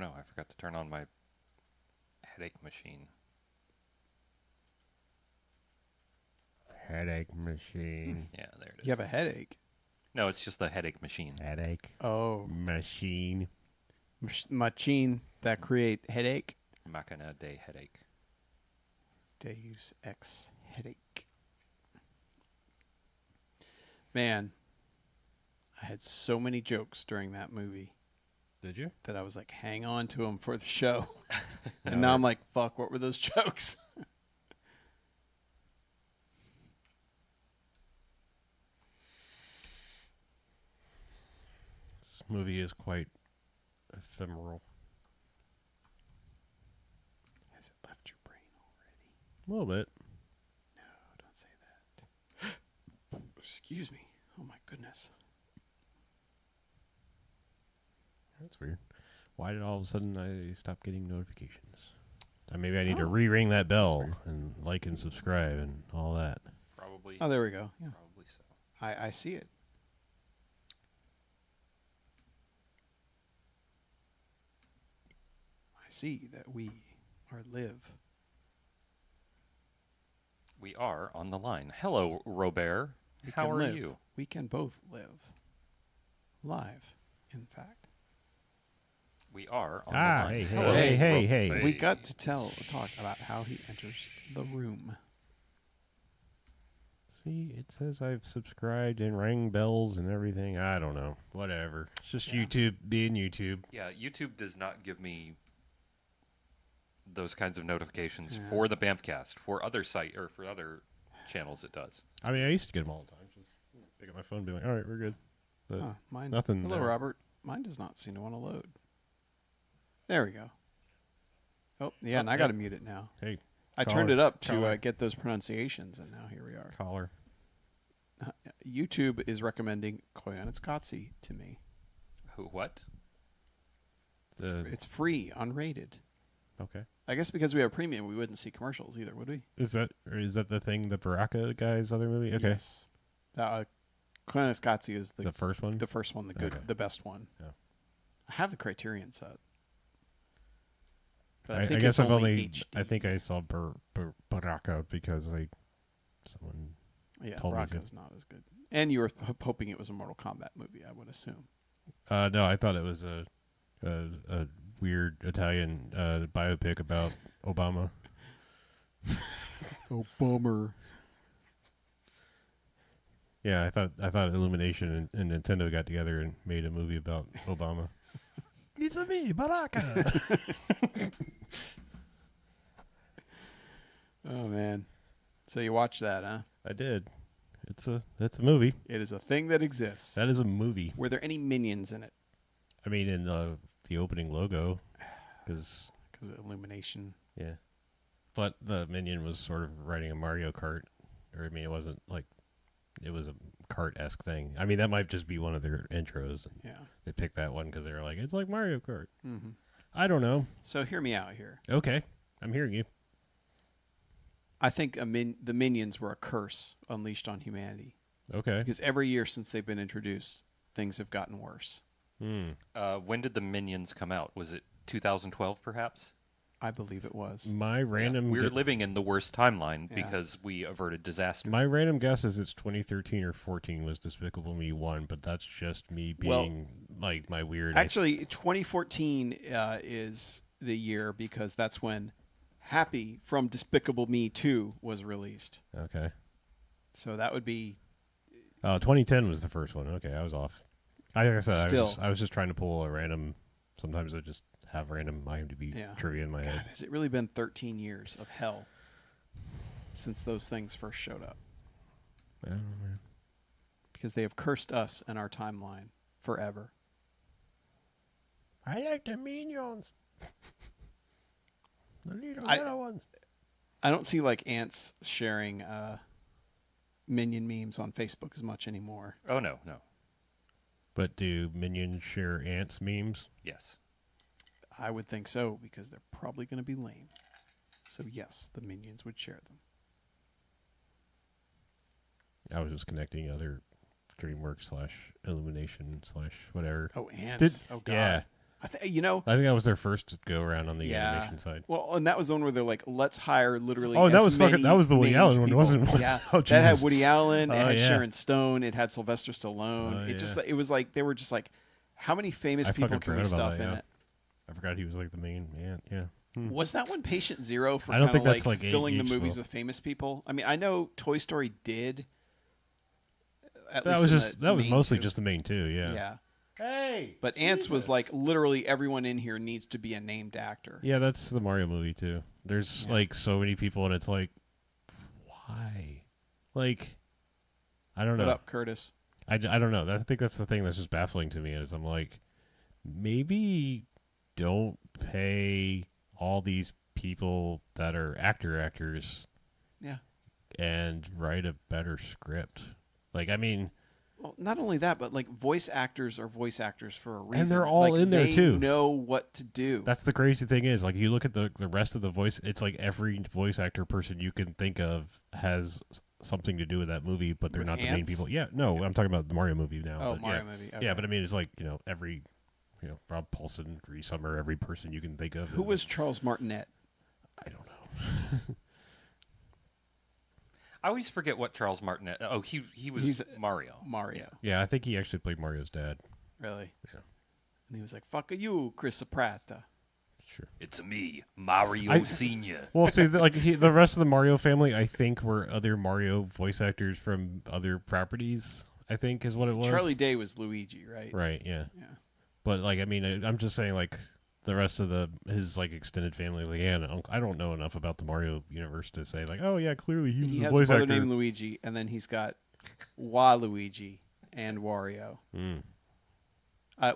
no, I forgot to turn on my headache machine. Headache machine. Yeah, there it is. You have a headache. No, it's just the headache machine. Headache Oh, machine. machine that create headache. Machina de headache. Deus Ex headache. Man, I had so many jokes during that movie Did you? that I was like, hang on to them for the show. No, And now I'm like, fuck, what were those jokes? This movie is quite ephemeral. Has it left your brain already? A little bit. No, don't say that. Excuse me. Oh my goodness. That's weird. Why did all of a sudden I stop getting notifications? Maybe I need to re-ring that bell and like and subscribe and all that. Probably. Oh, there we go. Yeah, Probably so. I see it. I see that we are live. We are on the line. Hello, Robert. We How can are live. you? We can both live. Live, in fact. We are on Ah, the line. hey, hey, Hello, hey, hey, hey. Robert. We got to talk about how he enters the room. See, it says I've subscribed and rang bells and everything. I don't know. Whatever. It's just YouTube being YouTube. Yeah, YouTube does not give me those kinds of notifications Yeah. for the BMFcast. For other site or for other channels, it does. I mean, I used to get them all the time. Just pick up my phone and be like, all right, we're good. But Huh, mine. nothing Hello, there. Robert. Mine does not seem to want to load. There we go. Oh, yeah, Oh, and I yep. got to mute it now. Hey, I Caller, turned it up to caller. get those pronunciations, and now here we are. caller. YouTube is recommending Koyaanisqatsi to me. Who? What? It's free, unrated. Okay. I guess because we have premium, we wouldn't see commercials either, would we? Is that the thing, the Baraka guy's other movie? Okay. Yes. Koyaanisqatsi is The first one? the first one, the good, Okay. the best one. Yeah. I have the Criterion set. But I think guess it's I've only HD. I think I saw Baraka because someone Yeah, told me to. Baraka's not as good. And you were hoping it was a Mortal Kombat movie, I would assume. no, I thought it was a weird Italian biopic about Obama. Oh, bummer. Yeah, I thought Illumination and Nintendo got together and made a movie about Obama. It's a me, Baraka. Oh, man. So you watched that, huh? I did. It's a movie. It is a thing that exists. That is a movie. Were there any minions in it? I mean, in the opening logo, because Because of Illumination. yeah, but the minion was sort of riding a Mario Kart, or I mean, it wasn't like it was a kart-esque thing. I mean, that might just be one of their intros. And Yeah. they picked that one because they were like, it's like Mario Kart. Mm-hmm. I don't know. So hear me out here. Okay, I'm hearing you. I think the minions were a curse unleashed on humanity. Okay. Because every year since they've been introduced, things have gotten worse. When did the Minions come out? Was it 2012, perhaps? I believe it was. My random We're living in the worst timeline Yeah. because we averted disaster. my random guess is it's 2013 or 14 was Despicable Me 1, but that's just me being like my weird. Actually, 2014 is the year because that's when Happy from Despicable Me 2 was released. Okay. So that would be 2010 was the first one. Okay, I was off. Like I said, Still. I was just trying to pull a random. Sometimes I just have random IMDb Yeah. trivia in my God, head. has it really been 13 years of hell since those things first showed up? I don't know, man. Because they have cursed us and our timeline forever. I like the minions. The little I- yellow ones. I don't see like ants sharing minion memes on Facebook as much anymore. Oh, no. But do minions share ants memes? Yes. I would think so because they're probably going to be lame. So yes, the minions would share them. I was just connecting other DreamWorks / Illumination / whatever. Oh, ants. Oh God. Yeah. I think that was their first go around on the yeah. animation side. Well, and that was the one where they're like, let's hire literally. Oh, that as was many that was the Woody named Allen one, people. wasn't it? Yeah, Oh, that had Jesus. Woody Allen. It Oh, had yeah. Sharon Stone. It had Sylvester Stallone. Oh, It was like they were just like, how many famous I people fucking can we forgot about stuff that, in yeah. it? I forgot he was like the main man. Yeah. Was that one Patient Zero for I don't kind of think that's like like filling the each, movies though. with famous people? I mean, I know Toy Story did. At That least was in the was main mostly two. just the main two. Yeah. Yeah. Hey. But Ants was like literally everyone in here needs to be a named actor. Yeah, that's the Mario movie too. There's like so many people, and it's like, why? Like, I don't know. What up, Curtis? I don't know. I think that's the thing that's just baffling to me is I'm like, maybe don't pay all these people that are actors Yeah. and write a better script. Like, I mean, Well, not only that, but like voice actors are voice actors for a reason. And they're all Like, in there, they too. know what to do. that's the crazy thing is, like, you look at the rest of the voice, it's like every voice actor person you can think of has something to do with that movie, but they're With not the main Ants? people. Yeah, no, I'm talking about the Mario movie now. Oh, but Mario yeah. movie. Yeah, Okay. but I mean, it's like, every, Rob Paulson, Ree Summer, every person you can think of. Who was Charles Martinet? I don't know. I always forget what Charles Martinet. Oh, he was He's Mario. Mario. Yeah, I think he actually played Mario's dad. Really? Yeah. And he was like, "Fuck you, Chris Pratt." Sure. It's me, Mario I- Senior. Well, see, the rest of the Mario family, I think, were other Mario voice actors from other properties. I think is what it was. Charlie Day was Luigi, right? Right. Yeah. Yeah. But like, I mean, I'm just saying, like, the rest of his like extended family, like, yeah, I don't know enough about the Mario universe to say like, oh yeah, clearly he was He a has a voice brother actor. named Luigi, and then he's got Waluigi and Wario. Mm.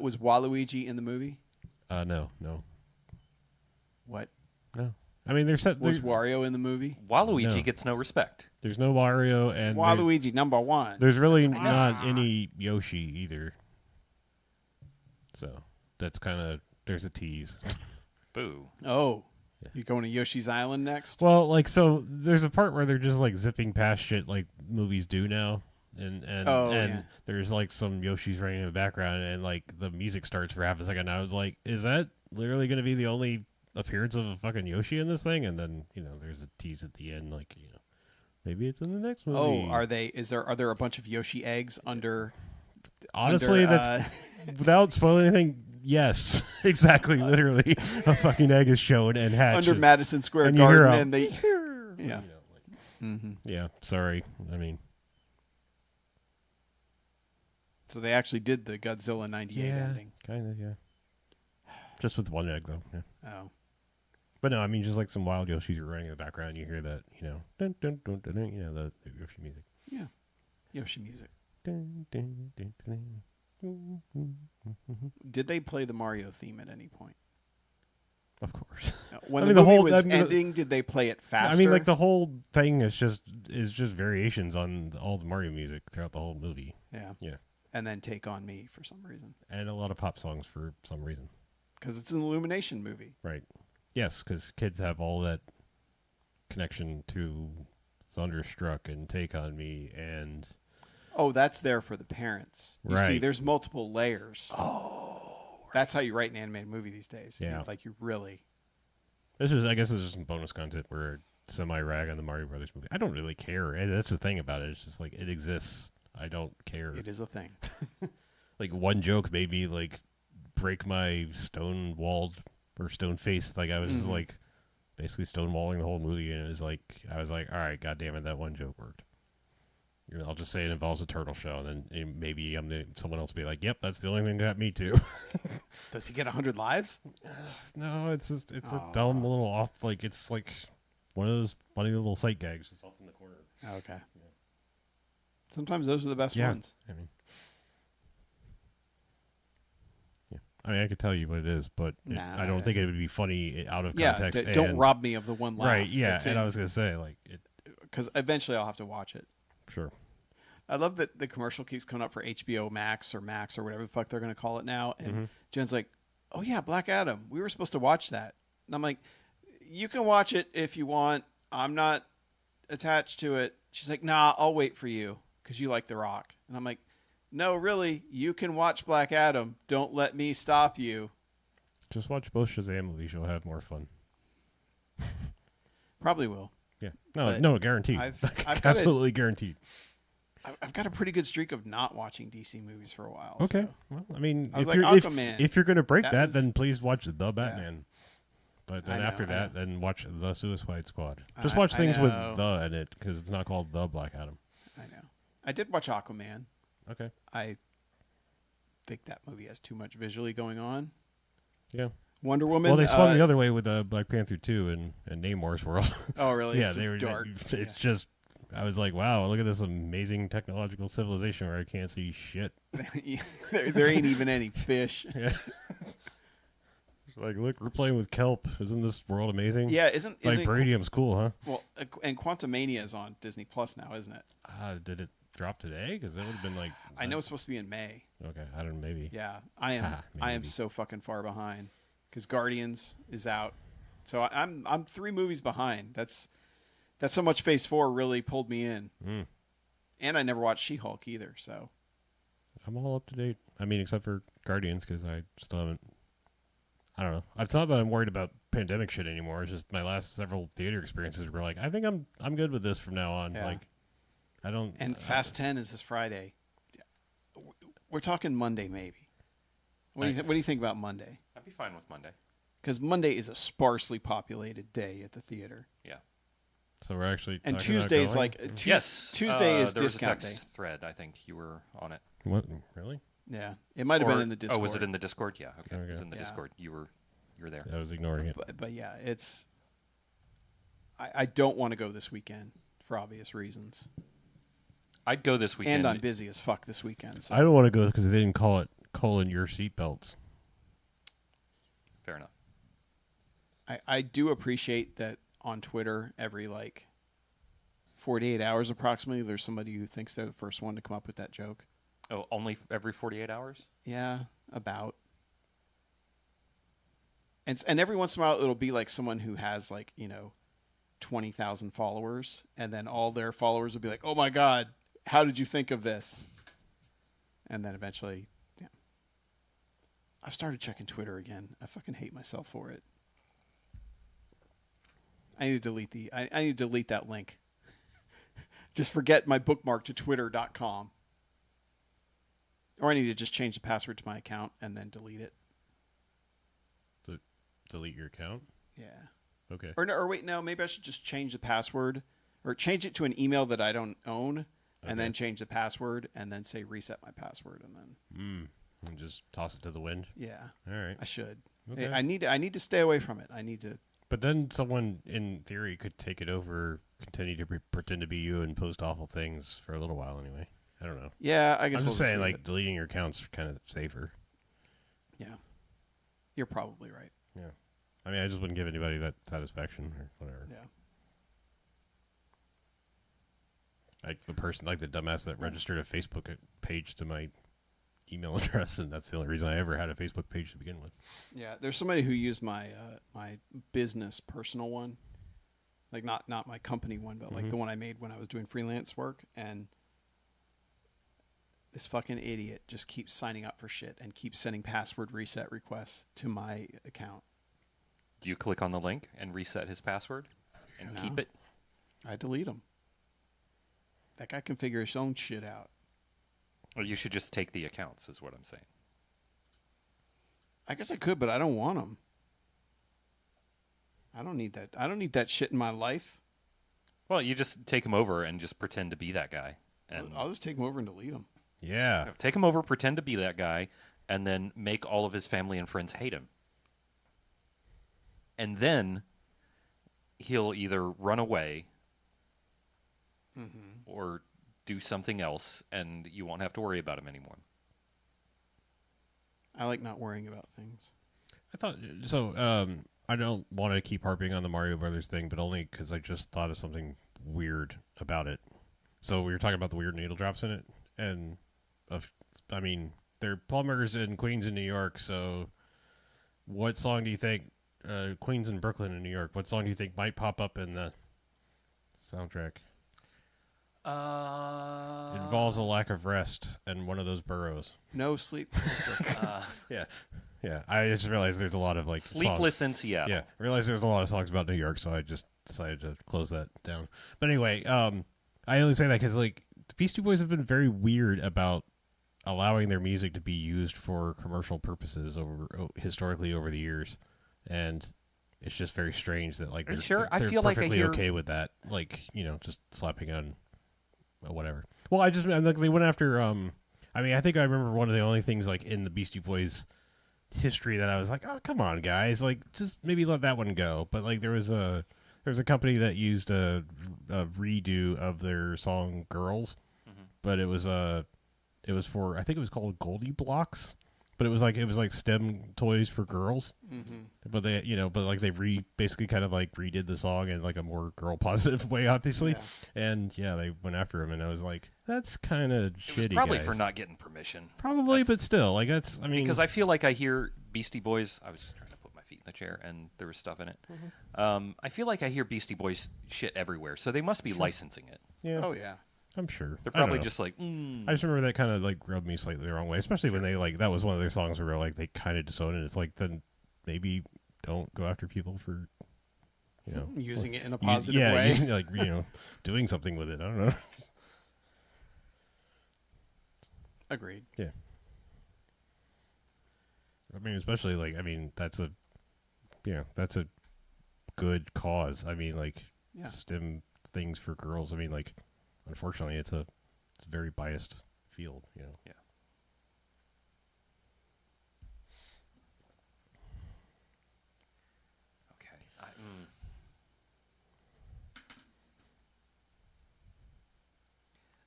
Was Waluigi in the movie? No. What? I mean, Was there's Wario in the movie? Waluigi No. gets no respect. there's no Mario and Waluigi number one. there's really not any Yoshi either. So that's kind of there's a tease. Boo. Oh, you going to Yoshi's Island next? Well, like, so there's a part where they're just like zipping past shit like movies do now, and yeah. there's like some Yoshi's running in the background, and like the music starts for half a second. And I was like, is that literally going to be the only appearance of a fucking Yoshi in this thing? And then there's a tease at the end, like maybe it's in the next movie. Oh, are there a bunch of Yoshi eggs under? Honestly, under, that's without spoiling anything. Yes, exactly. Literally, a fucking egg is shown and hatches under Madison Square and you hear Garden, a- and they. Yeah. Mm-hmm. Yeah. Sorry. I mean, So they actually did the Godzilla '98 ending. kind of. Yeah. Just with one egg though. Yeah. Oh, But no, I mean, just like some wild Yoshis are running in the background. You hear that, dun, dun, dun, dun, dun, the Yoshi music. yeah, Yoshi music. Dun, dun, dun, dun, dun, dun, dun. Did they play the Mario theme at any point? Of course. When I the mean, the movie whole- was I mean, the- ending, did they play it faster? I mean, like the whole thing is just variations on all the Mario music throughout the whole movie. yeah, Yeah. and then Take on Me for some reason And a lot of pop songs for some reason. because it's an Illumination movie. Right. Yes, because kids have all that connection to Thunderstruck and Take on Me and Oh, that's there for the parents. You see, Right. there's multiple layers. Oh, that's how you write an animated movie these days. Yeah. You really. I guess this is some bonus content where semi-rag on the Mario Brothers movie. I don't really care. And that's the thing about it. It's just like it exists. I don't care. It is a thing. Like one joke made me like break my stone-walled or stone-faced. Like I was just like basically stonewalling the whole movie, and it was like I was like, all right, God damn it, that one joke worked. I'll just say it involves a turtle shell, and then maybe someone else will be like, yep, that's the only thing that got me too. Does he get 100 lives? No, it's just a dumb little off. Like it's like one of those funny little sight gags just off in the corner. Okay. Sometimes those are the best Yeah. ones. I mean, I could tell you what it is, but Nah, I don't think it would be funny out of Yeah, context. don't and- rob me of the one laugh. Right? Yeah, and I was gonna say like it. because eventually I'll have to watch it. Sure. I love that the commercial keeps coming up for HBO Max or whatever the fuck they're going to call it now. And Jen's like, oh, yeah, Black Adam. We were supposed to watch that. And I'm like, you can watch it if you want. I'm not attached to it. She's like, nah, I'll wait for you because you like The Rock. And I'm like, no, really, you can watch Black Adam. Don't let me stop you. Just watch both Shazam movies. You'll have more fun. Probably will. Yeah. But No, guaranteed. I've got Absolutely guaranteed. I've got a pretty good streak of not watching DC movies for a while. Okay. So. Well, I mean, I was if like, you're Aquaman. if you're gonna break That that, was- then please watch the Batman. But then I know, after I that, know. then watch the Suicide Squad. Just I- watch I things with know. the in it because it's not called the Black Adam. I know. I did watch Aquaman. Okay. I think that movie has too much visually going on. Yeah. Wonder Woman. Well, they swung the other way with Black Panther 2 and Namor's world. Oh, really? Yeah, It's they just were dark. It's just. I was like, wow, look at this amazing technological civilization where I can't see shit. there ain't even any fish. Yeah. Like, look, we're playing with kelp. Isn't this world amazing? Yeah, isn't Vibranium's cool, huh? well? And Quantumania is on Disney Plus now, isn't it? Did it drop today? Because that would have been like. I know it's supposed to be in May. Okay, I don't know. Maybe. Yeah, I am. I am Maybe. so fucking far behind because Guardians is out, so I'm 3 movies behind. That's so much. Phase 4 really pulled me in, and I never watched She-Hulk either. So I'm all up to date. I mean, except for Guardians, because I still haven't. I don't know. It's not that I'm worried about pandemic shit anymore. It's just my last several theater experiences were like, I think I'm good with this from now on. Yeah. Like, I don't. and Fast 10 is this Friday. We're talking Monday, maybe. What do you think about Monday? I'd be fine with Monday. Because Monday is a sparsely populated day at the theater, So we're actually. and talking about Tuesday's going? like Tuesday is there was a discount text day. thread. I think you were on it. What? Really? Yeah, it might have been Or- in the Discord. Oh, was it in the Discord? Yeah. Okay. It was Okay. in the Yeah. Discord. You were there. I was ignoring it. But yeah, it's. I don't want to go this weekend for obvious reasons, I'd go this weekend. and I'm busy as fuck this weekend. So. I don't want to go because they didn't call it your seatbelts. Fair enough. I do appreciate that on Twitter every 48 hours approximately there's somebody who thinks they're the first one to come up with that joke. Oh, only every 48 hours? Yeah, about. And every once in a while it'll be like someone who has 20,000 followers, and then all their followers will be like, "Oh my god, how did you think of this?" And then eventually, yeah. I've started checking Twitter again. I fucking hate myself for it. I need to delete I need to delete that link. Just forget my bookmark to twitter.com. Or I need to just change the password to my account and then delete it. Delete your account. Yeah. Okay. Or wait, no, maybe I should just change the password or change it to an email that I don't own and then change the password and then say reset my password and then And just toss it to the wind. yeah. All right. I should. Okay. I need to stay away from it. I need to. But then someone, in theory, could take it over, continue to pretend to be you, and post awful things for a little while anyway. I don't know. Yeah, I guess I'm I'll just saying, leave like, it. deleting your account's kind of safer. Yeah. You're probably right. Yeah. I mean, I just wouldn't give anybody that satisfaction or whatever. Yeah. Like the person, like the dumbass that registered a Facebook page to my email address, and that's the only reason I ever had a Facebook page to begin with. Yeah, there's somebody who used my my business personal one, like not my company one, but like the one I made when I was doing freelance work, and this fucking idiot just keeps signing up for shit and keeps sending password reset requests to my account. Do you click on the link and reset his password and keep No. it? I delete him. That guy can figure his own shit out. Or you should just take the accounts, is what I'm saying. I guess I could, but I don't want him. I don't need that. I don't need that shit in my life. Well, you just take him over and just pretend to be that guy. And I'll just take him over and delete him. Yeah. take him over, pretend to be that guy, and then make all of his family and friends hate him. And then he'll either run away or do something else, and you won't have to worry about him anymore. I like not worrying about things. I thought so. I don't want to keep harping on the Mario Brothers thing, but only because I just thought of something weird about it. So we were talking about the weird needle drops in it, and I mean, they're plumbers in Queens in New York. So, what song do you think? Queens in Brooklyn in New York. What song do you think might pop up in the soundtrack? It involves a lack of rest and one of those boroughs. No sleep. Yeah. Yeah, I just realized there's a lot of like Sleepless songs. in Seattle. Yeah, I realized there's a lot of songs about New York, so I just decided to close that down. But anyway, I only say that because like the Beastie Boys have been very weird about allowing their music to be used for commercial purposes historically over the years, and it's just very strange that like Are you they're, sure? I they're feel like I perfectly hear- okay with that, like just slapping on whatever. Well, I like they went after I mean, I think I remember one of the only things like in the Beastie Boys history that I was like, oh, come on, guys, like just maybe let that one go. But like there was a company that used a redo of their song "Girls," but it was for, I think it was called Goldie Blocks, but it was like STEM toys for girls. But they but they basically kind of like redid the song in like a more girl positive way, obviously. Yeah. And yeah, they went after him, and I was like, that's kind of shitty. It was probably guys. for not getting permission. Probably, but still, like that's, I mean, Because I feel like I hear Beastie Boys. I was just trying to put my feet in the chair, and there was stuff in it. I feel like I hear Beastie Boys shit everywhere, so they must be licensing it. yeah, Oh yeah. I'm sure They're I don't probably know. just like, I just remember that kind of like rubbed me slightly the wrong way, especially when they like that was one of their songs where like they kind of disowned it. It's like, then maybe don't go after people for Using it in a positive yeah, way. using, like doing something with it. I don't know. Agreed. Yeah. I mean, especially like, I mean, that's a good cause. I mean, like Yeah. STEM things for girls. I mean, like, unfortunately, it's a very biased field. Yeah. Okay.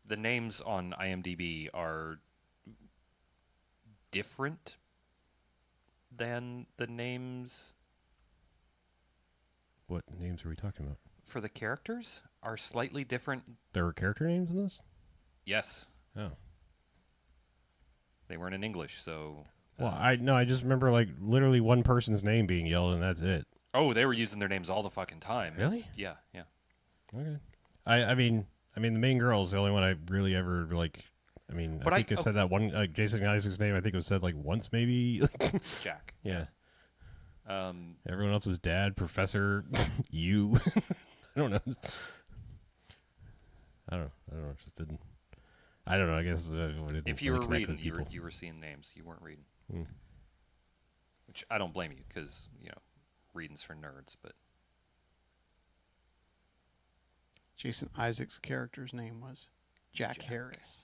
The names on IMDb are different than the names What names are we talking about? for the characters are slightly different. There were character names in this? Yes, Oh. they weren't in English, so. Well, I just remember like literally one person's name being yelled, and that's it. Oh, they were using their names all the fucking time. Really? Yeah, yeah. Okay. I mean, the main girl is the only one I really ever like. I mean, But I think it said that one, like Jason Isaac's name. I think it was said like once, maybe. Jack. Yeah. Everyone else was Dad, Professor, you. I don't know. I don't know. It just didn't. I don't know. I guess If you were reading, you were seeing names. You weren't reading. Which I don't blame you, because reading's for nerds. But Jason Isaac's character's name was Jack Harris.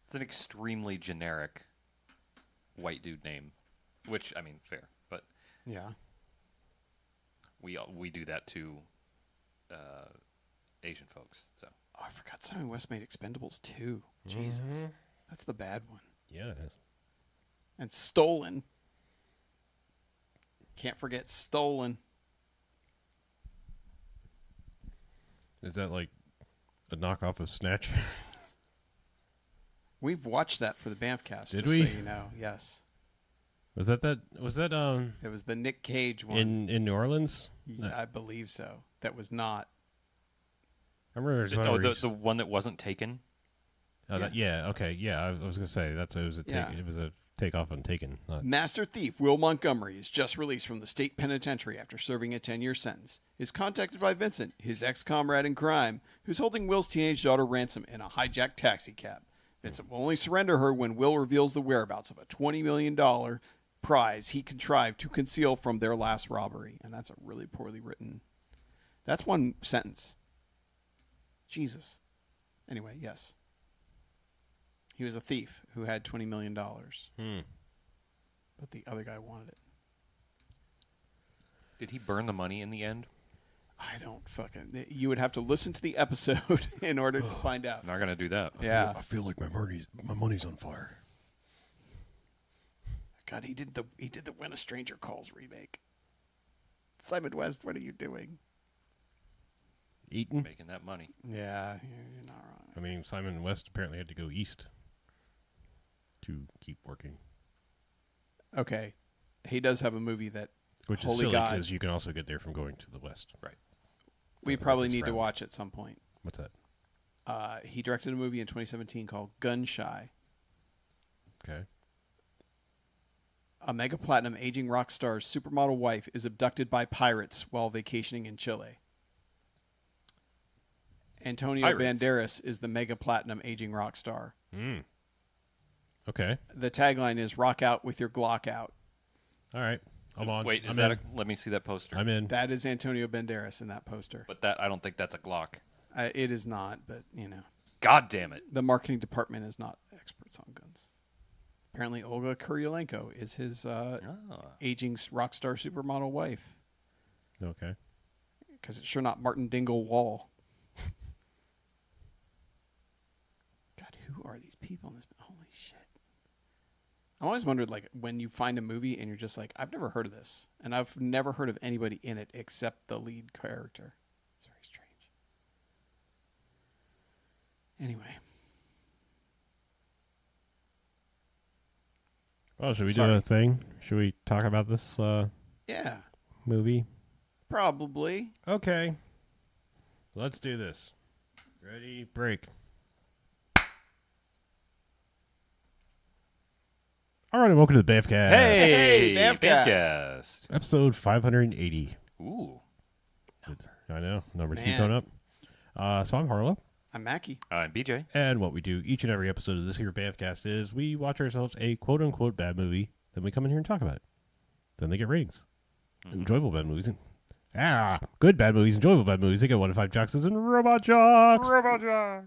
it's an extremely generic white dude name, which I mean, fair, but Yeah. we do that to Asian folks. So Oh, I forgot Simon West made Expendables 2. Jesus. That's the bad one. Yeah, it is. And Stolen. Can't forget Stolen. Is that like a knockoff of Snatch? We've watched that for the BMFcast. Did just we? So you know, yes. Was that It was the Nick Cage one. in New Orleans? Yeah, I believe so. That was not. I remember. the one that wasn't taken. Oh, yeah. Okay. Yeah, I was gonna say it was a Yeah. it was a takeoff on Taken. Master thief Will Montgomery is just released from the state penitentiary after serving a 10-year sentence. Is contacted by Vincent, his ex-comrade in crime, who's holding Will's teenage daughter ransom in a hijacked taxi cab. Vincent will only surrender her when Will reveals the whereabouts of a $20 million prize he contrived to conceal from their last robbery. And that's a really poorly written. That's one sentence. Jesus. Anyway, yes. He was a thief who had $20 million. But the other guy wanted it. Did he burn the money in the end? I don't fucking... You would have to listen to the episode in order to find out. I'm not gonna do that. Yeah. I feel like my money's on fire. God, he did the When a Stranger Calls remake. Simon West, what are you doing? Eaton. Making that money. Yeah, you're not wrong. I mean, Simon West apparently had to go east to keep working, Okay, he does have a movie that which is Holy silly God. because you can also get there from going to the west. Right. we with probably his need to friend. watch at some point. What's that? He directed a movie in 2017 called Gun Shy. Okay. A mega platinum aging rock star's supermodel wife is abducted by pirates while vacationing in Chile. Antonio Pirates. Banderas is the mega platinum aging rock star. Okay. The tagline is "Rock out with your Glock out." All right. I'm on. Wait, is I'm that in. let me see that poster. I'm in. That is Antonio Banderas in that poster. But I don't think that's a Glock. It is not, but God damn it. the marketing department is not experts on guns. Apparently, Olga Kurylenko is his aging rock star supermodel wife. Okay. Because it's sure not Martin Dingle Wall. God, who are these people in this? Holy shit. I always wondered, like, when you find a movie and you're just like, I've never heard of this. And I've never heard of anybody in it except the lead character. It's very strange. Anyway. Well, should we Sorry. do a thing? Should we talk about this Yeah, movie? probably. Okay. Let's do this. Ready, break. All right, and welcome to the BMFcast. Hey, BMFcast. BMFcast. Episode 580. Ooh. I know, numbers keep Man. going up. So I'm Harlow, I'm Mackie. I'm BJ. and what we do each and every episode of this here BMFcast is we watch ourselves a quote-unquote bad movie, then we come in here and talk about it. Then they get ratings. Enjoyable bad movies. Good bad movies, enjoyable bad movies. They get 1 to 5 jocks and robot jocks.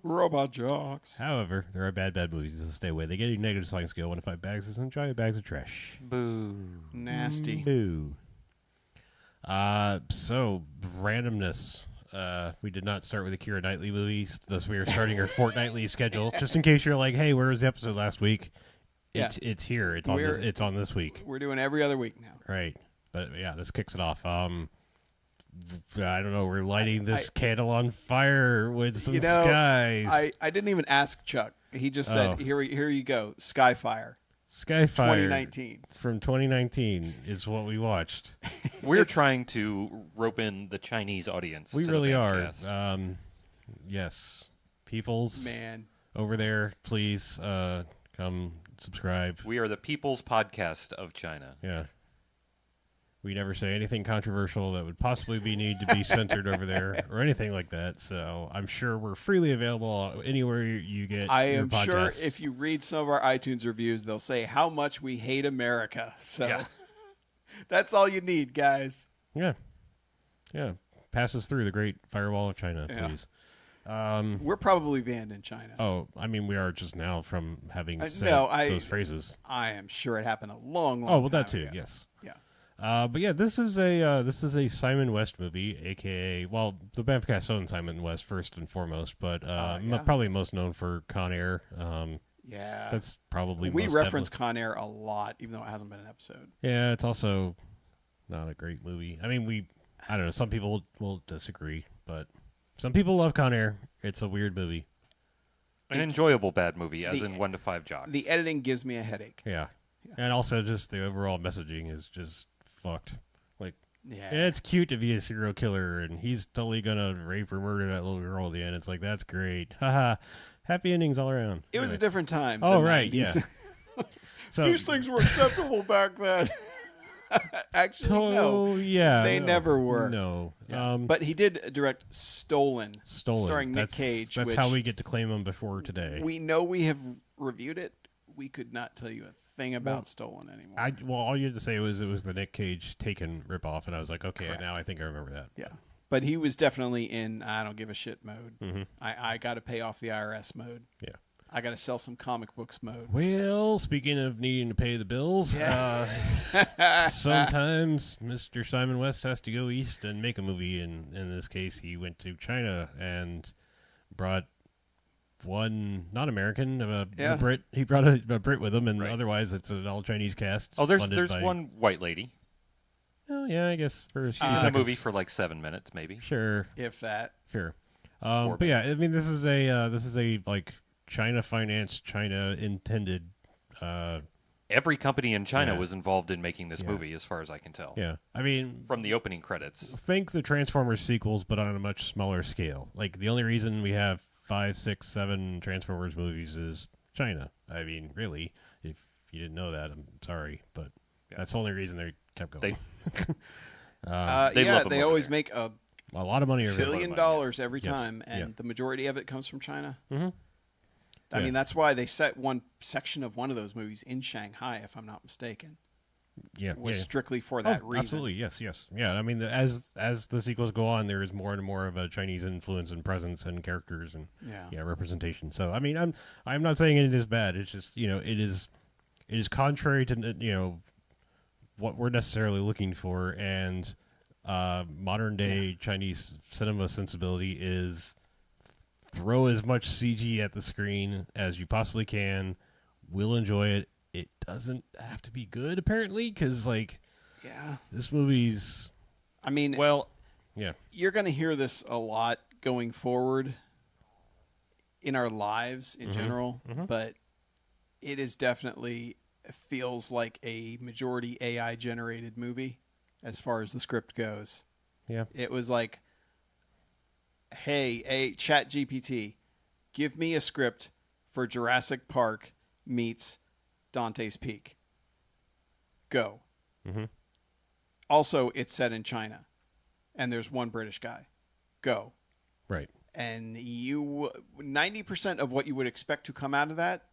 Robot jocks. However, there are bad movies, so stay away. They get a negative sliding scale, 1 to 5 bags, and giant bags of trash. Boo. Nasty. Boo. So, randomness. We did not start with a Keira Knightley movie, thus we are starting our fortnightly schedule. Just in case you're like, hey, where was the episode last week? Yeah. It's here. It's on this week. We're doing every other week now. Right. But yeah, this kicks it off. I don't know. We're lighting this candle on fire with some skies. I didn't even ask Chuck. He just said, Oh. here you go. Skyfire. Skyfire 2019. from 2019 is what we watched. We're trying to rope in the Chinese audience. We to really the are. BMFcast. Yes. Peoples Man. over there, please come subscribe. We are the People's Podcast of China. Yeah. We never say anything controversial that would possibly need to be censored over there or anything like that. So I'm sure we're freely available anywhere you get I your am podcasts. sure if you read some of our iTunes reviews, they'll say how much we hate America. So Yeah. that's all you need, guys. Yeah. Yeah. Pass us through the great firewall of China, Yeah. please. We're probably banned in China. Oh, I mean, we are just now from having said no, those phrases. I am sure it happened a long Oh, well, time that too, ago. yes. Yeah. But yeah, this is a Simon West movie, aka the BMFcast owns Simon West first and foremost, but yeah. probably most known for Con Air. Yeah. That's probably we most reference definitely- Con Air a lot, even though it hasn't been an episode. Yeah, it's also not a great movie. I mean, I don't know. Some people will disagree, but some people love Con Air. It's a weird movie. An enjoyable bad movie, as the- in 1 to 5 jocks. The editing gives me a headache. Yeah. And also just the overall messaging is just fucked. Like, Yeah. it's cute to be a serial killer, and he's totally gonna rape or murder that little girl at the end. It's like, that's great. Haha. Happy endings all around. It was a different time. Oh, the right, 90s. yeah. So, These things were acceptable back then. Actually, no. yeah. They never were. No. But he did direct Stolen, Stolen. starring Nick That's- Cage. That's which how we get to claim him before today. we know we have reviewed it. We could not tell you a thing about Stolen anymore. All you had to say was it was the Nick Cage Taken ripoff, and I was like, okay, Correct. now I think I remember that. Yeah. But he was definitely in I don't give a shit mode. Mm-hmm. I got to pay off the IRS mode. Yeah. I got to sell some comic books mode. Well, speaking of needing to pay the bills, sometimes Mr. Simon West has to go east and make a movie. And in this case, he went to China and brought one not American, a Brit. He brought a Brit with him, and Right. otherwise it's an all Chinese cast. Oh, there's funded by- one white lady. Oh, yeah, I guess for She's in the movie for like 7 minutes, maybe. sure. If that. Sure. Or But yeah, I mean, this is a like China financed, China intended. Every company in China Yeah. was involved in making this Yeah. movie, as far as I can tell. Yeah, I mean, From the opening credits. think the Transformers sequels, but on a much smaller scale. Like the only reason we have 5, 6, 7 Transformers movies is China. I mean, really, if you didn't know that, I'm sorry, but Yeah. that's the only reason they kept going. They love them they over always there. make a A lot of money over there. $1 billion every Yes. time, and Yeah. the majority of it comes from China. Mm-hmm. I Yeah. mean, that's why they set one section of one of those movies in Shanghai, if I'm not mistaken. Yeah, Was yeah. strictly for that reason. Absolutely, yes. Yeah, I mean, as the sequels go on, there is more and more of a Chinese influence and presence and characters and representation. So, I mean, I'm not saying it is bad. It's just it is contrary to what we're necessarily looking for, and modern day Chinese cinema sensibility is throw as much CG at the screen as you possibly can. We'll enjoy it. It doesn't have to be good, apparently, because this movie's. I mean, Well, Yeah. you're going to hear this a lot going forward in our lives in general, but it is definitely feels like a majority AI generated movie as far as the script goes. Yeah. It was like, hey, Chat GPT, give me a script for Jurassic Park meets Dante's Peak. Go. Mm-hmm. Also, it's set in China, and there's one British guy. Go. Right. And 90% of what you would expect to come out of that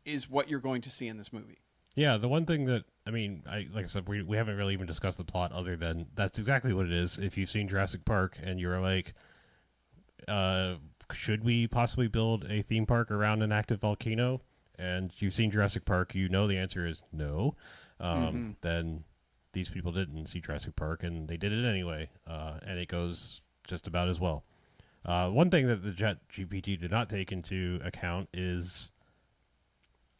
is what you're going to see in this movie. Yeah, the one thing that like I said, we haven't really even discussed the plot other than that's exactly what it is. If you've seen Jurassic Park and you're like, should we possibly build a theme park around an active volcano? And you've seen Jurassic Park, you know the answer is no. Then these people didn't see Jurassic Park, and they did it anyway, and it goes just about as well. One thing that the ChatGPT did not take into account is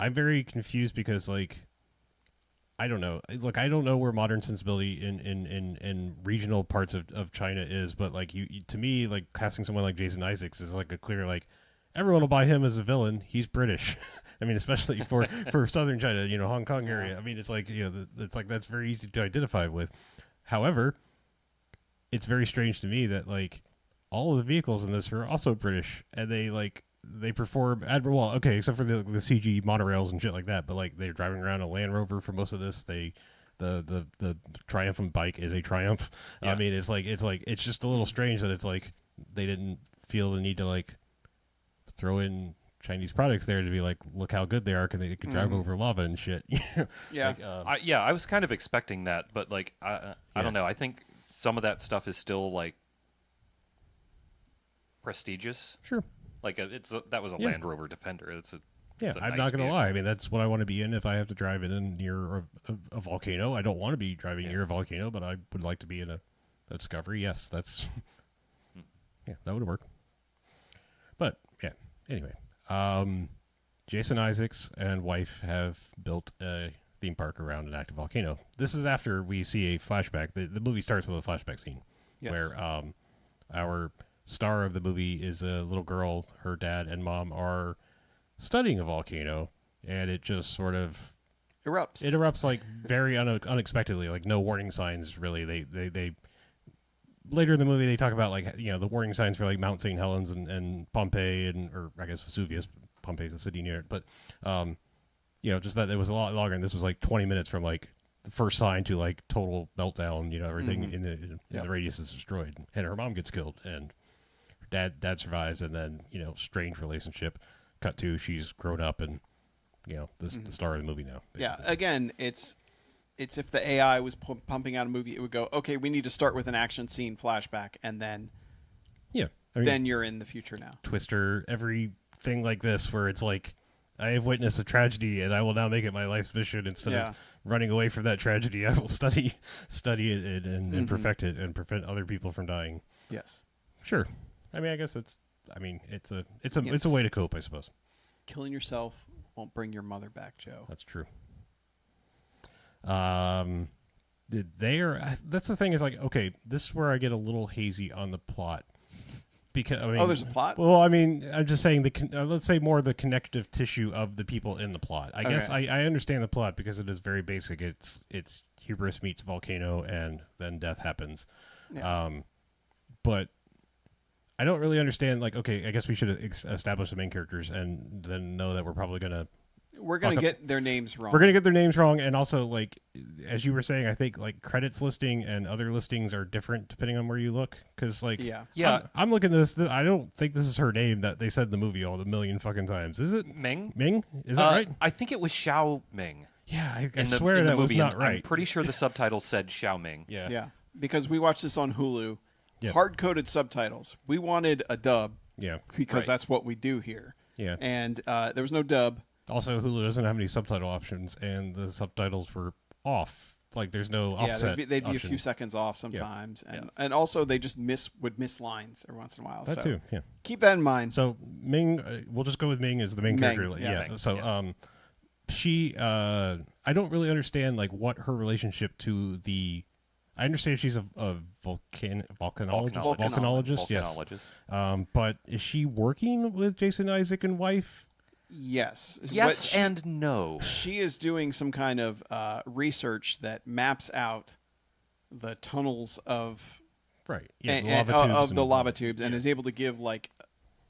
I'm very confused because, I don't know. Look, I don't know where modern sensibility in regional parts of China is, but to me, casting someone like Jason Isaacs is like a clear everyone will buy him as a villain. He's British. I mean, especially for southern China, Hong Kong area. I mean, it's that's very easy to identify with. However, it's very strange to me that all of the vehicles in this are also British, and they perform well. Okay, except for the CG monorails and shit like that. But they're driving around a Land Rover for most of this. The triumphant bike is a Triumph. Yeah. I mean, it's just a little strange that they didn't feel the need to throw in Chinese products there to be look how good they are, they could drive over lava and shit. Yeah. I was kind of expecting that, but I don't know. I think some of that stuff is still prestigious. Sure. That was a Land Rover Defender. It's a I'm nice not going to vehicle. lie. I mean, that's what I want to be in if I have to drive in near a volcano. I don't want to be driving near a volcano, but I would like to be in a Discovery. Yes, that's that would work. But yeah, anyway, Jason Isaacs and wife have built a theme park around an active volcano. This is after we see a flashback. The movie starts with a flashback scene where our star of the movie is a little girl. Her dad and mom are studying a volcano, and it just sort of erupts. It erupts very unexpectedly, no warning signs really. They later in the movie they talk about the warning signs for Mount St. Helens and Pompeii or I guess Vesuvius. Pompeii's a city near it, but just that it was a lot longer, and this was 20 minutes from the first sign to total meltdown. Everything in the radius is destroyed, and her mom gets killed, and her dad survives, and then strained relationship. Cut to she's grown up, and the star of the movie now. Basically. Yeah, again, it's if the AI was pumping out a movie, it would go, okay, we need to start with an action scene flashback, and then then you're in the future now. Twister, everything like this, where it's I have witnessed a tragedy, and I will now make it my life's mission. Instead of running away from that tragedy, I will study it and perfect it and prevent other people from dying. Yes, sure. I mean, I guess it's a way to cope, I suppose. Killing yourself won't bring your mother back, Joe. That's true. That's the thing is okay, this is where I get a little hazy on the plot. Because there's a plot? Well, I mean, I'm just saying let's say more the connective tissue of the people in the plot. I guess I understand the plot because it is very basic. It's hubris meets volcano, and then death happens. Yeah. But I don't really understand. Okay, I guess we should establish the main characters and then know that we're probably gonna We're going to get their names wrong. We're gonna get their names wrong, and also like as you were saying, I think like credits listing and other listings are different depending on where you look. Because like I'm looking at this. I don't think this is her name that they said in the movie all the million fucking times. Is it Ming? Ming? Is that right? I think it was Xiao Ming. Yeah, I swear that was not right. I'm pretty sure the subtitle said Xiao Ming. Yeah, because we watched this on Hulu, Yeah. hard-coded subtitles. We wanted a dub. Yeah, because that's what we do here. Yeah, and there was no dub. Also, Hulu doesn't have any subtitle options, and the subtitles were off. Like, there's no offset. They'd be a option. few seconds off sometimes, and also they just would miss lines every once in a while. That too, yeah. Keep that in mind. So Ming, we'll just go with Ming as the main character. Ming. So, she, I don't really understand like what her relationship to the. I understand she's a volcanologist. Yes. But is she working with Jason Isaac and wife? Yes. And no. She is doing some kind of research that maps out the tunnels of the lava tubes and is able to give like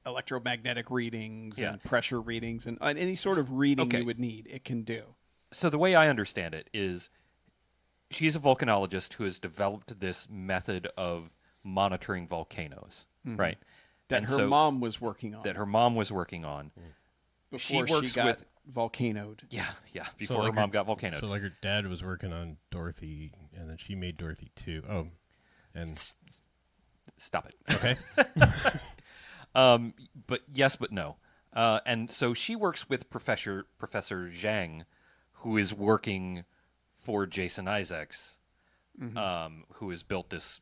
electromagnetic readings and pressure readings and any sort of reading you would need. It can do. So the way I understand it is she's a volcanologist who has developed this method of monitoring volcanoes, right? That her mom was working on. Before she got volcanoed. Yeah, before her mom got volcanoed. So like her dad was working on Dorothy, and then she made Dorothy too. Oh, and stop it. Okay. But yes, but no. And so she works with Professor Zhang, who is working for Jason Isaacs, who has built this,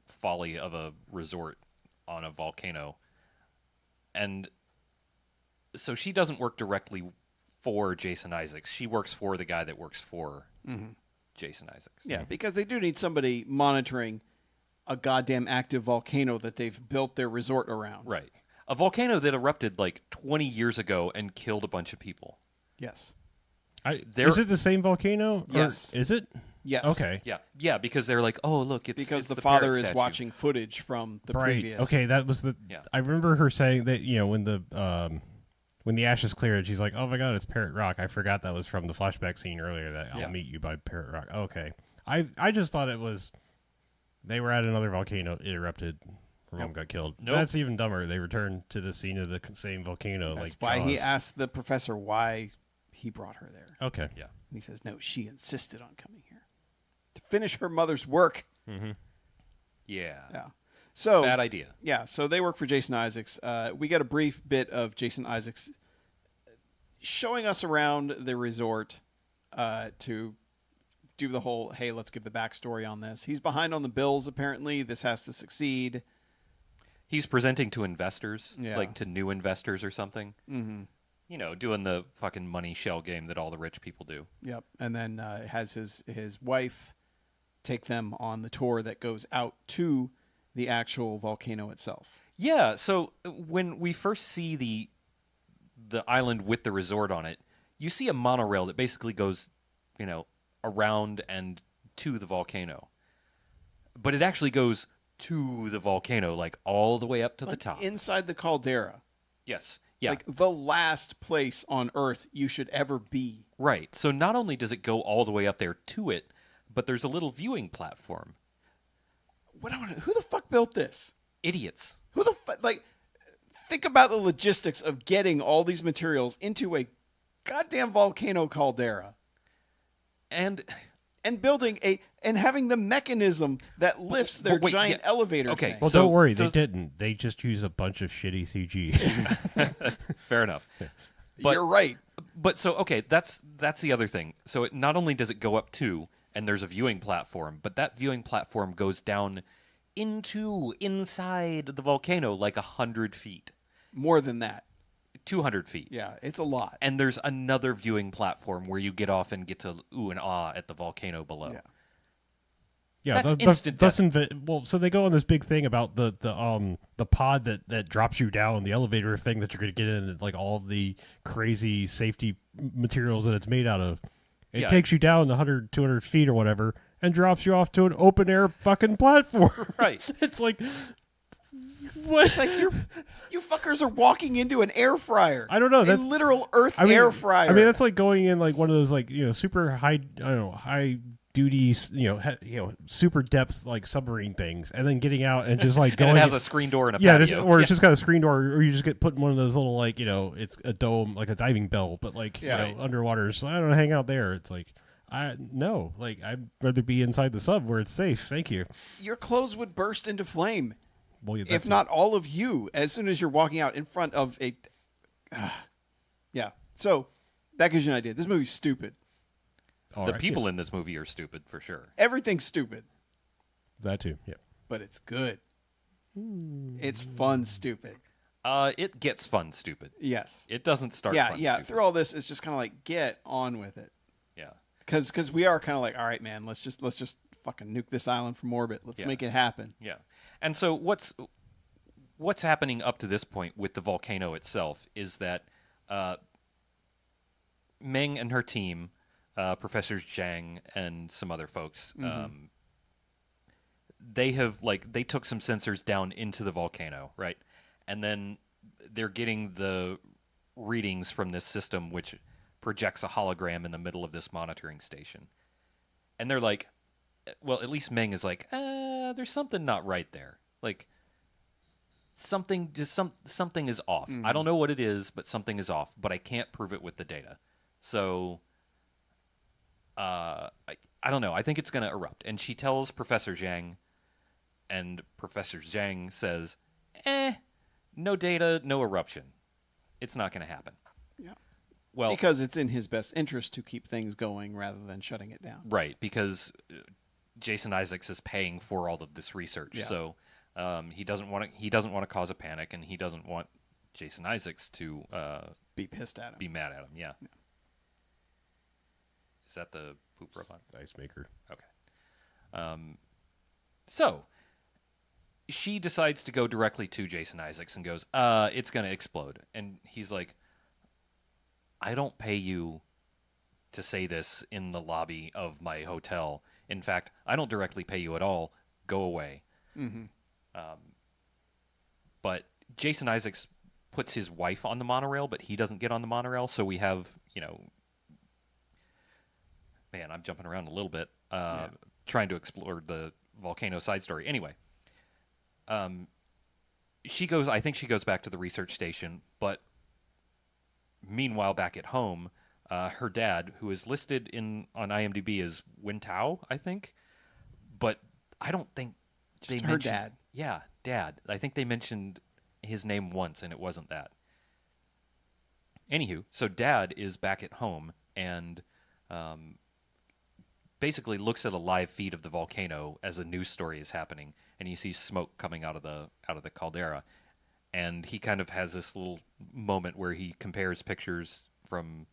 folly of a resort on a volcano. And so she doesn't work directly for Jason Isaacs. She works for the guy that works for Jason Isaacs. Yeah, because they do need somebody monitoring a goddamn active volcano that they've built their resort around. Right. A volcano that erupted like 20 years ago and killed a bunch of people. Yes. Is it the same volcano? Yes. Is it? Yes. Okay. Yeah, because they're like, oh, look, it's because it's the father parrot is statue. watching footage from the previous. Okay, that was the. Yeah. I remember her saying that when the ashes cleared, she's like, "Oh my God, it's Parrot Rock." I forgot that was from the flashback scene earlier. That I'll meet you by Parrot Rock. Okay, I just thought it was they were at another volcano. It erupted. Her mom got killed. Nope. That's even dumber. They returned to the scene of the same volcano. That's like why Jaws. he asked the professor why he brought her there. Okay. Yeah. And he says, "No, she insisted on coming here to finish her mother's work." Mm-hmm. Yeah. So bad idea. Yeah. So they work for Jason Isaacs. We get a brief bit of Jason Isaacs showing us around the resort to do the whole, hey, let's give the backstory on this. He's behind on the bills, apparently. This has to succeed. He's presenting to investors, Yeah. like to new investors or something. Mm-hmm. Doing the fucking money shell game that all the rich people do. Yep. And then has his wife take them on the tour that goes out to the actual volcano itself. Yeah, so when we first see the island with the resort on it, you see a monorail that basically goes, around and to the volcano. But it actually goes to the volcano, like all the way up to the top. Inside the caldera. Yes. Yeah. Like the last place on Earth you should ever be. Right. So not only does it go all the way up there to it, but there's a little viewing platform. Who the fuck built this? Idiots. Who the fuck? Like, think about the logistics of getting all these materials into a goddamn volcano caldera. And building and having the mechanism that lifts their giant elevator. Okay. thing. Well, don't worry. They didn't. They just use a bunch of shitty CG. Fair enough. But, you're right. But so, okay, that's the other thing. So not only does it go up to, and there's a viewing platform, but that viewing platform goes down inside the volcano like 100 feet. More than that. 200 feet. Yeah, it's a lot. And there's another viewing platform where you get off and get to ooh and ah at the volcano below. Yeah. Yeah, That's instant death. So they go on this big thing about the pod that drops you down, the elevator thing that you're going to get in, and like all of the crazy safety materials that it's made out of. It takes you down 100, 200 feet or whatever, and drops you off to an open air fucking platform. Right. It's like, What? It's like you fuckers are walking into an air fryer. I don't know. A That's literal earth air fryer. I mean, that's like going in like one of those like super high high duty super depth like submarine things, and then getting out and just like going. And it has a screen door and a patio. It's just got a screen door, or you just get put in one of those little like it's a dome like a diving bell, but like underwater. So I don't hang out there. It's like. I'd rather be inside the sub where it's safe. Thank you. Your clothes would burst into flame. Well, yeah, if not all of you, as soon as you're walking out in front of a... yeah. So, that gives you an idea. This movie's stupid. The people in this movie are stupid, for sure. Everything's stupid. That too, yeah. But it's good. It's fun stupid. It gets fun stupid. Yes. It doesn't start fun stupid. Through all this, it's just kind of like, get on with it. Yeah. Because we are kind of like, all right, man, let's just fucking nuke this island from orbit. Let's make it happen. Yeah. And so what's happening up to this point with the volcano itself is that Meng and her team, Professor Zhang and some other folks, they took some sensors down into the volcano, right? And then they're getting the readings from this system, which projects a hologram in the middle of this monitoring station. And they're like, well, at least Meng is like, there's something not right there. Like, something is off. I don't know what it is, but something is off, but I can't prove it with the data. So, I don't know. I think it's going to erupt. And she tells Professor Zhang, and Professor Zhang says, no data, no eruption. It's not going to happen. Yeah. Well, because it's in his best interest to keep things going rather than shutting it down. Right, because Jason Isaacs is paying for all of this research, so he doesn't want to cause a panic, and he doesn't want Jason Isaacs to be pissed at him, be mad at him. Yeah. Is that the poop robot? Ice maker. Okay. So she decides to go directly to Jason Isaacs and goes, "It's going to explode," and he's like, I don't pay you to say this in the lobby of my hotel. In fact, I don't directly pay you at all. Go away. Mm-hmm. But Jason Isaacs puts his wife on the monorail, but he doesn't get on the monorail. So we have, man, I'm jumping around a little bit, trying to explore the volcano side story. Anyway, I think she goes back to the research station, but meanwhile, back at home, her dad, who is listed on IMDb as Win Tao, I think, but I don't think they mentioned her dad. Yeah, dad. I think they mentioned his name once, and it wasn't that. Anywho, so dad is back at home and basically looks at a live feed of the volcano as a news story is happening, and you see smoke coming out of the caldera. And he kind of has this little moment where he compares pictures from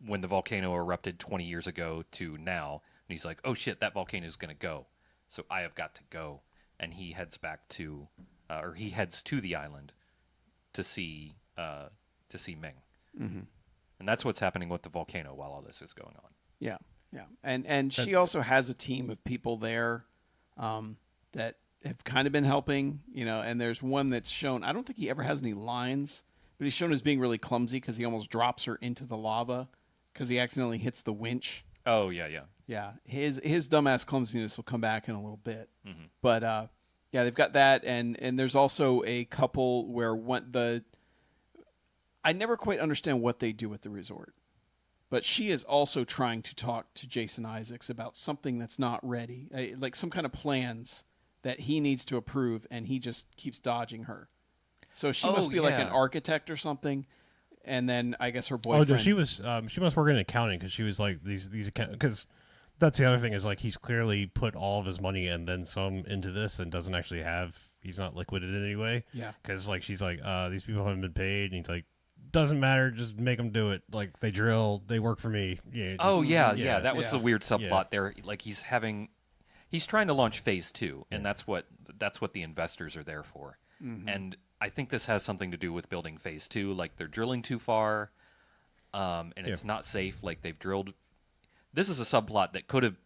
when the volcano erupted 20 years ago to now. And he's like, oh shit, that volcano is going to go. So I have got to go. And he heads back to, he heads to the island to see Ming. Mm-hmm. And that's what's happening with the volcano while all this is going on. Yeah, yeah. And she also has a team of people there that have kind of been helping, and there's one that's shown, I don't think he ever has any lines, but he's shown as being really clumsy because he almost drops her into the lava because he accidentally hits the winch. Oh, yeah, yeah. Yeah, his dumbass clumsiness will come back in a little bit. Mm-hmm. But, yeah, they've got that, and there's also a couple where I never quite understand what they do at the resort. But she is also trying to talk to Jason Isaacs about something that's not ready, like some kind of plans that he needs to approve, and he just keeps dodging her. So she must be like an architect or something, and then I guess her boyfriend. Oh, no, she was. She must work in accounting because she was like these because that's the other thing is like he's clearly put all of his money and then some into this and doesn't actually have. He's not liquid in any way. Yeah. Because like she's like these people haven't been paid, and he's like, doesn't matter, just make them do it. Like they drill, they work for me. Yeah. Just, that was the weird subplot there. Like he's trying to launch phase 2, and that's what the investors are there for. Mm-hmm. And I think this has something to do with building phase 2. Like they're drilling too far, and it's not safe. Like they've drilled. This is a subplot that could have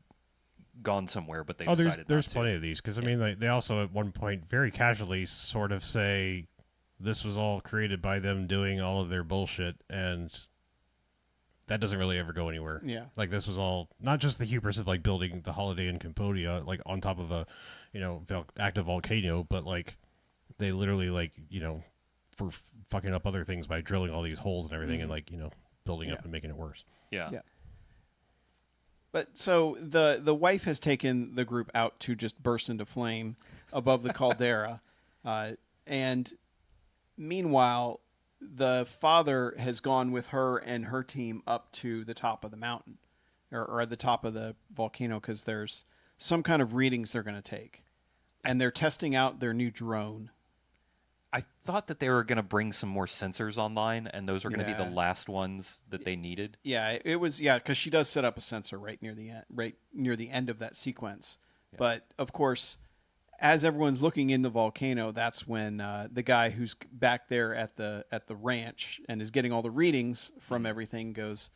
gone somewhere, but they Oh, decided there's not plenty to. of these because I mean they also at one point very casually sort of say this was all created by them doing all of their bullshit, and that doesn't really ever go anywhere. Yeah. Like this was all not just the hubris of like building the Holiday in Cambodia like on top of a active volcano, but like they literally like for fucking up other things by drilling all these holes and everything and like building up and making it worse. Yeah. Yeah. But so the wife has taken the group out to just burst into flame above the caldera, and meanwhile, the father has gone with her and her team up to the top of the mountain, or at the top of the volcano, because there's some kind of readings they're going to take, and they're testing out their new drone. I thought that they were going to bring some more sensors online, and those were going to be the Yeah. last ones that they needed. Yeah, it was because she does set up a sensor right near the end of that sequence. Yeah. But of course, as everyone's looking in the volcano, that's when the guy who's back there at the ranch and is getting all the readings from everything goes,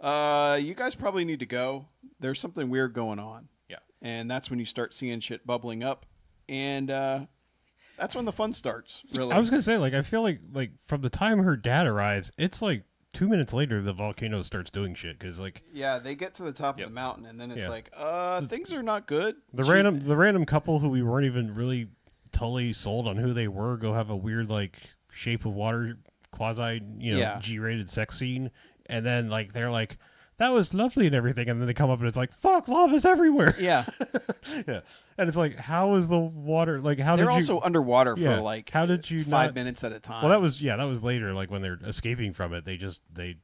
"You guys probably need to go. There's something weird going on." Yeah. And that's when you start seeing shit bubbling up, and that's when the fun starts. Really, I was gonna say, like, I feel like from the time her dad arrives, it's like 2 minutes later the volcano starts doing shit because like yeah, they get to the top Yep. of the mountain, and then it's Yeah. like, things are not good. the random couple who we weren't even really totally sold on who they were go have a weird like Shape of Water quasi Yeah. G-rated sex scene, and then like they're like that was lovely and everything, and then they come up and it's like fuck, lava's everywhere. Yeah. Yeah, and it's like how is the water like how They're did you also underwater Yeah. for like How did you 5 not- minutes at a time. Well, that was later, like when they're escaping from it. They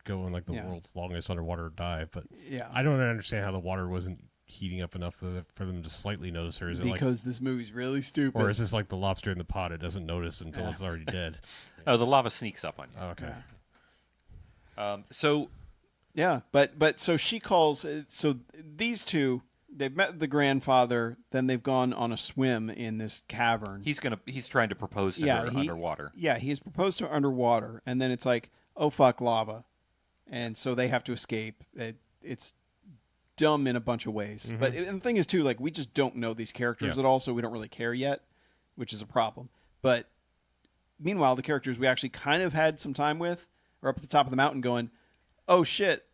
go on like the Yeah. world's longest underwater dive. But yeah, I don't understand how the water wasn't heating up enough for them to slightly notice, or is it like, because this movie's really stupid. or is this like the lobster in the pot? It doesn't notice until it's already dead. Oh, the lava sneaks up on you. Oh, okay. Yeah. So Yeah, but so she calls. So these two, they've met the grandfather. Then they've gone on a swim in this cavern. he's trying to propose to Yeah, her underwater. Yeah, he has proposed to her underwater, and then it's like, oh fuck, lava, and so they have to escape. It's dumb in a bunch of ways. But and the thing is too, like we just don't know these characters Yeah. at all, so we don't really care yet, which is a problem. But meanwhile, the characters we actually kind of had some time with are up at the top of the mountain going, oh shit,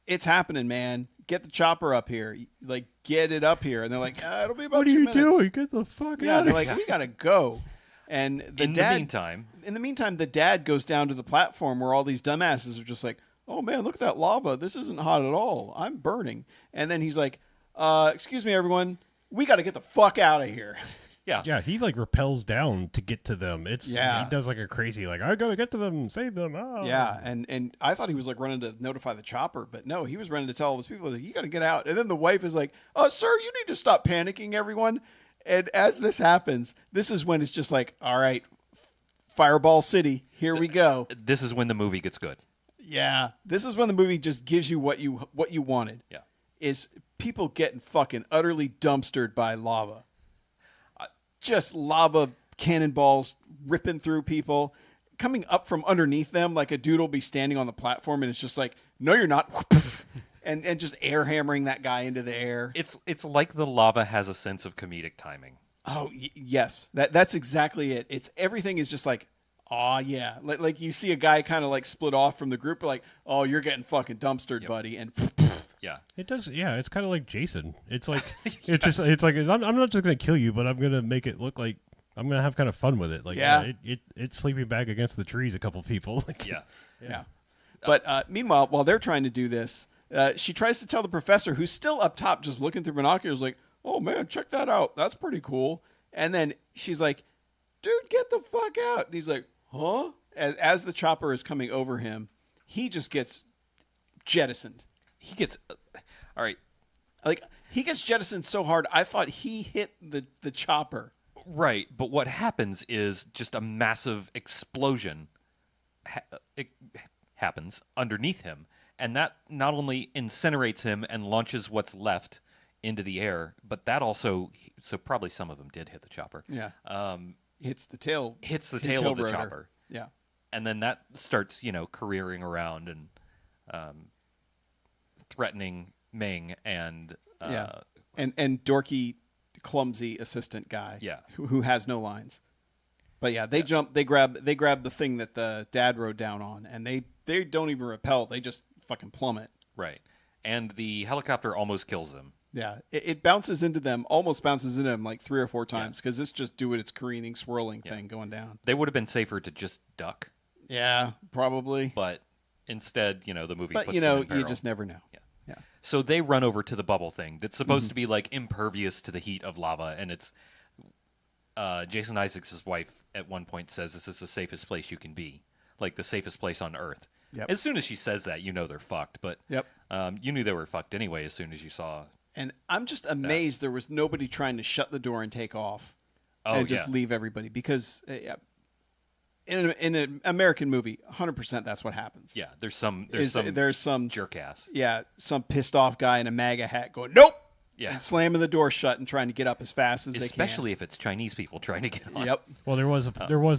it's happening, man. Get the chopper up here. Like, get it up here. And they're like, it'll be about What are 2 you minutes. doing? Get the fuck Yeah, out they're of like, here! we gotta go. And In the meantime, the dad goes down to the platform where all these dumbasses are just like, oh man, look at that lava. This isn't hot at all. I'm burning. And then he's like, excuse me, everyone. We got to get the fuck out of here. Yeah, he like rappels down to get to them. He does like a crazy like I gotta get to them, save them. Oh. Yeah, and I thought he was like running to notify the chopper, but no, he was running to tell all those people, like, you got to get out. And then the wife is like, oh, sir, you need to stop panicking, everyone. And as this happens, this is when it's just like, all right, Fireball City, here we go. this is when the movie gets good. Yeah, this is when the movie just gives you what you wanted. Yeah. Is people getting fucking utterly dumpstered by lava. Just lava cannonballs ripping through people, coming up from underneath them like a dude will be standing on the platform and it's just like, no, you're not. and just air hammering that guy into the air. It's like the lava has a sense of comedic timing. Oh, yes. That's exactly it. It's everything is just like, oh, yeah. Like you see a guy kind of like split off from the group, like, oh, you're getting fucking dumpstered, buddy. And Yeah. It does. Yeah, it's kind of like Jason. It's like it's like I'm not just gonna kill you, but I'm gonna make it look like I'm gonna have kind of fun with it. Like Yeah. it's sleeping back against the trees. A couple people. Like, Yeah. yeah. But meanwhile, while they're trying to do this, she tries to tell the professor, who's still up top just looking through binoculars, like, oh, man, check that out. That's pretty cool. And then she's like, dude, get the fuck out. And he's like, huh? As the chopper is coming over him, he just gets jettisoned. He gets all right. Like, he gets jettisoned so hard, I thought he hit the chopper. Right, but what happens is just a massive explosion it happens underneath him, and that not only incinerates him and launches what's left into the air, but that also, so probably some of them did hit the chopper. Yeah. Hits the tail. Hits the tail of the rotor. chopper. Yeah. And then that starts, careering around and threatening Ming and Yeah. and dorky, clumsy assistant guy. Yeah. Who has no lines. But yeah, they jump. They grab the thing that the dad rode down on, and they don't even repel. They just fucking plummet. Right. And the helicopter almost kills them. Yeah, it bounces into them, almost bounces into them like 3 or 4 times because this just doing its careening, swirling thing going down. They would have been safer to just duck. Yeah, probably. But instead, the movie puts But, them in peril. you just never know. Yeah. So they run over to the bubble thing that's supposed to be like impervious to the heat of lava, and it's Jason Isaacs' wife at one point says this is the safest place you can be, like the safest place on Earth. Yep. As soon as she says that, they're fucked. But you knew they were fucked anyway as soon as you saw. And I'm just amazed there was nobody trying to shut the door and take off and just leave everybody because in an American movie, 100% that's what happens. Yeah, there's some jerk ass. Yeah, some pissed off guy in a MAGA hat going, nope! Yeah. And slamming the door shut and trying to get up as fast as they can. Especially if it's Chinese people trying to get on. Yep. Well, there was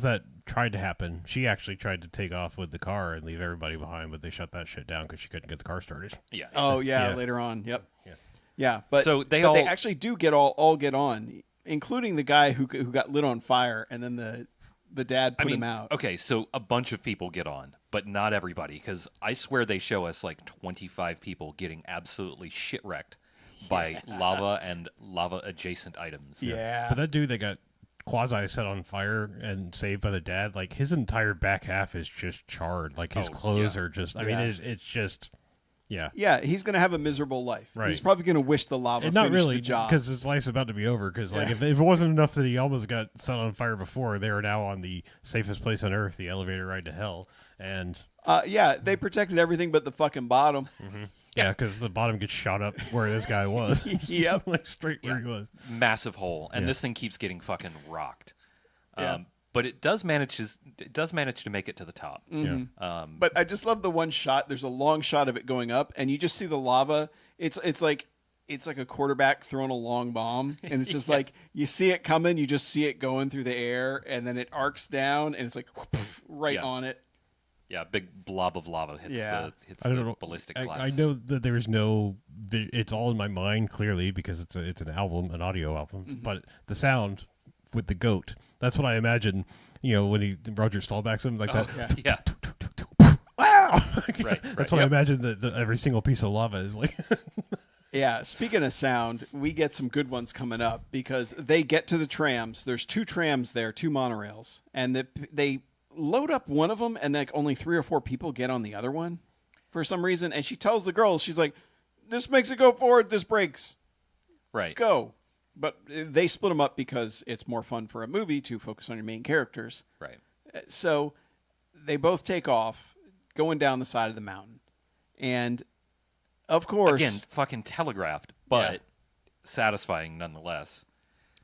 that tried to happen. She actually tried to take off with the car and leave everybody behind, but they shut that shit down because she couldn't get the car started. Yeah. Oh, yeah, Yeah. later on. Yep. Yeah. Yeah, but so they actually do get all get on, including the guy who got lit on fire, and then the dad put him out. Okay, so a bunch of people get on, but not everybody, because I swear they show us like 25 people getting absolutely shit-wrecked by lava and lava-adjacent items. Yeah. But that dude that got quasi set on fire and saved by the dad, like his entire back half is just charred. Like his clothes are just, I mean, it's just... Yeah. Yeah, he's going to have a miserable life. Right. He's probably going to wish the lava not finished really, the job. because his life's about to be over. Because like, if it wasn't enough that he almost got set on fire before, they are now on the safest place on Earth, the elevator ride to hell. And they protected everything but the fucking bottom. mm-hmm. Yeah, because the bottom gets shot up where this guy was. Yep. Like straight where he was. Massive hole, and this thing keeps getting fucking rocked. Yeah. But it does manage to make it to the top. Mm-hmm. Yeah. But I just love the one shot. There's a long shot of it going up, and you just see the lava. It's like a quarterback throwing a long bomb, and it's just like you see it coming, you just see it going through the air, and then it arcs down, and it's like whoosh, right on it. Yeah, big blob of lava hits I don't the know. ballistic glass. I know that there's no. It's all in my mind clearly because it's an album, an audio album. Mm-hmm. But the sound with the goat, that's what I imagine. When Roger Staubach's him like that. Yeah. Wow! Right. That's what I imagine that every single piece of lava is like. Yeah, speaking of sound, we get some good ones coming up because they get to the trams. There's 2 trams there, 2 monorails, and they load up one of them, and like only 3 or 4 people get on the other one for some reason. And she tells the girls, she's like, "This makes it go forward. This breaks. Right. Go." But they split them up because it's more fun for a movie to focus on your main characters. Right. So they both take off, going down the side of the mountain, and of course, Again, fucking telegraphed, but satisfying nonetheless.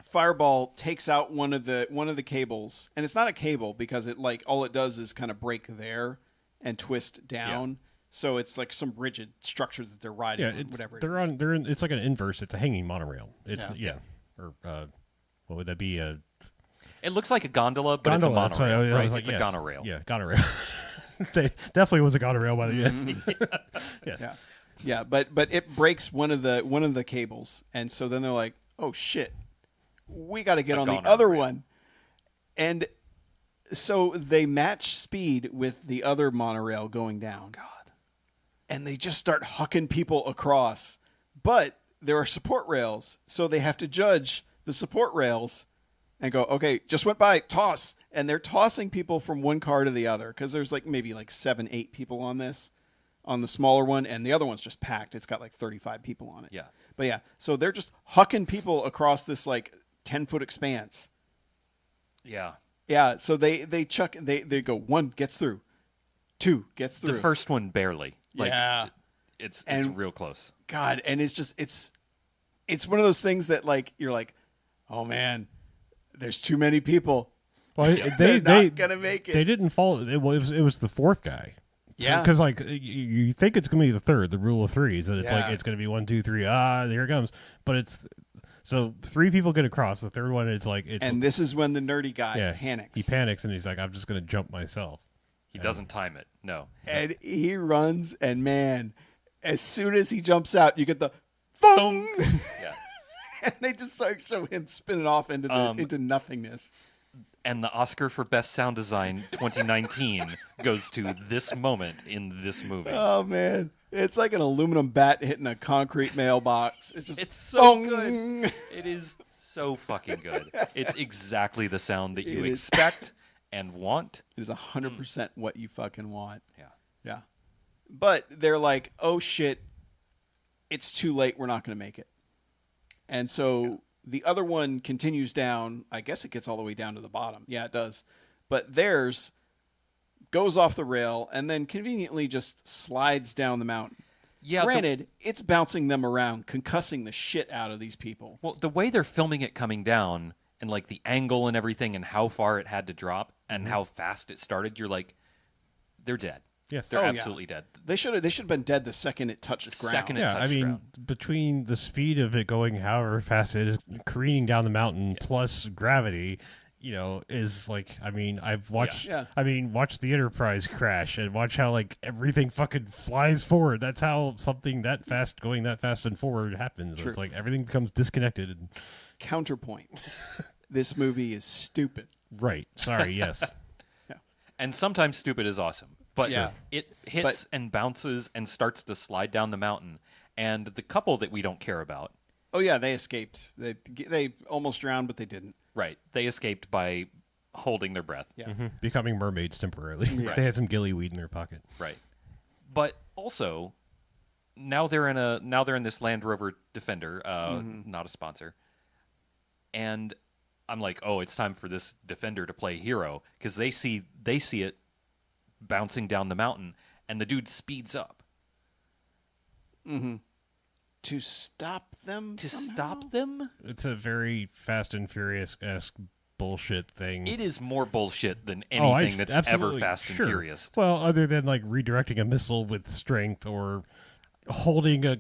Fireball takes out one of the cables, and it's not a cable because it like all it does is kind of break there and twist down. Yeah. So it's like some rigid structure that they're riding on, whatever. They're in. It's like an inverse. It's a hanging monorail. It's Yeah. Or what would that be? It looks like a gondola, but gondola. it's a monorail. That's what I was Right? like, It's a yes. gonorail. Yeah, gonorail. They definitely was a gonorail by the end. Yes. Yeah, yeah, but it breaks one of the cables, and so then they're like, "Oh shit, we got to get on the other one," and so they match speed with the other monorail going down. God. And they just start hucking people across, but there are support rails, so they have to judge the support rails and go, "Okay, just went by, toss," and they're tossing people from one car to the other because there's like maybe like 7-8 people on this. On the smaller one, and the other one's just packed. It's got like 35 people on it. Yeah. But yeah, so they're just hucking people across this like 10-foot expanse. Yeah. Yeah, so they go, 1 gets through, 2 gets through. The first one barely. Like, yeah. It's And- real close. God, and it's just it's one of those things that like you're like, "Oh man, there's too many people. Well, They're they not gonna make it." They didn't follow. It was the 4th guy. Yeah. Because like you think it's gonna be the 3rd, the rule of threes, and it's Yeah. like it's gonna be 1, 2, 3. Here it comes. But it's so 3 people get across. The 3rd one, it's like it's. And this is when the nerdy guy panics. He panics and he's like, "I'm just gonna jump myself." He doesn't time it. No. And he runs, and man, as soon as he jumps out, you get the thong. Yeah. And they just like show him spinning off into nothingness. And the Oscar for Best Sound Design 2019 goes to this moment in this movie. Oh man, it's like an aluminum bat hitting a concrete mailbox. It's so good. It is so fucking good. It's exactly the sound that you expect and want. It is 100% what you fucking want. Yeah. Yeah. But they're like, oh shit, it's too late. We're not going to make it. And so the other one continues down. I guess it gets all the way down to the bottom. Yeah, it does. But theirs goes off the rail and then conveniently just slides down the mountain. Yeah. Granted, it's bouncing them around, concussing the shit out of these people. Well, the way they're filming it coming down and like the angle and everything and how far it had to drop and how fast it started, you're like, they're dead. Yes. They're absolutely dead. They should have been dead the second it touched ground. Second it Yeah, touched I mean, ground. between the speed of it going however fast it is careening down the mountain plus gravity, is like, I mean, I've watched, watch the Enterprise crash and watch how like everything fucking flies forward. That's how something that fast going that fast and forward happens. True. It's like everything becomes disconnected. And... Counterpoint. This movie is stupid. Right. Sorry. Yes. And sometimes stupid is awesome. But it hits But- and bounces and starts to slide down the mountain. And the couple that we don't care about, Oh yeah, they escaped. They almost drowned, but they didn't. right, they escaped by holding their breath. Yeah. Mhm. Becoming mermaids temporarily. Right. They had some gillyweed in their pocket. Right. But also, now they're in this Land Rover Defender, not a sponsor. And I'm like, oh, it's time for this Defender to play hero because they see it bouncing down the mountain, and the dude speeds up To stop them. to somehow? stop them. It's a very Fast and Furious-esque bullshit thing. It is more bullshit than Oh, anything that's ever absolutely, Fast and sure. Furious. Well, other than like redirecting a missile with strength or holding a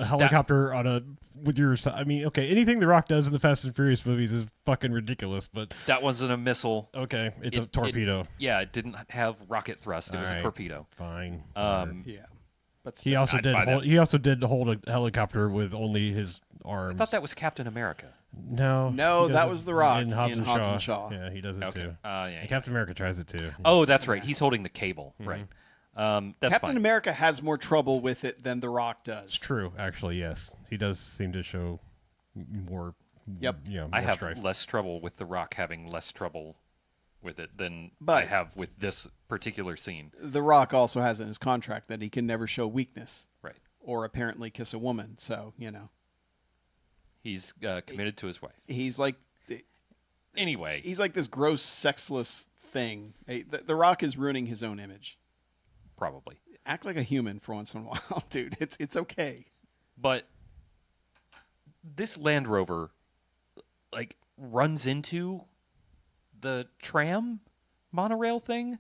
helicopter on a with your. I mean, okay, anything The Rock does in the Fast and Furious movies is fucking ridiculous. But That wasn't a missile. okay, it's a torpedo. It didn't have rocket thrust. It was a Alright. torpedo. Fine. Yeah. But he still, also I- did. by that- He also did hold a helicopter with only his arms. I thought that was Captain America. No, No, he that does it was The Rock in Hobbs in and Hobbs Shaw. and Shaw. Yeah, he does it Okay. too. Yeah. And Captain America tries it too. Oh, that's right. He's holding the cable. Right. That's Captain fine. America has more trouble with it than The Rock does. It's true, actually. Yes, he does seem to show more. Yep. More I have strife. less trouble with The Rock having less trouble with it than But- I have with this particular scene. The Rock also has in his contract that he can never show weakness Right. or apparently kiss a woman. So, He's committed to his wife. he's like Anyway, this gross, sexless thing. The Rock is ruining his own image. probably. Act like a human for once in a while, dude. It's okay. But this Land Rover like runs into the tram monorail thing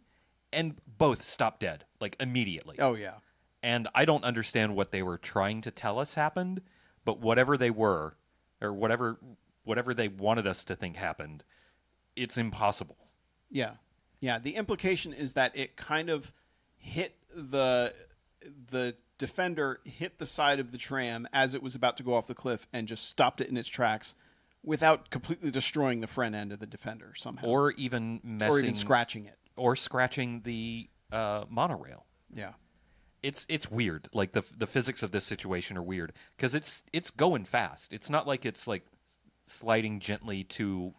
and both stop dead like immediately. Oh yeah. And I don't understand what they were trying to tell us happened, but whatever they were or whatever they wanted us to think happened, it's impossible. Yeah. Yeah. The implication is that it kind of hit the Defender hit the side of the tram as it was about to go off the cliff and just stopped it in its tracks without completely destroying the front end of the Defender somehow. Or even messing or even scratching it. or scratching the monorail. Yeah. It's weird. Like the physics of this situation are weird because it's going fast. It's not like it's like sliding gently to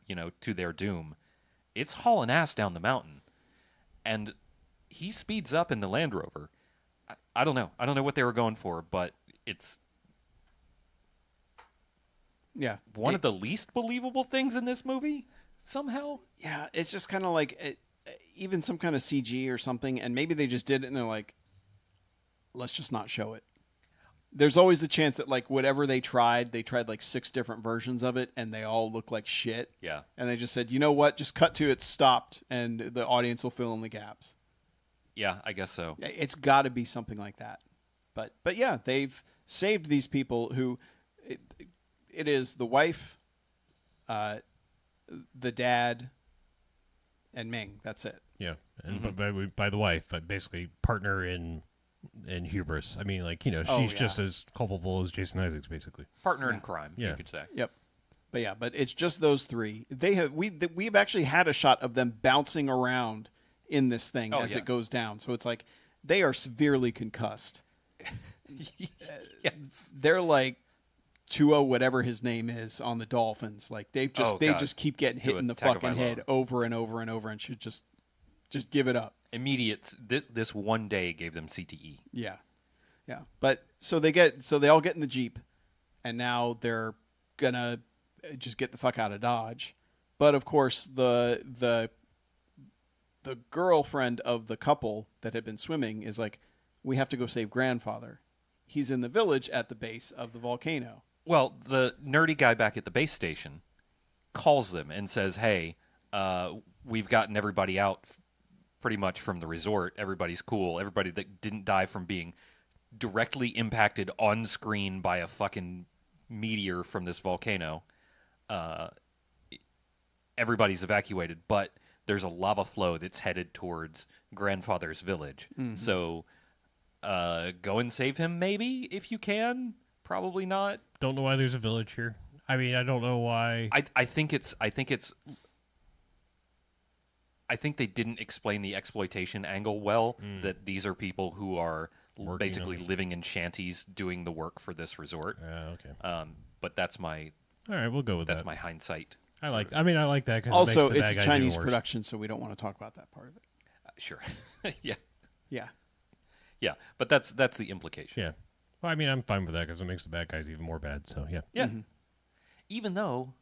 their doom. It's hauling ass down the mountain, and he speeds up in the Land Rover. I don't know. I don't know what they were going for, but it's Yeah. one of the least believable things in this movie somehow. Yeah, it's just kind of like even some kind of CG or something, and maybe they just did it and they're like, let's just not show it. There's always the chance that like whatever they tried like 6 different versions of it, and they all look like shit. Yeah. And they just said, you know what? Just cut to it stopped, and the audience will fill in the gaps. Yeah, I guess so. It's got to be something like that. But yeah, they've saved these people who it is the wife, the dad, and Ming. That's it. Yeah, and by the wife, but basically partner in hubris. I mean, like she's Oh, yeah. just as culpable as Jason Isaacs, basically. Partner in crime, Yeah. you could say. Yep. But it's just those three. We've actually had a shot of them bouncing around in this thing as it goes down. So it's like they are severely concussed. Yes. They're like Tua, whatever his name is, on the Dolphins. Like they just keep getting hit in the fucking head over and over and over, and should just give it up. Immediate. This one day gave them CTE. Yeah. But so they all get in the Jeep, and now they're gonna just get the fuck out of Dodge. But of course, the girlfriend of the couple that had been swimming is like, we have to go save grandfather. He's in the village at the base of the volcano. Well, the nerdy guy back at the base station calls them and says, hey, we've gotten everybody out pretty much from the resort. Everybody's cool. Everybody that didn't die from being directly impacted on screen by a fucking meteor from this volcano. Everybody's evacuated, but there's a lava flow that's headed towards grandfather's village. Mm-hmm. So go and save him, maybe, if you can. Probably not. Don't know why there's a village here. I mean, I don't know why. I think they didn't explain the exploitation angle well, that these are people who are basically living in shanties doing the work for this resort. Okay. But that's my... All right, we'll go with that. That's my hindsight. I like that. Also, it makes it's a Chinese production, so we don't want to talk about that part of it. Sure. Yeah. Yeah. Yeah, but that's the implication. Yeah. Well, I mean, I'm fine with that because it makes the bad guys even more bad, so yeah. Yeah. Mm-hmm. Even though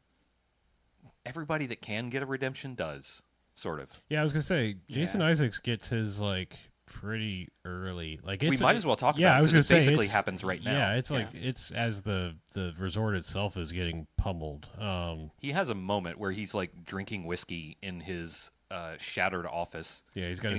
everybody that can get a redemption does, sort of. Yeah, I was going to say, Jason Isaacs gets his, like, pretty early. Like, we might as well talk about it because it basically happens right now. Yeah, it's like, it's as the resort itself is getting pummeled. He has a moment where he's, like, drinking whiskey in his shattered office. Yeah, he's got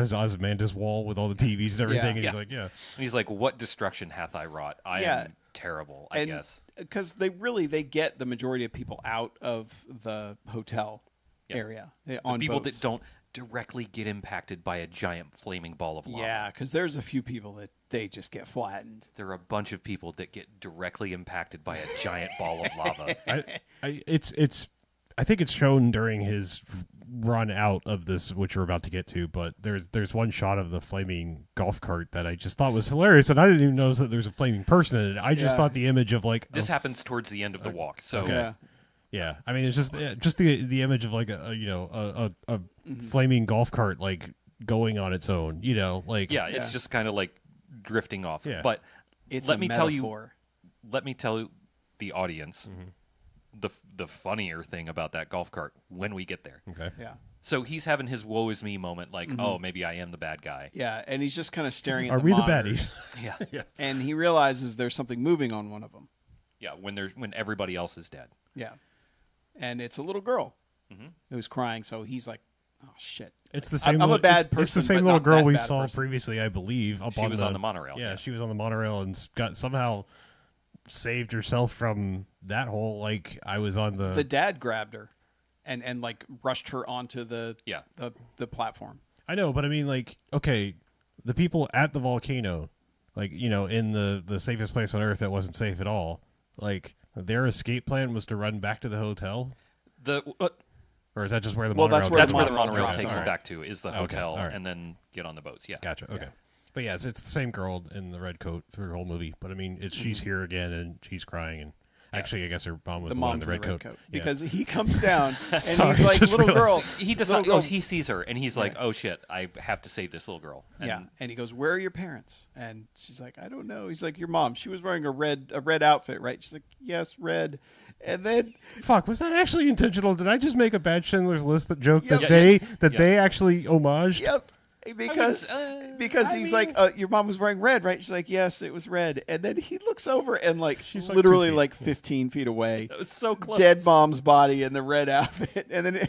his Ozymandias wall with all the TVs and everything, and he's like, And he's like, what destruction hath I wrought? I am terrible, I guess. Because they get the majority of people out of the hotel area. On people boats. that don't directly get impacted by a giant flaming ball of lava. Yeah, because there's a few people that they just get flattened. There are a bunch of people that get directly impacted by a giant ball of lava. I think it's shown during his run out of this, which we're about to get to, but there's one shot of the flaming golf cart that I just thought was hilarious, and I didn't even notice that there's a flaming person in it. I just thought the image of like... This happens towards the end of the walk, so... Yeah, I mean, it's just the image of like a flaming golf cart like going on its own, like... Yeah, it's just kind of like drifting off. Yeah. But it's let me tell the audience... Mm-hmm. The funnier thing about that golf cart when we get there. Okay. Yeah. So he's having his woe is me moment, like, oh, maybe I am the bad guy. Yeah, and he's just kind of staring at Are the we monitors. the baddies? Yeah. Yeah. And he realizes there's something moving on one of them. Yeah, when everybody else is dead. Yeah. And it's a little girl who's crying, so he's like, oh, shit. It's the same. I'm a bad person. It's the same but little not girl that we bad saw person. previously, I believe. She was on the monorail. Yeah, she was on the monorail and got somehow saved herself from that whole, like, I was on the dad grabbed her and like rushed her onto the platform. I know, but I mean, like, okay, the people at the volcano, like, in the safest place on Earth that wasn't safe at all, like, their escape plan was to run back to the hotel. Or is that just where the monorail? That's where the the monorail dropped. takes All them right. back to is the hotel, and then get on the boats. Yeah, gotcha. Okay. But yeah, it's the same girl in the red coat through the whole movie. But I mean, she's here again, and she's crying. And actually, I guess her mom was the one in the red coat. Because he comes down and Sorry, he's like, just little realized. girl. He decides. Oh, he sees her, and he's like, "Oh shit, I have to save this little girl." And And he goes, "Where are your parents?" And she's like, "I don't know." He's like, "Your mom. She was wearing a red outfit, right?" She's like, "Yes, red." And then, fuck, was that actually intentional? Did I just make a bad Schindler's List joke Yep. they actually homaged? yep. Because he's like, your mom was wearing red, right? She's like, yes, it was red. And then he looks over and like She's like literally 2 feet. like 15 feet away, That was so close. dead mom's body in the red outfit. And then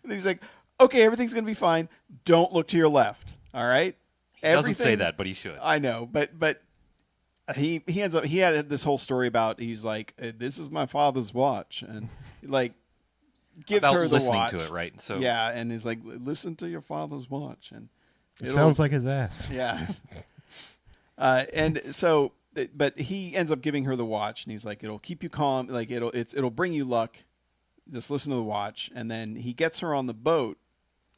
he's like, okay, everything's gonna be fine. Don't look to your left. All right. He doesn't say that, but he should. I know, but he ends up. He had this whole story about. He's like, this is my father's watch, and like gives About her the listening watch. to it, right? So Yeah, and he's like, listen to your father's watch, and It sounds like his ass. yeah. And so but he ends up giving her the watch, and he's like, it'll keep you calm, like it'll bring you luck. Just listen to the watch, and then he gets her on the boat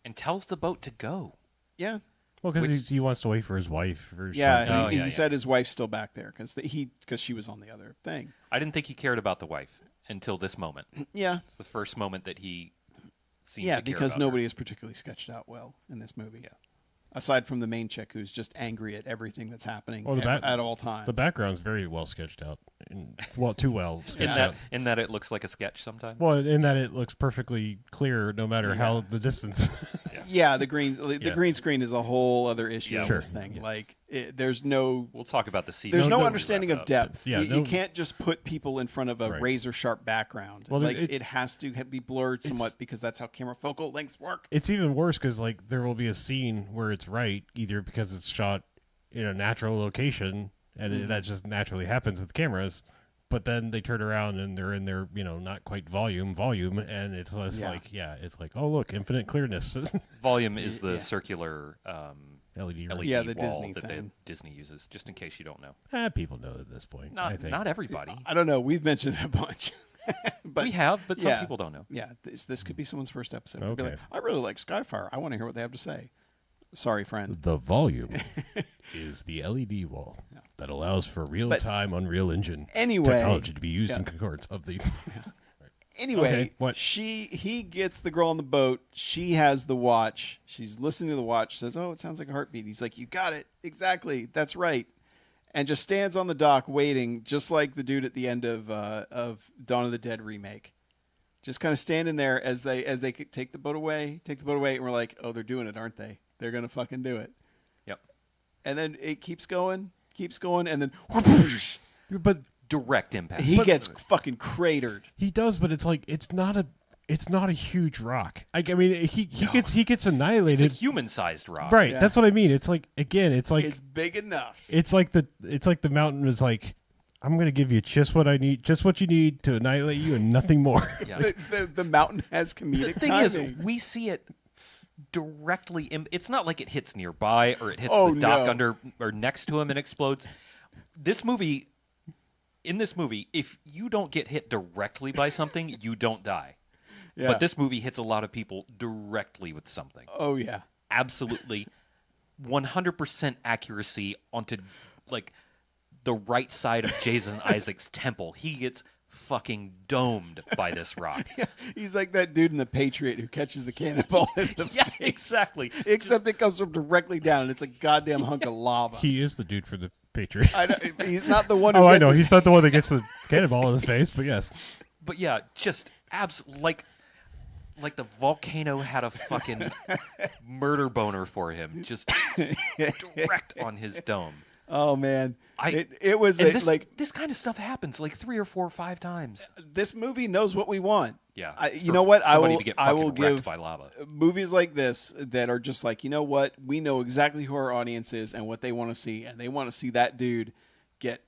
and tells the boat to go. Yeah. Well, because he wants to wait for his wife. Or yeah, something. he said his wife's still back there because she was on the other thing. I didn't think he cared about the wife until this moment. Yeah. It's the first moment that he seemed yeah, to care because about nobody her. is particularly sketched out well in this movie. Yeah. Aside from the main chick who's just angry at everything that's happening Well, at all times. The background's very well sketched out. Too well sketched out. In that it looks like a sketch sometimes. Well, in that it looks perfectly clear no matter how the distance. Yeah, the green screen is a whole other issue of this thing. Yeah. Like, there's no... We'll talk about the CG. There's no understanding of depth. Yeah, you can't just put people in front of a razor-sharp background. Well, like, it has to be blurred somewhat because that's how camera focal lengths work. It's even worse because like there will be a scene where it's right, either because it's shot in a natural location, and that just naturally happens with cameras, but then they turn around and they're in their, not quite volume, and it's less it's like, oh look, infinite clearness. Volume is the circular LED LED yeah, the wall Disney that thing. Disney uses, just in case you don't know. People know at this point. I think. Not everybody. I don't know. We've mentioned it a bunch. But we have, but some people don't know. Yeah, this could be someone's first episode. They'll be Okay. like, I really like Skyfire. I want to hear what they have to say. Sorry, friend. The volume is the LED wall that allows for real-time Unreal Engine technology to be used in concordance of the... Anyway, what? He gets the girl on the boat. She has the watch. She's listening to the watch. Says, "Oh, it sounds like a heartbeat." He's like, "You got it exactly. That's right." And just stands on the dock waiting, just like the dude at the end of Dawn of the Dead remake. Just kind of standing there as they take the boat away, and we're like, "Oh, they're doing it, aren't they? They're gonna fucking do it." Yep. And then it keeps going, and then But direct impact. he gets fucking cratered. he does, but it's like it's not a huge rock. I mean, he gets annihilated. It's a human-sized rock. Right, Yeah. that's what I mean. It's like It's big enough. it's like the mountain is like, I'm gonna give you just what I need, just what you need to annihilate you, and nothing more. Yeah. The mountain has comedic The thing timing. is, we see it directly. It's not like it hits nearby or it hits Oh, the dock no. under or next to him and explodes. In this movie, if you don't get hit directly by something, you don't die. Yeah. But this movie hits a lot of people directly with something. Oh yeah. Absolutely 100% accuracy onto like the right side of Jason Isaac's temple. He gets fucking domed by this rock. He's like that dude in The Patriot who catches the cannonball in the Yeah, face. exactly. Except it comes from directly down, and it's a goddamn hunk of lava. He is the dude for the Patriot. I know, he's not the one who Oh, I gets know. his- He's not the one that gets the cannonball in the face, but yes. But yeah, just like the volcano had a fucking murder boner for him, just direct on his dome. Oh man, And it was this kind of stuff happens like 3 or 4 or 5 times. this movie knows what we want. Yeah, it's you for know what? somebody to get I fucking will wrecked give by lava. movies like this that are just like, you know what? We know exactly who our audience is and what they want to see, and they want to see that dude get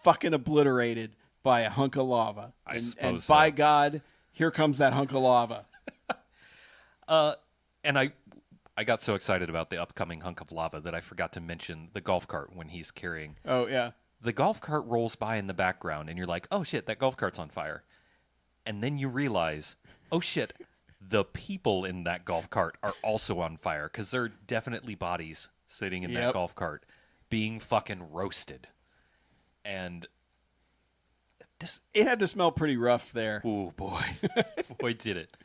fucking obliterated by a hunk of lava. I And suppose by so. God, here comes that hunk of lava. And I got so excited about the upcoming hunk of lava that I forgot to mention the golf cart when he's carrying. Oh yeah. The golf cart rolls by in the background, and you're like, oh shit, that golf cart's on fire. And then you realize, oh shit, the people in that golf cart are also on fire, because there are definitely bodies sitting in that golf cart being fucking roasted. And It had to smell pretty rough there. oh boy, boy did it.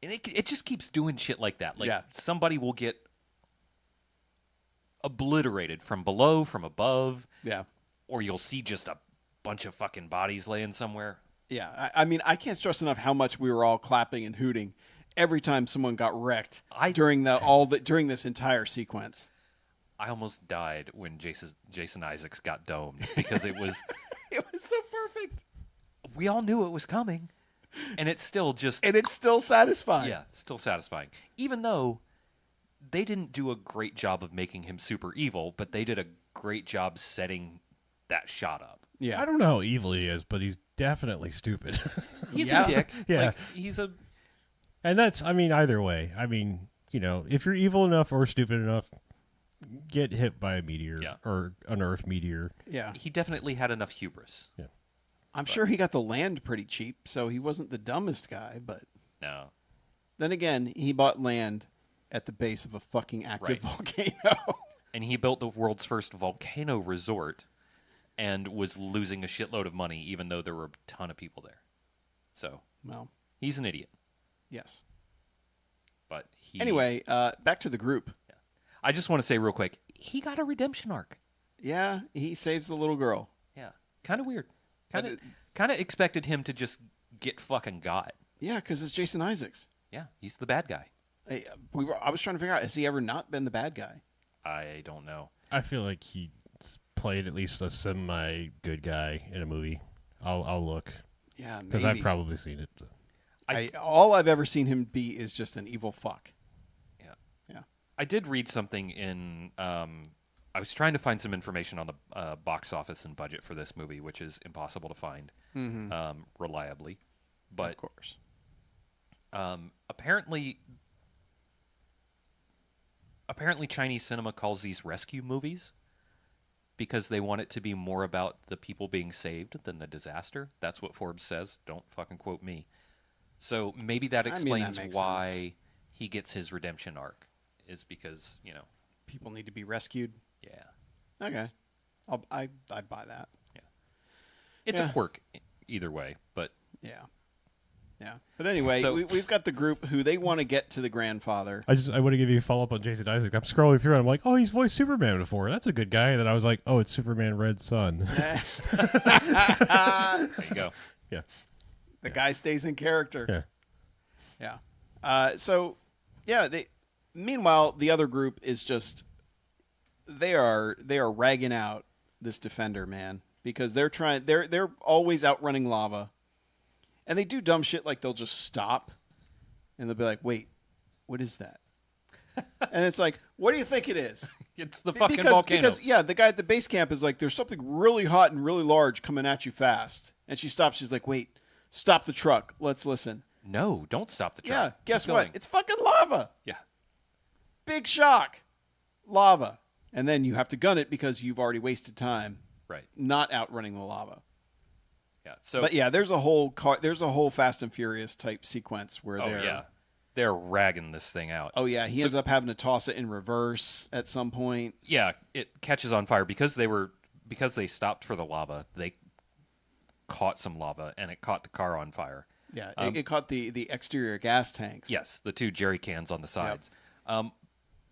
And it just keeps doing shit like that. Like somebody will get obliterated from below, from above. Yeah. Or you'll see just a bunch of fucking bodies laying somewhere. Yeah. I mean, I can't stress enough how much we were all clapping and hooting every time someone got wrecked during this entire sequence. I almost died when Jason Isaacs got domed because it was It was so perfect. we all knew it was coming, and it's still just And it's still satisfying. yeah, still satisfying. Even though they didn't do a great job of making him super evil, but they did a great job setting that shot up. Yeah. I don't know how evil he is, but he's definitely stupid. He's Yeah. a dick. Yeah. Like, he's a And that's, I mean, either way. I mean, if you're evil enough or stupid enough, get hit by a meteor Yeah. or an Earth meteor. Yeah. He definitely had enough hubris. Yeah. I'm sure he got the land pretty cheap, so he wasn't the dumbest guy, but No. then again, he bought land at the base of a fucking active volcano. And he built the world's first volcano resort and was losing a shitload of money, even though there were a ton of people there. So Well, he's an idiot. yes. But he. Anyway, back to the group. I just want to say real quick, he got a redemption arc. Yeah, he saves the little girl. Yeah. Kind of weird. But Kind of expected him to just get fucking got. Yeah, because it's Jason Isaacs. Yeah, he's the bad guy. I was trying to figure out, has he ever not been the bad guy? I don't know. I feel like he played at least a semi-good guy in a movie. I'll look. Yeah, maybe. Because I've probably seen it. All I've ever seen him be is just an evil fuck. Yeah. I did read something in. I was trying to find some information on the box office and budget for this movie, which is impossible to find reliably. But Of course. apparently Chinese cinema calls these rescue movies because they want it to be more about the people being saved than the disaster. That's what Forbes says. Don't fucking quote me. So maybe that explains makes why sense. he gets his redemption arc, is because, People need to be rescued. yeah. Okay. I'd buy that. It's Yeah. a quirk either way, but Yeah. Yeah. But anyway, So- we've got the group who they want to get to the grandfather. I want to give you a follow up on Jason Isaac. I'm scrolling through and I'm like, oh, he's voiced Superman before. That's a good guy. And then I was like, oh, it's Superman Red Sun. there you go. Yeah. The guy stays in character. Yeah. Meanwhile, the other group is just they are ragging out this defender, man, because they're always outrunning lava, and they do dumb shit like they'll just stop, and they'll be like, "Wait, what is that?" And it's like, "What do you think it is?" It's the fucking volcano. Because the guy at the base camp is like, "There's something really hot and really large coming at you fast," and she stops. She's like, "Wait, stop the truck. Let's listen." No, don't stop the truck. Yeah, Keep guess what? going. It's fucking lava. Yeah. Big shock. Lava. And then you have to gun it because you've already wasted time Right. not outrunning the lava. Yeah. So But yeah, there's a whole Fast and Furious type sequence where they're ragging this thing out. he ends up having to toss it in reverse at some point. Yeah, it catches on fire because they stopped for the lava. They caught some lava and it caught the car on fire. Yeah, it caught the exterior gas tanks. Yes, the two jerry cans on the sides.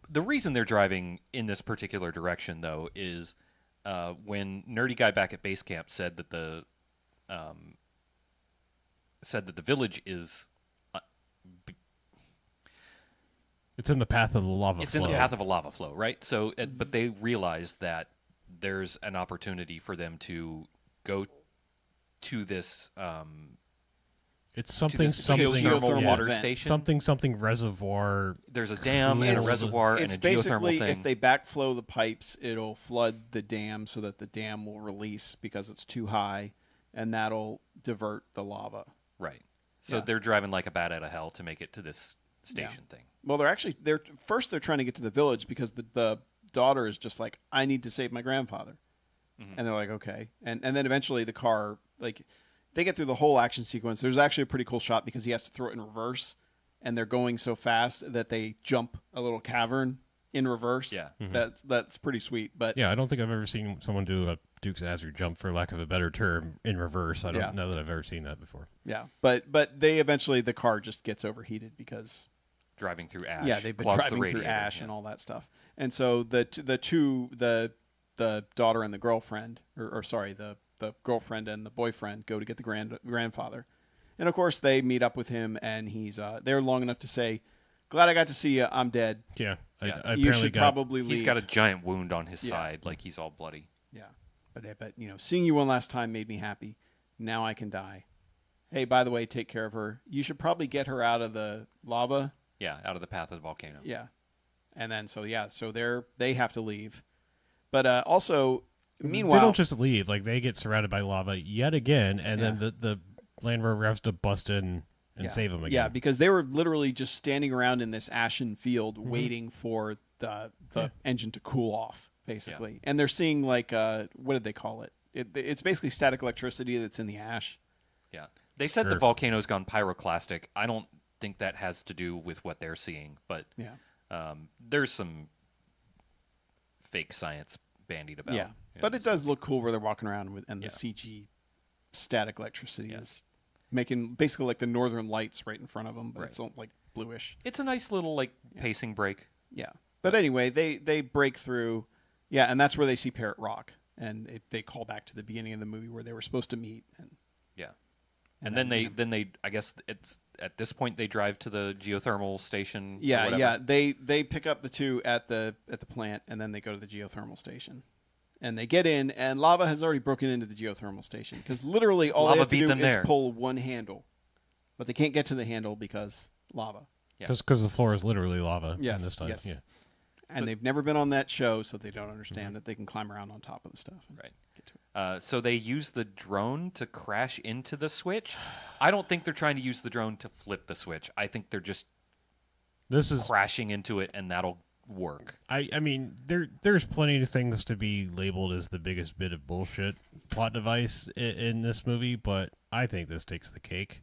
The reason they're driving in this particular direction, though, is when Nerdy Guy back at base camp said that the village is It's in the path of the lava it's flow. in the path of a lava flow, right? So, but they realized that there's an opportunity for them to go to this It's to something this something geothermal yeah. water vent. station. something reservoir. There's a dam and a It's- reservoir and It's a basically geothermal thing. if they backflow the pipes, it'll flood the dam so that the dam will release because it's too high, and that'll divert the lava. Right. So Yeah. they're driving like a bat out of hell to make it to this station thing. Well, they're trying to get to the village because the daughter is just like, I need to save my grandfather, and they're like, okay, and then eventually the car, like, they get through the whole action sequence. There's actually a pretty cool shot because he has to throw it in reverse, and they're going so fast that they jump a little cavern in reverse. Yeah. That's pretty sweet. But Yeah, I don't think I've ever seen someone do a Duke's Hazard jump, for lack of a better term, in reverse. I don't know that I've ever seen that before. yeah, but they eventually the car just gets overheated because Driving through ash. yeah, they've been clogs the driving through radiator, ash yeah. and all that stuff. And so the daughter and the girlfriend, or sorry, the girlfriend and the boyfriend go to get the grandfather. And of course they meet up with him, and he's there long enough to say, "Glad I got to see you. I'm dead." Yeah, Yeah. I You apparently should probably leave. He's got a giant wound on his Yeah. side, like he's all bloody. Yeah. But seeing you one last time made me happy. Now I can die. Hey, by the way, take care of her. You should probably get her out of the lava. Yeah, out of the path of the volcano. Yeah. And then so they have to leave. But also meanwhile they don't just leave; like they get surrounded by lava yet again, and then the Land Rover has to bust in and save them again. Yeah, because they were literally just standing around in this ashen field waiting for the engine to cool off, basically. And they're seeing like what did they call it? It's basically static electricity that's in the ash. Yeah. They said the volcano's gone pyroclastic. I don't think that has to do with what they're seeing, but there's some fake science bandied about. Yeah, but it does look cool where they're walking around and the CG static electricity is making basically like the northern lights right in front of them, but it's like bluish. It's a nice little like pacing break. Yeah, but anyway, they break through. Yeah, and that's where they see Parrot Rock, and they call back to the beginning of the movie where they were supposed to meet. And then they I guess it's at this point they drive to the geothermal station. Yeah. They pick up the two at the plant, and then they go to the geothermal station. And they get in, and lava has already broken into the geothermal station because literally all they have to do is pull one handle, but they can't get to the handle because lava. Because the floor is literally lava. Yes, this time. yes. Yeah. And they've never been on that show, so they don't understand that they can climb around on top of the stuff. Right. Get to it. So they use the drone to crash into the switch. I don't think they're trying to use the drone to flip the switch. I think they're just crashing into it, and that'll work. I mean, there's plenty of things to be labeled as the biggest bit of bullshit plot device in this movie, but I think this takes the cake.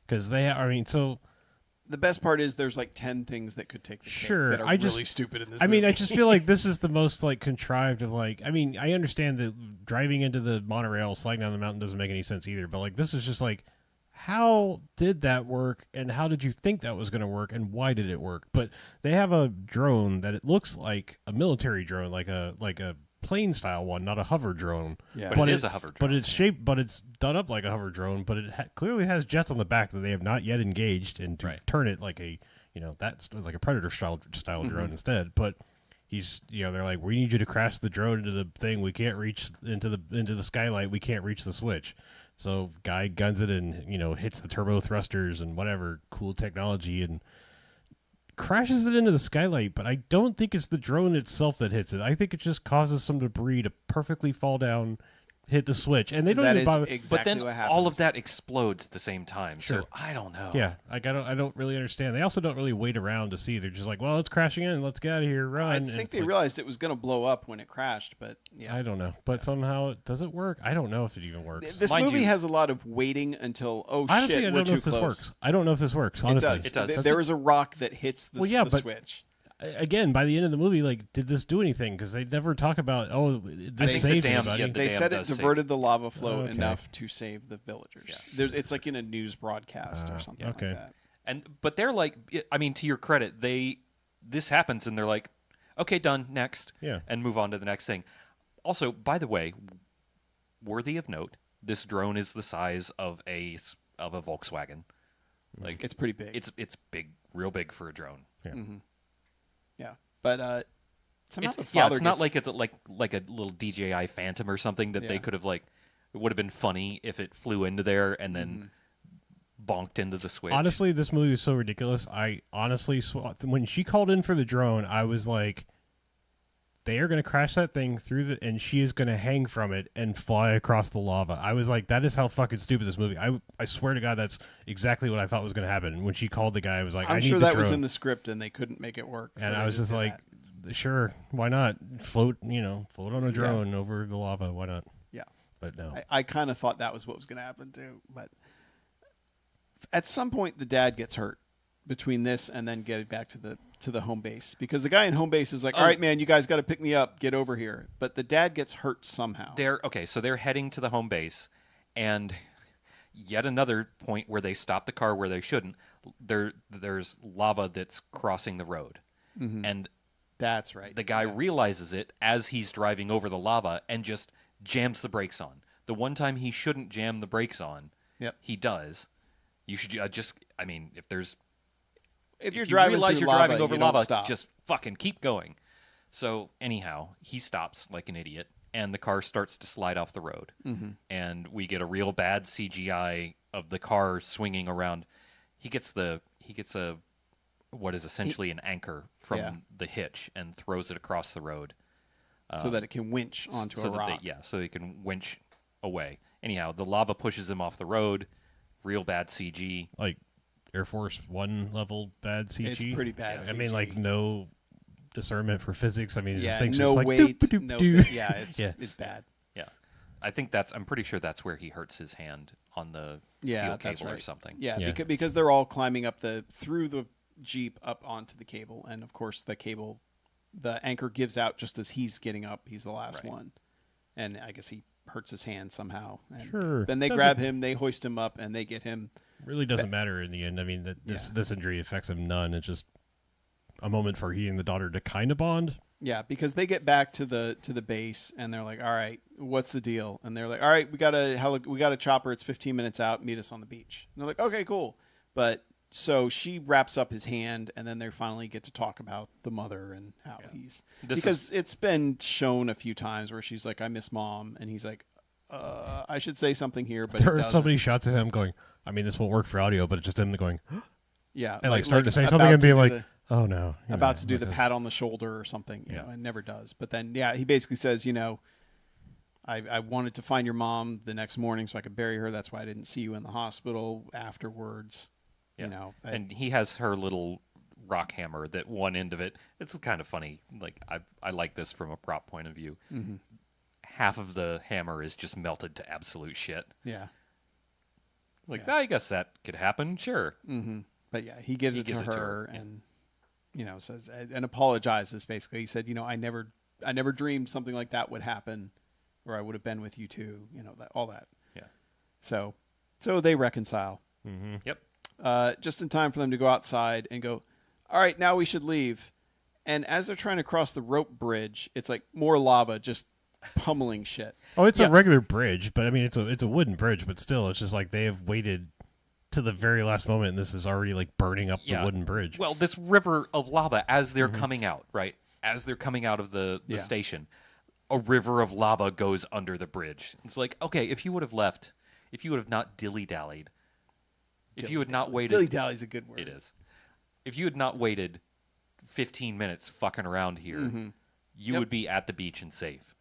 Because the best part is there's like 10 things that could take the cake that are really stupid in this movie. I mean, I just feel like this is the most like contrived of like, I mean, I understand that driving into the monorail, sliding down the mountain doesn't make any sense either, but like this is just like, how did that work and how did you think that was going to work and why did it work? But they have a drone that it looks like a military drone, like a plane style one, not a hover drone. Yeah. But it is a hover drone. But it's shaped, but it's done up like a hover drone, but it clearly has jets on the back that they have not yet engaged and to turn it like a, that's like a Predator style drone instead. But they're like, we need you to crash the drone into the thing. We can't reach into the skylight. We can't reach the switch. So guy guns it and, hits the turbo thrusters and whatever cool technology and crashes it into the skylight, but I don't think it's the drone itself that hits it. I think it just causes some debris to perfectly fall down, hit the switch, and they don't even bother. Exactly but then what happens. all of that explodes at the same time. Sure. So I don't know. Yeah, like I don't really understand. They also don't really wait around to see. They're just like, well, it's crashing in. Let's get out of here. Run. I think they realized it was going to blow up when it crashed, but yeah. I don't know. But somehow, does it work? I don't know if it even works. This movie has a lot of waiting until, honestly, shit, I don't we're know too if this close. works. I don't know if this works, honestly. It does. There is a rock that hits the switch. Again, by the end of the movie, like, did this do anything? Because they never talk about, this saves everybody. They said it diverted the lava flow enough to save the villagers. Yeah. It's like in a news broadcast or something like that. But they're like, I mean, to your credit, this happens and they're like, okay, done, next, and move on to the next thing. Also, by the way, worthy of note, this drone is the size of a Volkswagen. Like, it's pretty big. It's big, real big for a drone. Yeah. Mm-hmm. Yeah, but somehow it's not like it's like a little DJI Phantom or something that they could have like. It would have been funny if it flew into there and then bonked into the switch. Honestly, this movie is so ridiculous. I honestly, when she called in for the drone, I was like, they are going to crash that thing and she is going to hang from it and fly across the lava. I was like, that is how fucking stupid this movie. I swear to God, that's exactly what I thought was going to happen. And when she called the guy, I was like, I'm sure sure that was in the script and they couldn't make it work. And I was just like, sure, why not float on a drone over the lava? Why not? Yeah, but no, I kind of thought that was what was going to happen too. But at some point, the dad gets hurt between this and then getting back to the home base, because the guy in home base is like, all right, man, you guys got to pick me up, get over here. But the dad gets hurt somehow. So they're heading to the home base, and yet another point where they stop the car where they shouldn't. There's lava that's crossing the road, and that's right. The guy realizes it as he's driving over the lava and just jams the brakes on. The one time he shouldn't jam the brakes on, he does. You should if you realize you're driving over lava, just fucking keep going. So anyhow, he stops like an idiot, and the car starts to slide off the road. And we get a real bad CGI of the car swinging around. He gets what is essentially an anchor from the hitch and throws it across the road. So that it can winch onto a rock. So they can winch away. Anyhow, the lava pushes him off the road. Real bad CG. Like Air Force One level bad CG. It's pretty bad. I mean, CG. like no discernment for physics. I mean, yeah, just things no just like weight, doop, doop, no. doop. Yeah, it's bad. Yeah, I'm pretty sure that's where he hurts his hand on the steel cable or something. Yeah, Yeah. Because they're all climbing up through the Jeep up onto the cable, and of course the anchor gives out just as he's getting up. He's the last one, and I guess he hurts his hand somehow. And Sure. Then they grab him, they hoist him up, and they get him. Really doesn't matter in the end. I mean, this injury affects him none. It's just a moment for he and the daughter to kind of bond. Yeah, because they get back to the base, and they're like, "All right, what's the deal?" And they're like, "All right, we got a chopper. It's 15 minutes out. Meet us on the beach." And they're like, "Okay, cool." But so she wraps up his hand, and then they finally get to talk about the mother and how he's it's been shown a few times where she's like, "I miss mom," and he's like, I should say something here, but there are so many shots of him going, I mean, this won't work for audio, but it's just him going, yeah, and like starting to say something and being like, oh no, about to do the pat on the shoulder or something, you know, and never does. But then, he basically says, I wanted to find your mom the next morning so I could bury her. That's why I didn't see you in the hospital afterwards. Yeah. And he has her little rock hammer that one end of it, it's kind of funny. Like I like this from a prop point of view. Mm-hmm. Half of the hammer is just melted to absolute shit. Yeah. Like, I guess that could happen, sure. Mm-hmm. But he gives it to her and, says, and apologizes basically. He said, I never dreamed something like that would happen, or I would have been with you too, all that. Yeah. So they reconcile. Mm-hmm. Yep. Just in time for them to go outside and go, all right, now we should leave. And as they're trying to cross the rope bridge, it's like more lava just pummeling shit. Oh, it's a regular bridge, but I mean, it's a wooden bridge, but still, it's just like they have waited to the very last moment, and this is already like burning up the wooden bridge. Well, this river of lava as they're coming out, right? As they're coming out of the station, a river of lava goes under the bridge. It's like, okay, if you would have not dilly-dallied, if you had not waited... Dilly-dally's a good word. It is. If you had not waited 15 minutes fucking around here, you would be at the beach and safe.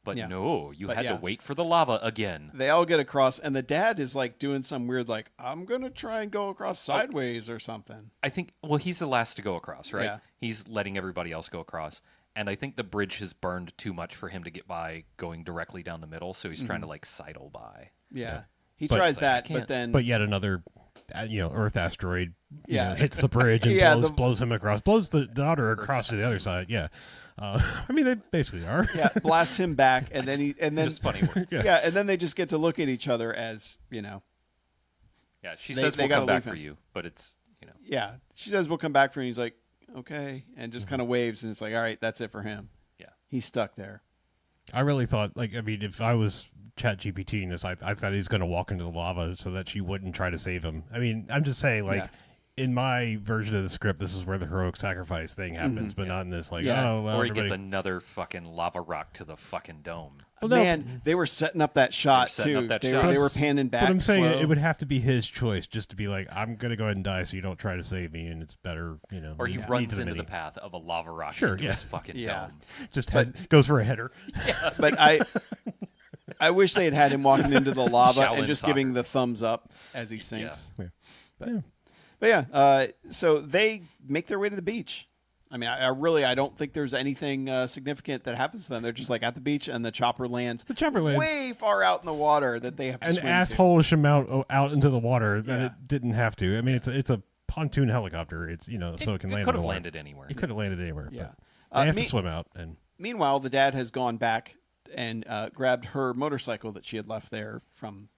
But no, you had to wait for the lava again. They all get across, and the dad is like doing some weird, like, I'm going to try and go across sideways or something. I think, he's the last to go across, right? Yeah. He's letting everybody else go across. And I think the bridge has burned too much for him to get by going directly down the middle, so he's trying to, like, sidle by. Yeah. He tries that, but then... But yet another... Earth asteroid hits the bridge and blows him across, blows the daughter across to the other side. Yeah, I mean they basically are. Yeah, blasts him back, and then just funny words. Yeah, and then they just get to look at each other as Yeah, she says we'll come back for you, but it's Yeah, she says we'll come back for you. And he's like, okay, and just kind of waves, and it's like, all right, that's it for him. Yeah, he's stuck there. I really thought, if I was ChatGPT in this, I thought he's going to walk into the lava so that she wouldn't try to save him. I mean, I'm just saying, in my version of the script, this is where the heroic sacrifice thing happens, but not in this, or he gets another fucking lava rock to the fucking dome. Well, man, they were setting up that shot, too. They were panning back. But I'm saying slow. it would have to be his choice just to be like, I'm going to go ahead and die so you don't try to save me, and it's better, Or he runs into the path of a lava rock into his fucking dome. Just goes for a header. Yeah. But I wish they had him walking into the lava and just giving the thumbs up as he sinks. Yeah. So they make their way to the beach. I mean, I don't think there's anything significant that happens to them. They're just like at the beach, and the chopper lands. The chopper lands way far out in the water that they have to swim an asshole-ish amount out into the water that it didn't have to. I mean, it's a pontoon helicopter. It's so it can land. It could have landed anywhere. It could have landed anywhere. Yeah, but they have to swim out. And meanwhile, the dad has gone back and grabbed her motorcycle that she had left there from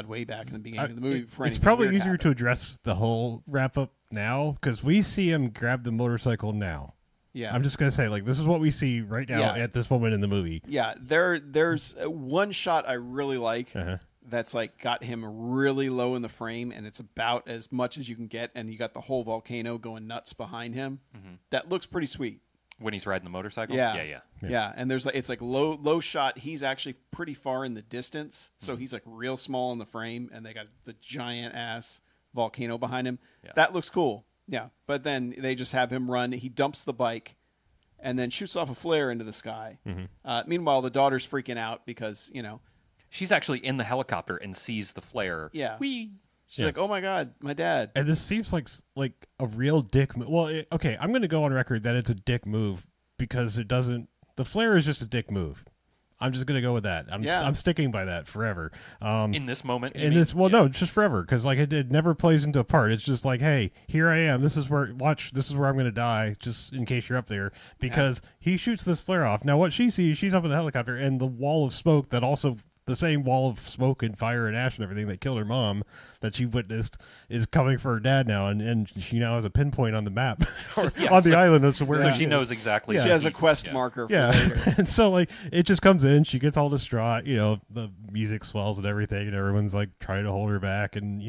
way back in the beginning of the movie. It's probably easier to address the whole wrap up now because we see him grab the motorcycle now. Yeah, I'm just gonna say this is what we see right now at this moment in the movie. Yeah, there's one shot I really like that's got him really low in the frame, and it's about as much as you can get, and you got the whole volcano going nuts behind him. Mm-hmm. That looks pretty sweet. When he's riding the motorcycle? Yeah. And it's low shot. He's actually pretty far in the distance, so he's real small in the frame, and they got the giant ass volcano behind him. Yeah. That looks cool. Yeah, but then they just have him run. He dumps the bike and then shoots off a flare into the sky. Mm-hmm. Meanwhile, the daughter's freaking out because, she's actually in the helicopter and sees the flare. Yeah. Whee! She's like, oh my God, my dad. And this seems like a real dick move. Well, okay, I'm going to go on record that it's a dick move because it doesn't. The flare is just a dick move. I'm just going to go with that. I'm sticking by that forever. In this moment? No, just forever. Because like it never plays into a part. It's just like, hey, here I am. This is where I'm going to die, just in case you're up there. Because he shoots this flare off. Now, what she sees, she's up in the helicopter, and the wall of smoke that also... The same wall of smoke and fire and ash and everything that killed her mom that she witnessed is coming for her dad now, and she now has a pinpoint on the map on the island as to where. So she knows exactly. She has a quest marker. For later. And so like it just comes in, she gets all distraught. The music swells and everything, and everyone's like trying to hold her back, and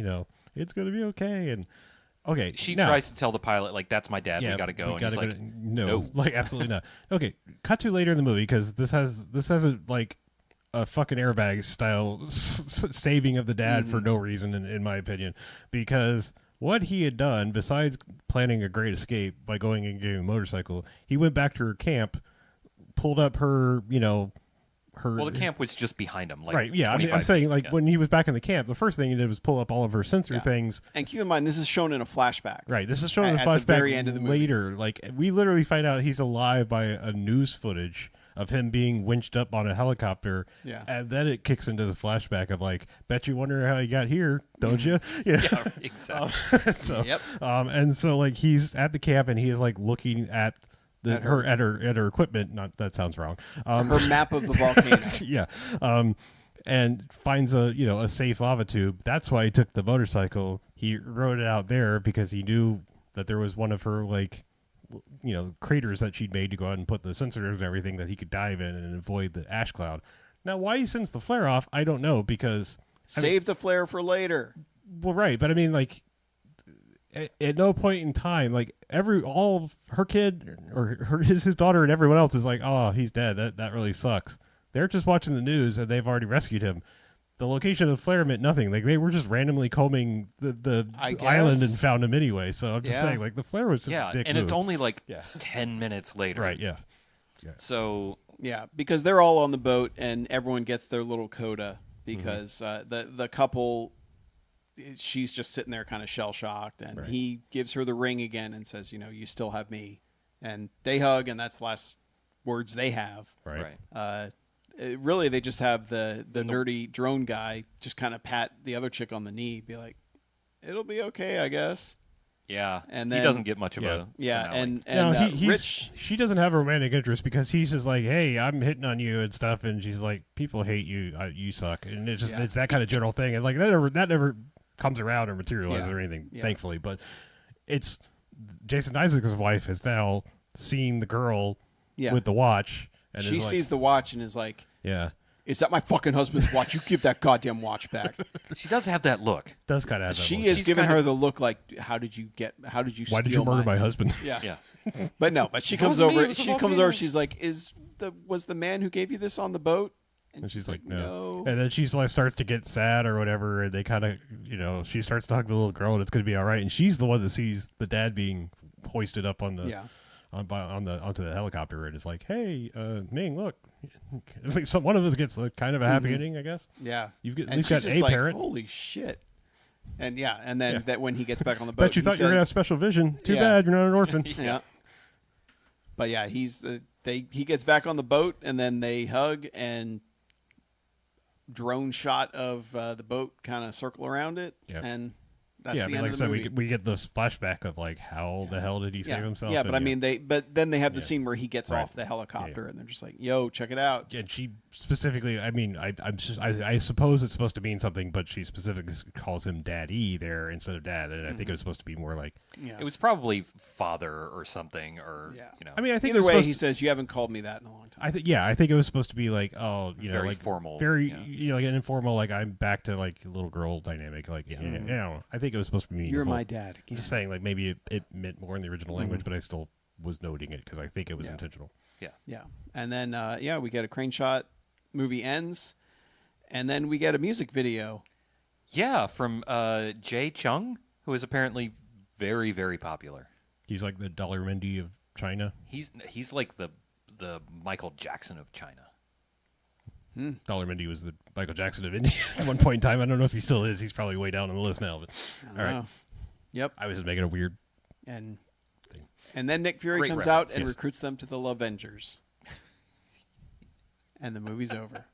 it's gonna be okay. And okay, she tries to tell the pilot like that's my dad. We gotta go, and he's like, no, like absolutely not. Okay, cut to later in the movie because this has like a fucking airbag style saving of the dad for no reason, in my opinion, because what he had done, besides planning a great escape by going and getting a motorcycle, he went back to her camp, pulled up her, her... Well, the camp was just behind him. Like, right, yeah. I'm saying, like, when he was back in the camp, the first thing he did was pull up all of her sensor things. And keep in mind, this is shown in a flashback. Right, this is shown in a flashback at the very end of the movie. Later. Like, we literally find out he's alive by a news footage of him being winched up on a helicopter, and then it kicks into the flashback of like, bet you wonder how he got here, don't you? Yeah, exactly. And so like he's at the camp and he is like looking at her equipment. Not that sounds wrong. Her map of the volcano. Yeah. And finds a safe lava tube. That's why he took the motorcycle. He rode it out there because he knew that there was one of her like, craters that she'd made to go out and put the sensors and everything that he could dive in and avoid the ash cloud. Now, why he sends the flare off, I don't know, because... Save the flare for later. Well, right, but I mean, like, at no point in time, like, all of her kid, or his daughter and everyone else is like, oh, he's dead, that really sucks. They're just watching the news and they've already rescued him. The location of the flare meant nothing. Like they were just randomly combing the island and found him anyway. So I'm just saying, like the flare was just a dick and move. It's only like 10 minutes later. Right? Yeah. So because they're all on the boat and everyone gets their little coda because the couple, she's just sitting there kind of shell shocked, and he gives her the ring again and says, you still have me, and they hug, and that's the last words they have. Right. Really, they just have the nerdy drone guy just kind of pat the other chick on the knee, be like, "It'll be okay, I guess." Yeah, and then, he doesn't get much of a Rich. She doesn't have a romantic interest because he's just like, "Hey, I'm hitting on you and stuff," and she's like, "People hate you, you suck," and it's just it's that kind of general thing, and like that never comes around or materializes or anything, thankfully. But it's Jason Isaacs' wife has now seen the girl with the watch. And she sees the watch and is like, Is that my fucking husband's watch? You give that goddamn watch back." She does have that look. Does kind of have that she look. Is giving her the look like, why did you Why did you murder my husband? Yeah. But she comes over. She comes over. She's like, was the man who gave you this on the boat? And she's like, no. And then she's like, starts to get sad or whatever. And they kind of, she starts to hug the little girl and it's going to be all right. And she's the one that sees the dad being hoisted up on the, onto the helicopter. And it's like, hey, Ming, look. At least one of us gets kind of a happy ending, I guess. Yeah. At least got a parent. Holy shit. And then that when he gets back on the boat. Bet you thought you were going to have special vision. Too bad, you're not an orphan. Yeah. But yeah, he gets back on the boat and then they hug and drone shot of the boat kind of circle around it. Yep. And that's the end of the I said, movie. we get this flashback of like how the hell did he save himself? Yeah, but I mean then they have the scene where he gets off the helicopter and they're just like, "Yo, check it out." And she specifically, I mean, I suppose it's supposed to mean something, but she specifically calls him Daddy there instead of Dad, and I think it was supposed to be more like it was probably father or something, or I mean, I think either way, he says, "You haven't called me that in a long time." I think it was supposed to be like, oh, very like formal, very like an informal, like I'm back to like little girl dynamic, like I think it was supposed to be meaningful. You're my dad again. I'm just saying, like maybe it meant more in the original language, but I still was noting it because I think it was intentional. Yeah. And then we get a crane shot. Movie ends, and then we get a music video. Yeah, from Jay Chung, who is apparently very, very popular. He's like the Dollar Mendy of China. He's like the Michael Jackson of China. Dollar Mindy was the Michael Jackson of India at one point in time. I don't know if he still is. He's probably way down on the list now. But all right. Yep. I was just making a weird And thing. and then Nick Fury Great comes reference, out and yes. recruits them to the Avengers. And the movie's over.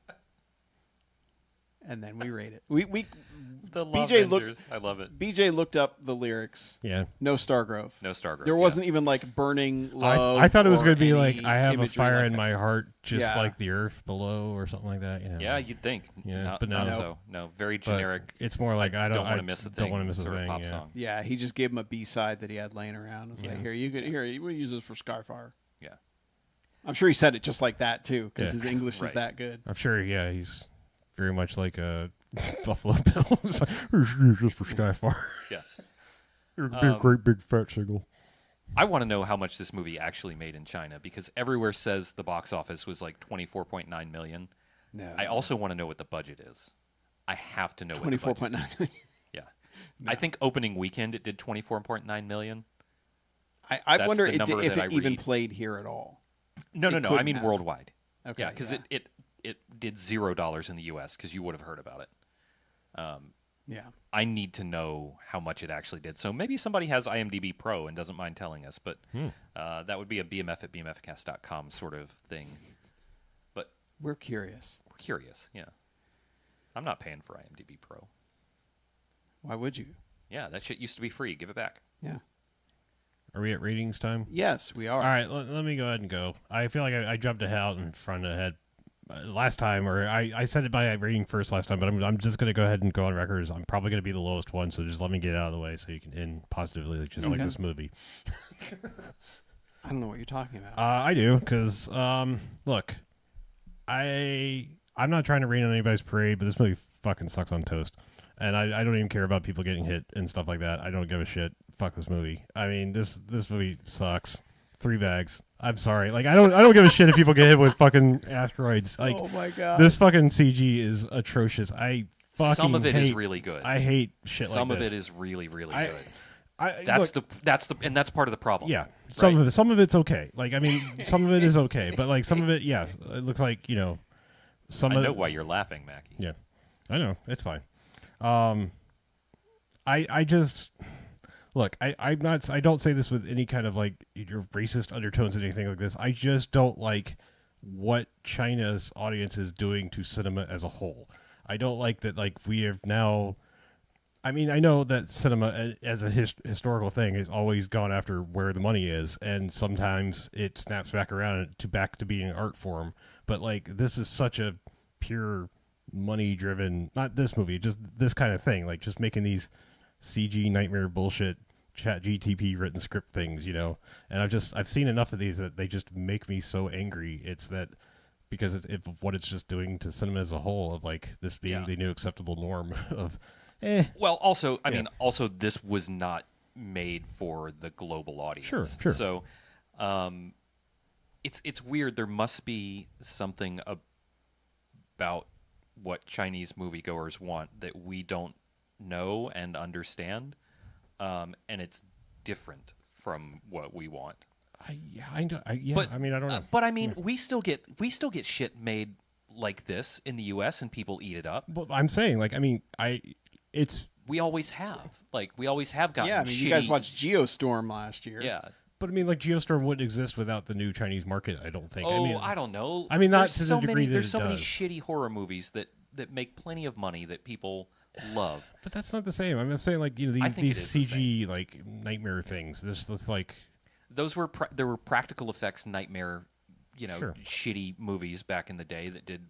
And then we rate it. We The BJ looked- Avengers. I love it. BJ looked up the lyrics. Yeah. No Stargrove. No Stargrove. There wasn't even like burning I love. thought it was or going to be any like, I have a imagery fire like in that. my heart, just Yeah. like the earth below or something like that. You know? Yeah, you'd think. Yeah, But but no. not so. No, very But generic. it's more like I don't want want to miss a thing. Don't want to miss a sort of thing. pop Yeah. song. Yeah, he just gave him a B-side that he had laying around. It's like, Yeah. here, you want to use this for Skyfire. Yeah. I'm sure he said it just like that, too, because Yeah. his English is Right. that good. I'm sure. Yeah, he's very much like a Buffalo Bill. It's like, "Here's just for Skyfire. Yeah. It'll be a great big fat single. I want to know how much this movie actually made in China because everywhere says the box office was like 24.9 million. No. I also want to know what the budget is. I have to know what the budget 24.9 million. Yeah. I think opening weekend it did 24.9 million. I That's wonder the if number it that I even read. played here at all. No. I couldn't mean have. worldwide. Okay. Yeah, because it did $0 in the U.S. because you would have heard about it. Yeah. I need to know how much it actually did. So maybe somebody has IMDb Pro and doesn't mind telling us, but that would be a BMF at BMFcast.com sort of thing. But We're curious. we're curious, yeah. I'm not paying for IMDb Pro. Why would you? Yeah, that shit used to be free. Give it back. Yeah. Are we at ratings time? Yes, we are. All right, let me go ahead and go. I feel like I jumped out in front ahead last time, or I said it by rating first last time, but I'm just going to go ahead and go on record as I'm probably going to be the lowest one, so just let me get it out of the way so you can end positively, just like Okay. this movie. I don't know what you're talking about. I do, because, look, I'm not trying to rain on anybody's parade, but this movie fucking sucks on toast. And I don't even care about people getting hit and stuff like that. I don't give a shit. Fuck this movie. I mean, this movie sucks. 3 bags. I'm sorry. Like I don't give a shit if people get hit with fucking asteroids. Like oh my god. this fucking CG is atrocious. I fucking Some of it hate, is really good. I hate shit Some like of this. it is really, really I- good. That's the part of the problem. Yeah, Right. some of it's okay. Like I mean, some of it is okay, but like some of it, yeah, it looks like some I of know why you're laughing, Mackie. Yeah, I know it's fine. I just look. I don't say this with any kind of like your racist undertones or anything like this. I just don't like what China's audience is doing to cinema as a whole. I don't like that. Like we have now. I mean, I know that cinema as a historical thing has always gone after where the money is, and sometimes it snaps back around back to being an art form. But like this is such a pure money-driven, not this movie, just this kind of thing. Like just making these CG nightmare bullshit chat GTP written script things, And I've seen enough of these that they just make me so angry. It's that because of what it's just doing to cinema as a whole of like this being the new acceptable norm of. Well, also, I mean, this was not made for the global audience. Sure. So, it's weird. There must be something about what Chinese moviegoers want that we don't know and understand, and it's different from what we want. I don't know. But I mean, we still get shit made like this in the U.S. and people eat it up. But I'm saying, like, I mean, We always have. Like, we always have gotten yeah, I mean, shitty... you guys watched Geostorm last year. Yeah. But I mean, like Geostorm wouldn't exist without the new Chinese market. I don't think. Oh, I don't know. I mean, not There's to the so degree many, that there's it so many does. shitty horror movies that make plenty of money that people love. But that's not the same. I'm saying like I think these it is the CG like nightmare things. This like Those were there were practical effects nightmare, Sure. shitty movies back in the day that did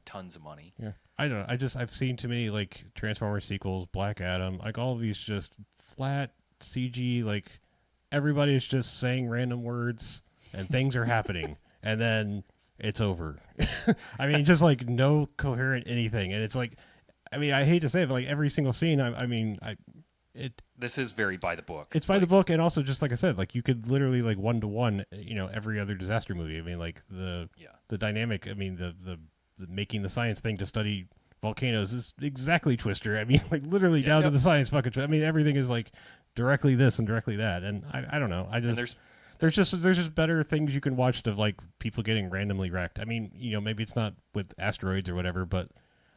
tons of money. yeah. I don't know. I've seen too many like Transformers sequels, Black Adam, like all of these just flat CG. Like everybody is just saying random words and things are happening, and then it's over. I mean, just like no coherent anything, and it's like, I mean, I hate to say it, but like every single scene, This is very by the book. It's by the book, and also just like I said, like you could literally like 1-to-1, every other disaster movie. I mean, like the dynamic. I mean, the making the science thing to study volcanoes is exactly Twister. I mean, like literally down to the science fucking. I mean, everything is like directly this and directly that, and I don't know. There's just better things you can watch of like people getting randomly wrecked. I mean, maybe it's not with asteroids or whatever, but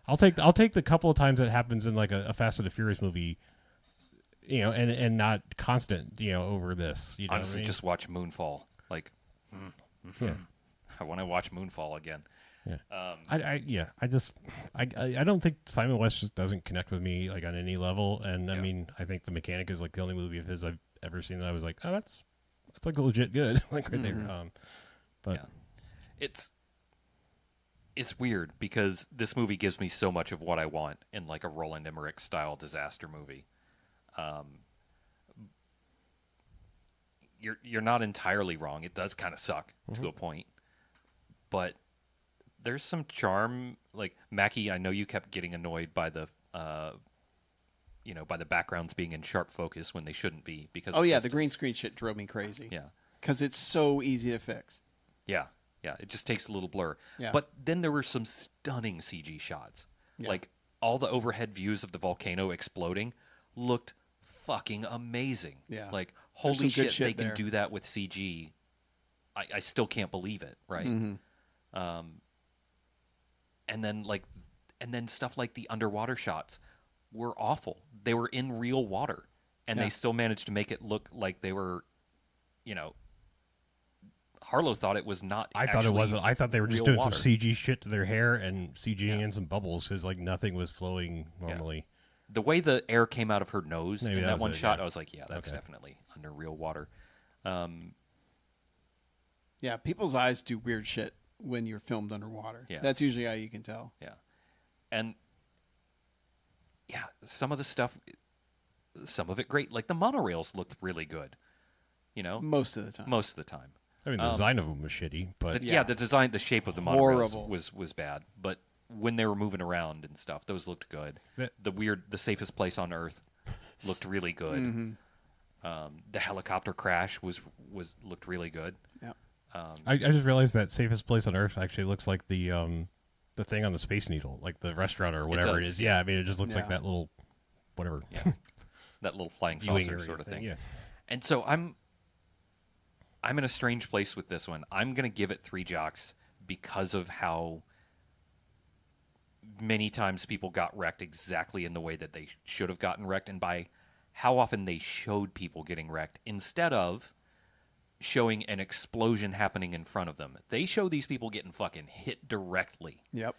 I'll take the couple of times that happens in like a Fast and the Furious movie, and not constant, over this. You know Honestly, what I mean? just watch Moonfall. Like, Yeah. I want to watch Moonfall again. Yeah. I don't think Simon West just doesn't connect with me like on any level, and I mean, I think The Mechanic is like the only movie of his I've ever seen that I was like, oh, that's like legit good, like right there. But it's weird because this movie gives me so much of what I want in like a Roland Emmerich style disaster movie. You're not entirely wrong. It does kind of suck to a point, but there's some charm. Like Mackie, I know you kept getting annoyed by the by the backgrounds being in sharp focus when they shouldn't be because Oh of yeah, distance. the green screen shit drove me crazy. Yeah, because it's so easy to fix. yeah. It just takes a little blur. Yeah. But then there were some stunning CG shots. Yeah. Like all the overhead views of the volcano exploding looked fucking amazing. Yeah. Like There's holy some good shit, shit they can there. do that with CG. I still can't believe it. Right. Mm-hmm. And then stuff like the underwater shots were awful. They were in real water, and Yeah. they still managed to make it look like they were, Harlow thought it was not. I thought it wasn't. I thought they were just real doing water. some CG shit to their hair and CGing in some bubbles because like nothing was flowing normally. The way the air came out of her nose Maybe in that that was one it, shot, yeah. I was like, yeah, that's Okay. definitely under real water. Yeah, people's eyes do weird shit when you're filmed underwater. Yeah. That's usually how you can tell. Yeah. And yeah, some of the stuff, some of it great. Like the monorails looked really good, Most of the time. most of the time. I mean, the design of them was shitty, but Yeah, the design, the shape of the Horrible. monorails was bad. But when they were moving around and stuff, those looked good. The safest place on Earth looked really good. Mm-hmm. The helicopter crash looked really good. Yeah. I just realized that safest place on Earth actually looks like the thing on the Space Needle, like the restaurant or whatever it does, is. Yeah, I mean, it just looks like Yeah. that little whatever. Yeah. That little flying viewing saucer area sort of thing. Yeah. And so I'm in a strange place with this one. I'm going to give it 3 jocks because of how many times people got wrecked exactly in the way that they should have gotten wrecked, and by how often they showed people getting wrecked instead of showing an explosion happening in front of them. They show these people getting fucking hit directly, Yep.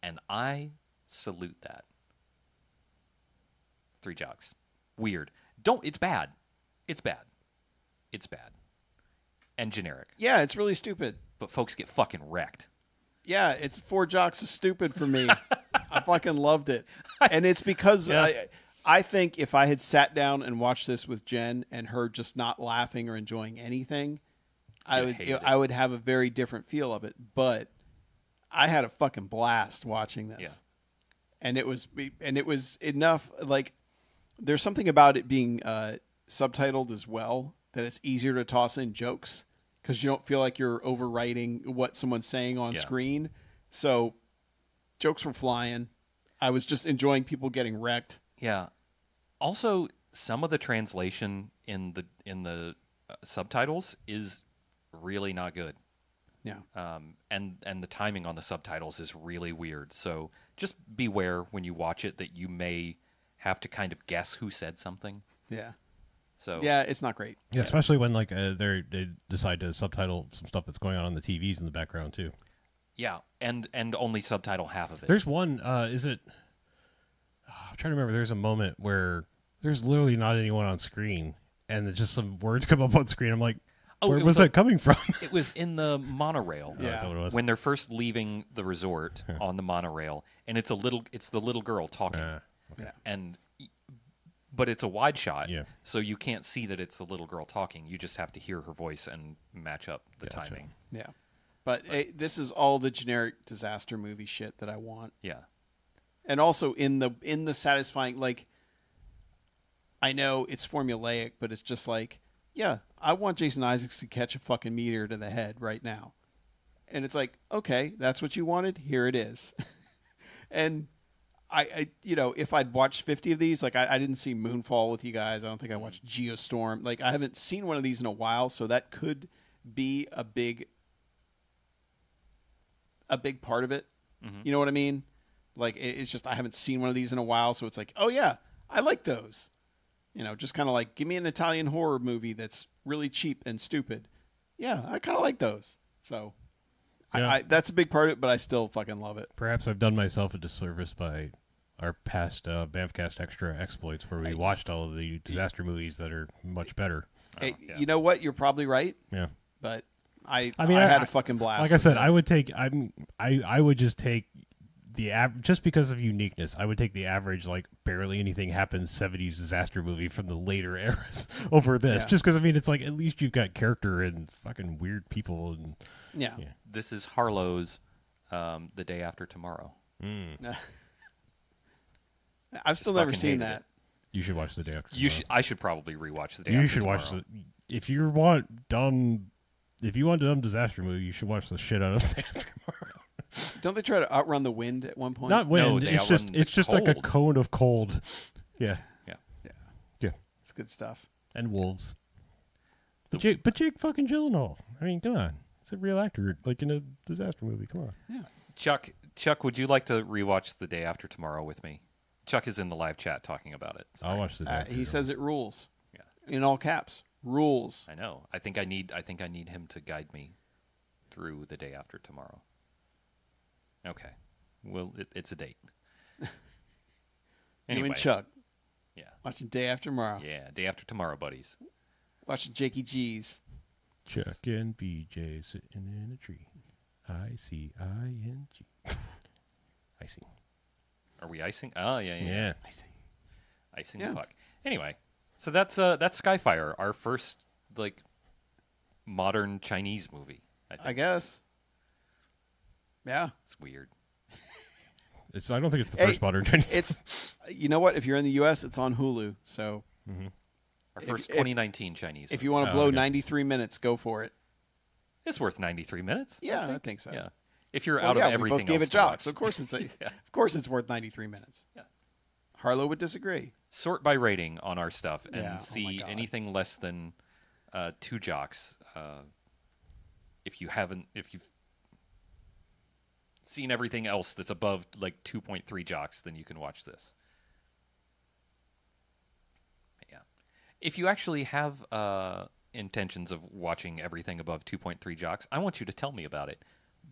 and I salute that. 3 jocks. Weird. It's bad. It's bad. It's bad. And generic. Yeah, it's really stupid. But folks get fucking wrecked. Yeah, it's 4 jocks is stupid for me. I fucking loved it. And it's because I think if I had sat down and watched this with Jen and her just not laughing or enjoying anything, You'd hate it. I would have a very different feel of it. But I had a fucking blast watching this. Yeah. And it was enough, like, there's something about it being subtitled as well that it's easier to toss in jokes because you don't feel like you're overwriting what someone's saying on screen. So jokes were flying. I was just enjoying people getting wrecked. Yeah. Also, some of the translation in the subtitles is really not good. Yeah. And the timing on the subtitles is really weird. So just beware when you watch it that you may have to kind of guess who said something. Yeah. So Yeah, it's not great. Yeah, especially when like they decide to subtitle some stuff that's going on the TVs in the background too. yeah, and only subtitle half of it. There's one. Is it? I'm trying to remember. There's a moment where there's literally not anyone on screen, and then just some words come up on screen. I'm like, where it was was that coming from? It was in the monorail. Yeah. That's what it was. When they're first leaving the resort on the monorail, and it's the little girl talking, Yeah. but it's a wide shot, Yeah. so you can't see that it's the little girl talking. You just have to hear her voice and match up the Gotcha. timing. Yeah. But this is all the generic disaster movie shit that I want. Yeah, And also in the satisfying, like, I know it's formulaic, but it's just like, yeah, I want Jason Isaacs to catch a fucking meteor to the head right now. And it's like, okay, that's what you wanted? Here it is. And if I'd watched 50 of these, like I didn't see Moonfall with you guys. I don't think I watched Geostorm. Like I haven't seen one of these in a while, so that could be a big part of it. Mm-hmm. You know what I mean? Like it's just I haven't seen one of these in a while, so it's like, oh yeah, I like those. Just kind of like give me an Italian horror movie that's really cheap and stupid. Yeah, I kind of like those. So Yeah. that's a big part of it, but I still fucking love it. Perhaps I've done myself a disservice by our past BMFcast Extra exploits where we watched all of the disaster movies that are much better. Hey, yeah. you know what? You're probably right, Yeah. but I mean, I had a fucking blast. Like I with said, this. I would just take just because of uniqueness, I would take the average, like, barely anything happens 70s disaster movie from the later eras over this. Yeah. Just because, I mean, it's like, at least you've got character and fucking weird people. And Yeah. This is Harlow's The Day After Tomorrow. I've still Just never fucking seen hated that. it. You should watch The Day After You Tomorrow. should. I should probably rewatch The Day You After should Tomorrow. watch if you want dumb disaster movie, you should watch the shit out of The Day After Tomorrow. Don't they try to outrun the wind at one point? Not wind. No, they outrun it's the just like a cold. cone of cold. Yeah. Yeah. It's good stuff. And wolves. But Jake fucking Gyllenhaal. I mean, come on. It's a real actor, like in a disaster movie. Come on. Yeah. Chuck, would you like to rewatch The Day After Tomorrow with me? Chuck is in the live chat talking about it. I'll watch The Day After He Tomorrow. says it rules. Yeah. In all caps. Rules. I know. I think I need him to guide me through The Day After Tomorrow. Okay. Well, it's a date. Anyway. You and Chuck. Yeah. Watching Day After Tomorrow. Yeah. Day After Tomorrow, buddies. Watching Jakey G's. Chuck and BJ sitting in a tree. ICING. Icing. Are we icing? Oh, yeah. Yeah. I see. Icing Yeah. the puck. Anyway, so that's Skyfire, our first like modern Chinese movie. I think I guess. Yeah. it's weird. I don't think it's the Hey, first modern Chinese. It's, you know what? If you're in the U.S., it's on Hulu. So Our first if- 2019 Chinese. if movie. you want to Oh, blow okay. 93 minutes, go for it. It's worth 93 minutes. Yeah, I think so. Yeah. If you're Well, out yeah, of everything we both gave else it to jocks. watch. So of course it's Yeah. of course it's worth 93 minutes. Yeah. Harlow would disagree. Sort by rating on our stuff and Yeah, oh my see God. anything less than 2 jocks. If you've seen everything else that's above like 2.3 jocks, then you can watch this. Yeah. If you actually have intentions of watching everything above 2.3 jocks, I want you to tell me about it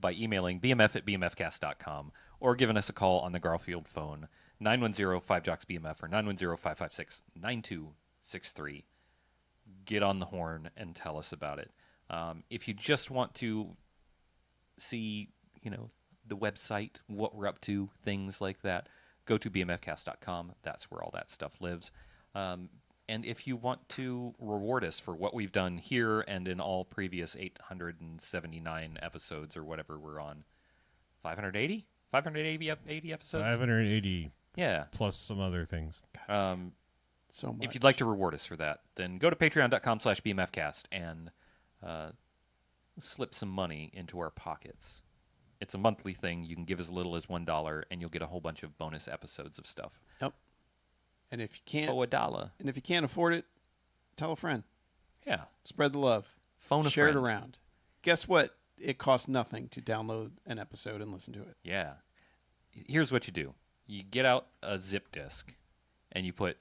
by emailing bmf@bmfcast.com or giving us a call on the Garfield phone, 910-5JOCKS-BMF or 910-556-9263. Get on the horn and tell us about it. If you just want to see, the website, what we're up to, things like that, go to bmfcast.com. That's where all that stuff lives. And if you want to reward us for what we've done here and in all previous 879 episodes or whatever we're on, 580? 580 episodes? 580 Yeah. plus some other things. So much. If you'd like to reward us for that, then go to patreon.com/bmfcast and slip some money into our pockets. It's a monthly thing. You can give as little as $1, and you'll get a whole bunch of bonus episodes of stuff. Yep. And if you can't For $1. and if you can't afford it, tell a friend. Yeah. Spread the love. Phone a Share friend. it around. Guess what? It costs nothing to download an episode and listen to it. Yeah. Here's what you do. You get out a zip disk, and you put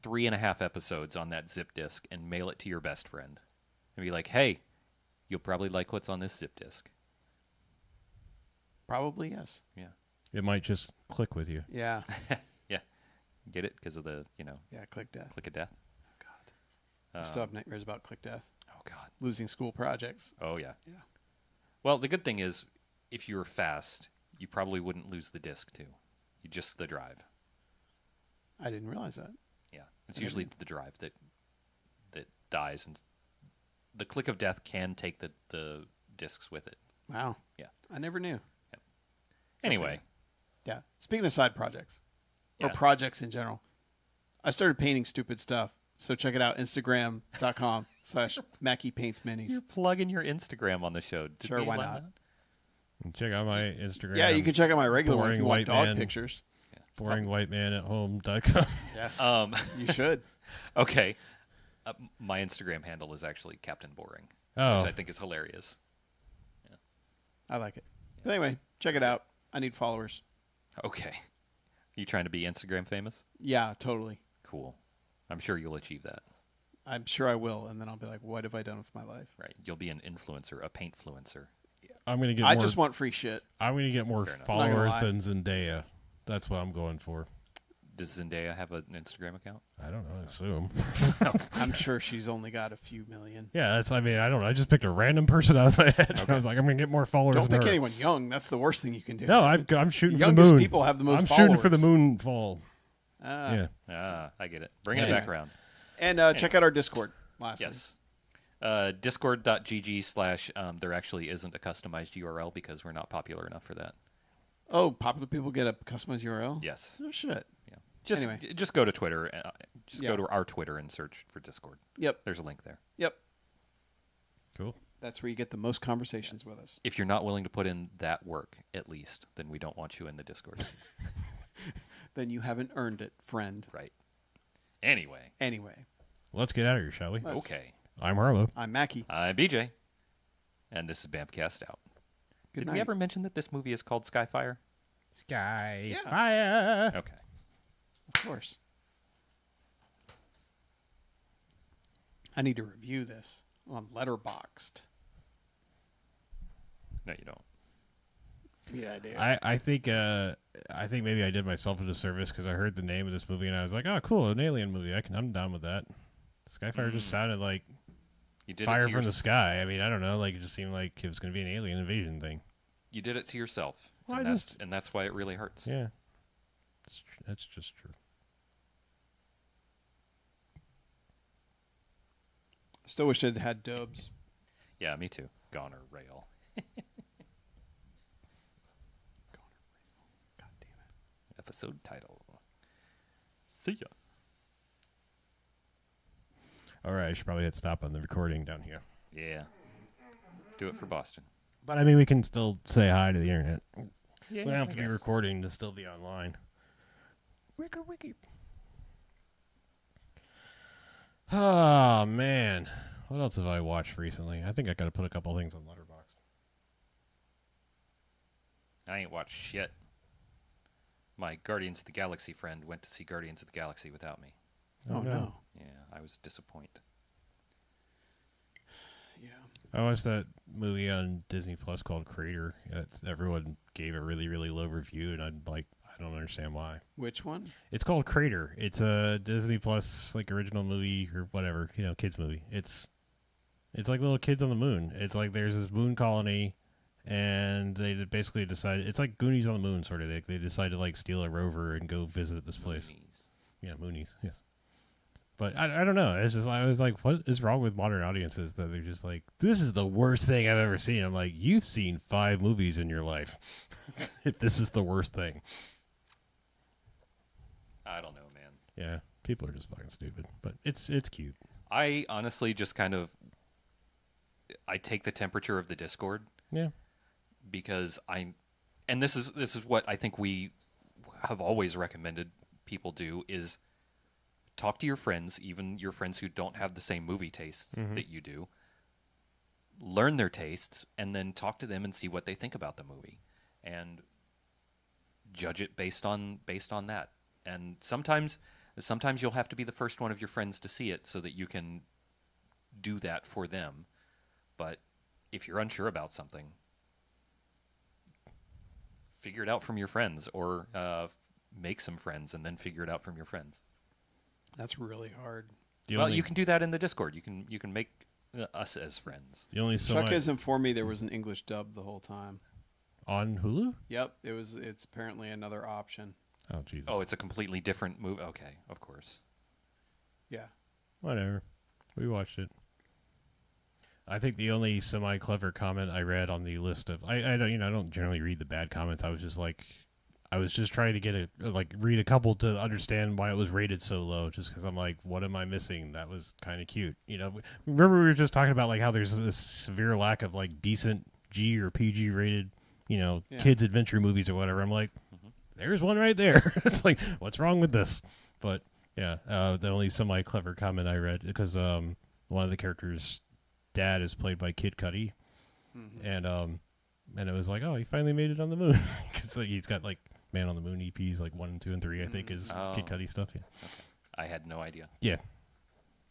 3.5 episodes on that zip disk and mail it to your best friend. And be like, hey, you'll probably like what's on this zip disk. Probably yes. Yeah. It might just click with you. Yeah. Yeah. Get it? Because of the, Yeah. Click death. click of death. God. I still have nightmares about click death. Oh, God. Losing school projects. Oh, yeah. Yeah. Well, the good thing is, if you were fast, you probably wouldn't lose the disk, too. You just the drive. I didn't realize that. Yeah. It's usually the drive that dies, and the click of death can take the discs with it. Wow. Yeah. I never knew. Anyway. Yeah. Speaking of side projects or Yeah. projects in general, I started painting stupid stuff. So check it out. Instagram.com/Mackie Paints Minis. You're plugging your Instagram on the show. Did Sure, we why allow not? that? And check out my Instagram. Yeah, you can check out my regular one if Boring you want white dog man. pictures. boringwhitemanatHome.com. Yeah. You should. Okay. My Instagram handle is actually Captain Boring, Oh. which I think is hilarious. I like it. But anyway, check it out. I need followers. Okay. You trying to be Instagram famous? Yeah, totally. Cool. I'm sure you'll achieve that. I'm sure I will, and then I'll be like, what have I done with my life? Right. You'll be an influencer, a paint-fluencer. I'm gonna get. I more, just want free shit. I'm gonna get more Fair enough. followers Not gonna than Zendaya. That's what I'm going for. Does Zendaya have an Instagram account? I don't know. I assume. I'm sure she's only got a few million. Yeah, that's. I mean, I don't know. I just picked a random person out of my head. I was like, I'm gonna get more followers. Don't than pick her. anyone young. That's the worst thing you can do. No, I'm shooting for the Youngest moon. people have the most I'm followers. shooting for the moon fall. Ah. Yeah. I get it. Bringing it Yeah. back around. And check out our Discord. Lastly. Yes. Discord.gg/ there actually isn't a customized URL because we're not popular enough for that. Oh, popular people get a customized URL? Yes. Oh, shit. Yeah. Just Anyway. just go to Twitter. Just Yeah. go to our Twitter and search for Discord. Yep. There's a link there. Yep. Cool. That's where you get the most conversations with us. If you're not willing to put in that work, at least, then we don't want you in the Discord. Then you haven't earned it, friend. Right. Anyway. Let's get out of here, shall we? Let's- Okay. I'm Harlow. I'm Mackie. I'm BJ. And this is BMFcast out. Good Did night. we ever mention that this movie is called Skyfire? Skyfire. Okay. Of course. I need to review this on Letterboxd. No, you don't. Yeah, I do. I think maybe I did myself a disservice because I heard the name of this movie and I was like, oh, cool, an alien movie. I'm down with that. Skyfire just sounded like You did fire it to from the sky. I mean, I don't know. Like it just seemed like it was going to be an alien invasion thing. You did it to yourself. Well, and, I that's why it really hurts. Yeah, that's just true. Still wish it had dubs. Yeah, me too. Goner rail. God damn it. Episode title. See ya. All right, I should probably hit stop on the recording down here. Yeah. Do it for Boston. But I mean, we can still say hi to the internet. Yeah, We don't have to be recording to still be online. Wiki. Oh, man. What else have I watched recently? I think I got to put a couple things on Letterboxd. I ain't watched shit. My Guardians of the Galaxy friend went to see Guardians of the Galaxy without me. Oh, no. Yeah, I was disappointed. Yeah. I watched that movie on Disney Plus called Crater. Everyone gave a really, really low review, and I don't understand why. Which one? It's called Crater. It's a Disney Plus like original movie or whatever, kids movie. It's like little kids on the moon. It's like there's this moon colony, and they basically decided it's like Goonies on the moon sort of. They decide to like steal a rover and go visit this place. Moonies. Yeah, Moonies. Yes. But I don't know. It's just I was like, what is wrong with modern audiences that they're just like, this is the worst thing I've ever seen. I'm like, you've seen 5 movies in your life. If this is the worst thing. I don't know, man. Yeah, people are just fucking stupid. But it's cute. I honestly just kind of I take the temperature of the Discord Yeah. because and this is what I think we have always recommended people do is talk to your friends, even your friends who don't have the same movie tastes that you do. Learn their tastes and then talk to them and see what they think about the movie and judge it based on that. And sometimes you'll have to be the first one of your friends to see it so that you can do that for them. But if you're unsure about something, figure it out from your friends or make some friends and then figure it out from your friends. That's really hard. You can do that in the Discord. You can make us as friends. The only so Chuck much has informed me there was an English dub the whole time. on Hulu. Yep, it's apparently another option. Oh Jesus. Oh, it's a completely different movie. Okay, of course. Yeah. Whatever. We watched it. I think the only semi-clever comment I read on the list of I don't generally read the bad comments. I was just trying to get read a couple to understand why it was rated so low. Just because I'm like, what am I missing? That was kind of cute. Remember we were just talking about like how there's this severe lack of like decent G or PG rated, kids adventure movies or whatever. I'm like, there's one right there. It's like, what's wrong with this? But yeah, the only semi-clever comment I read, because one of the characters' dad is played by Kid Cudi, and it was like, oh, he finally made it on the moon, because he's got like Man on the Moon EPs like 1, 2, and 3, I think, is Kid Cudi stuff. Yeah. Okay. I had no idea. Yeah.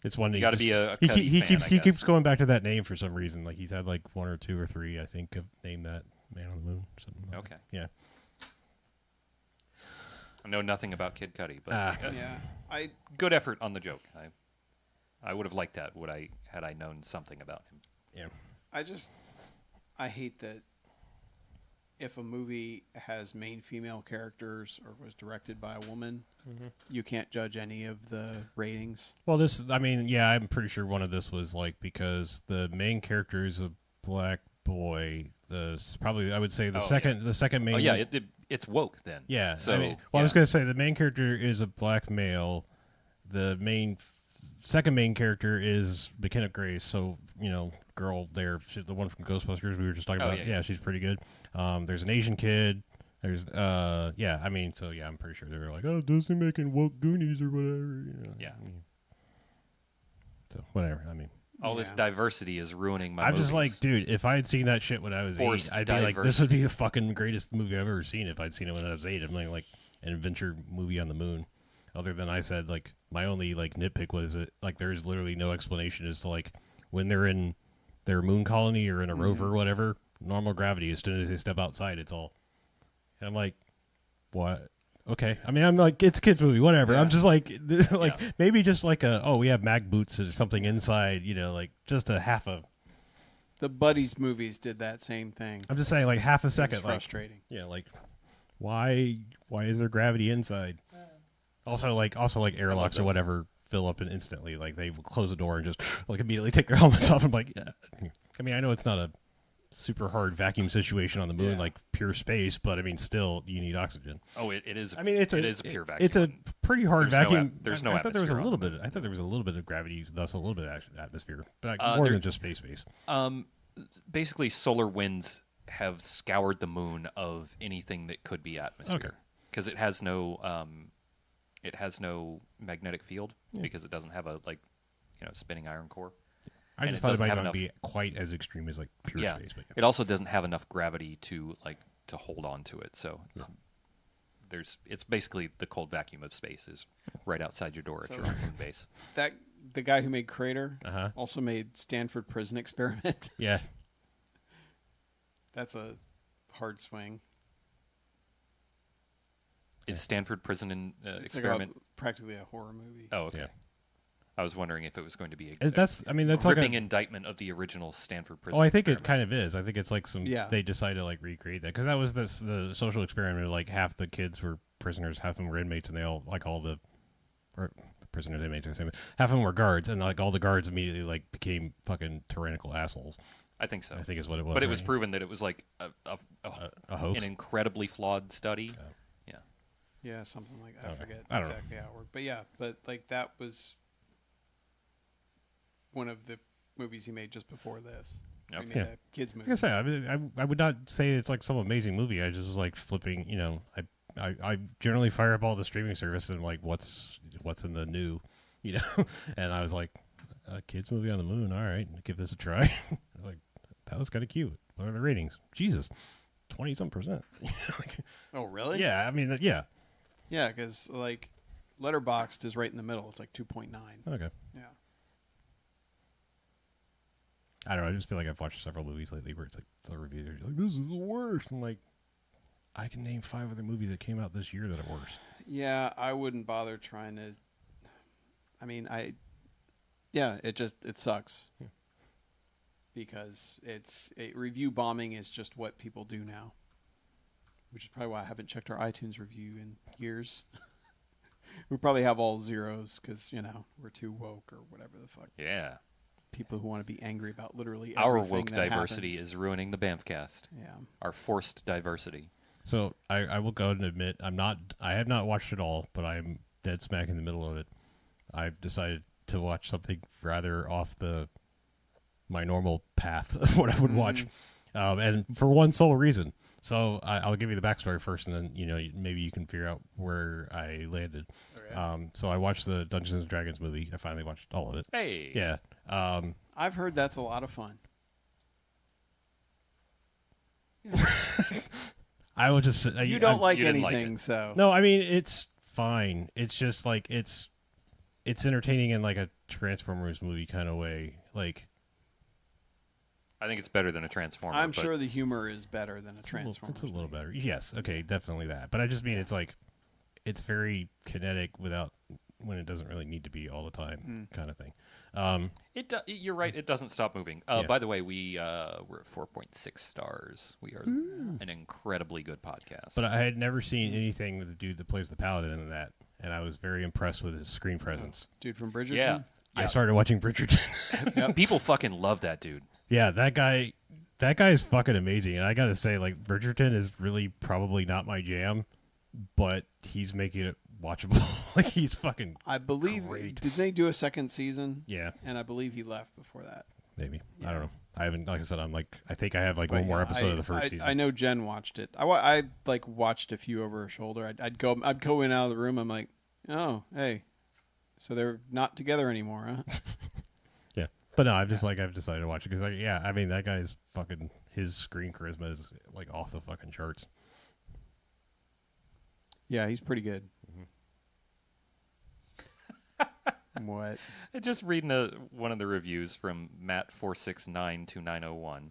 It's one. You got to be a he Cudi fan, he keeps going back to that name for some reason. Like he's had like 1 or 2 or 3, I think, have named that Man on the Moon. Or something like that. Yeah. I know nothing about Kid Cudi, but good effort on the joke. I would have liked that. Had I known something about him? Yeah. I hate that if a movie has main female characters or was directed by a woman, you can't judge any of the ratings. Well, I'm pretty sure one of this was like because the main character is a black boy. I would say the second main. Oh yeah, it's woke then. Yeah. So I was gonna say the main character is a black male. The second main character is McKenna Grace. So girl there, she's the one from Ghostbusters we were just talking about. Yeah, she's pretty good. There's an Asian kid. There's I'm pretty sure they were like, oh, Disney making woke Goonies or whatever. Yeah. So whatever. All this diversity is ruining my. I'm movies. just like, dude, if I had seen that shit when I was 8, I'd be like, this would be the fucking greatest movie I've ever seen if I'd seen it when I was 8. I'm like an adventure movie on the moon. Other than I said, like, my only like nitpick was that like there's literally no explanation as to like when they're in their moon colony or in a rover or whatever, normal gravity. As soon as they step outside, it's all. And I'm like, what? Okay. I'm like, it's a kid's movie, whatever. Yeah. I'm just like maybe just like we have mag boots or something inside, like just a half a. The Buddies movies did that same thing. I'm just saying, like half a second. Frustrating. Like why is there gravity inside? Also like airlocks or whatever fill up and instantly, like they will close the door and just like immediately take their helmets off. I'm like, yeah. I know it's not a super hard vacuum situation on the moon, like pure space, but still you need oxygen. Oh, it is. It is a pure vacuum. It's a pretty hard vacuum. There's no I thought there was a little bit. I thought there was a little bit of gravity, thus a little bit of atmosphere, but more than just space. Basically, solar winds have scoured the moon of anything that could be atmosphere because it has no magnetic field because it doesn't have a spinning iron core. I just thought it might not be quite as extreme as like pure space. But it also doesn't have enough gravity to hold on to it. So it's basically the cold vacuum of space is right outside your door if you're on moon base. The guy who made Crater also made Stanford Prison Experiment. Yeah. That's a hard swing. Is Stanford Prison Experiment practically a horror movie? Oh, okay. Yeah. I was wondering if it was going to be that's gripping like indictment of the original Stanford Prison. Oh, I think Experiment. it kind of is. I think it's like they decided to like recreate that because that was the social experiment. Like half the kids were prisoners, half of them were inmates, and they all like all the prisoners, inmates, half of them were guards, and like all the guards immediately like became fucking tyrannical assholes. I think so. I think is what it was. But it was proven that it was like a hoax, an incredibly flawed study. Oh. Yeah. Yeah, something like that. Okay. I forget I don't exactly how it worked. But yeah, like that was one of the movies he made just before this. Okay. He made a kids movie. Like I say, I would not say it's like some amazing movie. I just was like flipping. I generally fire up all the streaming services and like what's in the new, and I was like, a kids movie on the moon. All right, give this a try. Like that was kind of cute. What are the ratings? Jesus, 20-some%. Oh really? Yeah, yeah. Yeah, because like Letterboxd is right in the middle. It's like 2.9. Okay. Yeah. I don't know. I just feel like I've watched several movies lately where it's like the reviews are like, "This is the worst." I'm like, I can name 5 other movies that came out this year that are worse. Yeah, I wouldn't bother trying to. It sucks. Yeah. Because review bombing is just what people do now. Which is probably why I haven't checked our iTunes review in years. We probably have all zeros because we're too woke or whatever the fuck. Yeah. People who want to be angry about literally our everything woke that diversity happens. is ruining the BMFcast. Yeah. Our forced diversity. So I will go and admit I have not watched it all, but I'm dead smack in the middle of it. I've decided to watch something rather off my normal path of what I would watch, and for one sole reason. So I'll give you the backstory first, and then maybe you can figure out where I landed. Okay. So I watched the Dungeons and Dragons movie. I finally watched all of it. Hey. Yeah. I've heard that's a lot of fun. I will just You don't like you didn't anything, like it. so No, I mean it's fine. It's just like it's entertaining in like a Transformers movie kind of way. Like I think it's better than a Transformer. I'm but sure the humor is better than a Transformers. it's a little better. Yes, okay, definitely that. But I just mean it's like it's very kinetic without when it doesn't really need to be all the time, kind of thing. You're right. It doesn't stop moving. Yeah. By the way, we're at 4.6 stars. We are an incredibly good podcast. But I had never seen anything with the dude that plays the Paladin in that, and I was very impressed with his screen presence. Dude from Bridgerton? yeah. I started watching Bridgerton. People fucking love that dude. Yeah, that guy is fucking amazing. And I gotta say, like, Bridgerton is really probably not my jam, but he's making it watchable. Like, he's fucking I believe, great. did they do a second season? Yeah, And I believe he left before that. maybe. Yeah. I don't know. I haven't, like I said, I think I have like But one more yeah, episode of the first season. I know Jen watched it. I like watched a few over her shoulder. I'd go in and out of the room. I'm like, oh, hey, so they're not together anymore, huh? Yeah, but no, I've decided to watch it because, I mean, that guy's fucking, his screen charisma is like off the fucking charts. Yeah, he's pretty good. What? Just reading one of the reviews from Matt469291.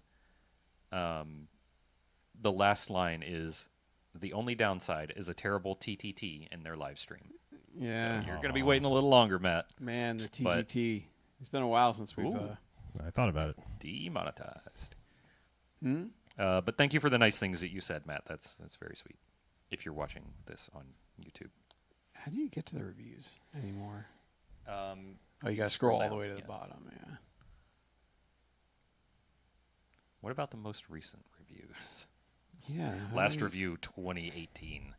The last line is, the only downside is a terrible TTT in their live stream. Yeah, So you're going to be waiting a little longer, Matt. man, the But- TGT. It's been a while since we've. Ooh. I thought about it. Demonetized. Hmm? But thank you for the nice things that you said, Matt. That's very sweet. If you're watching this on YouTube. How do you get to the reviews anymore? Oh, Oh, you got to scroll all down, the way to the yeah. bottom. Yeah. What about the most recent reviews? Yeah. how Last do you- review 2018,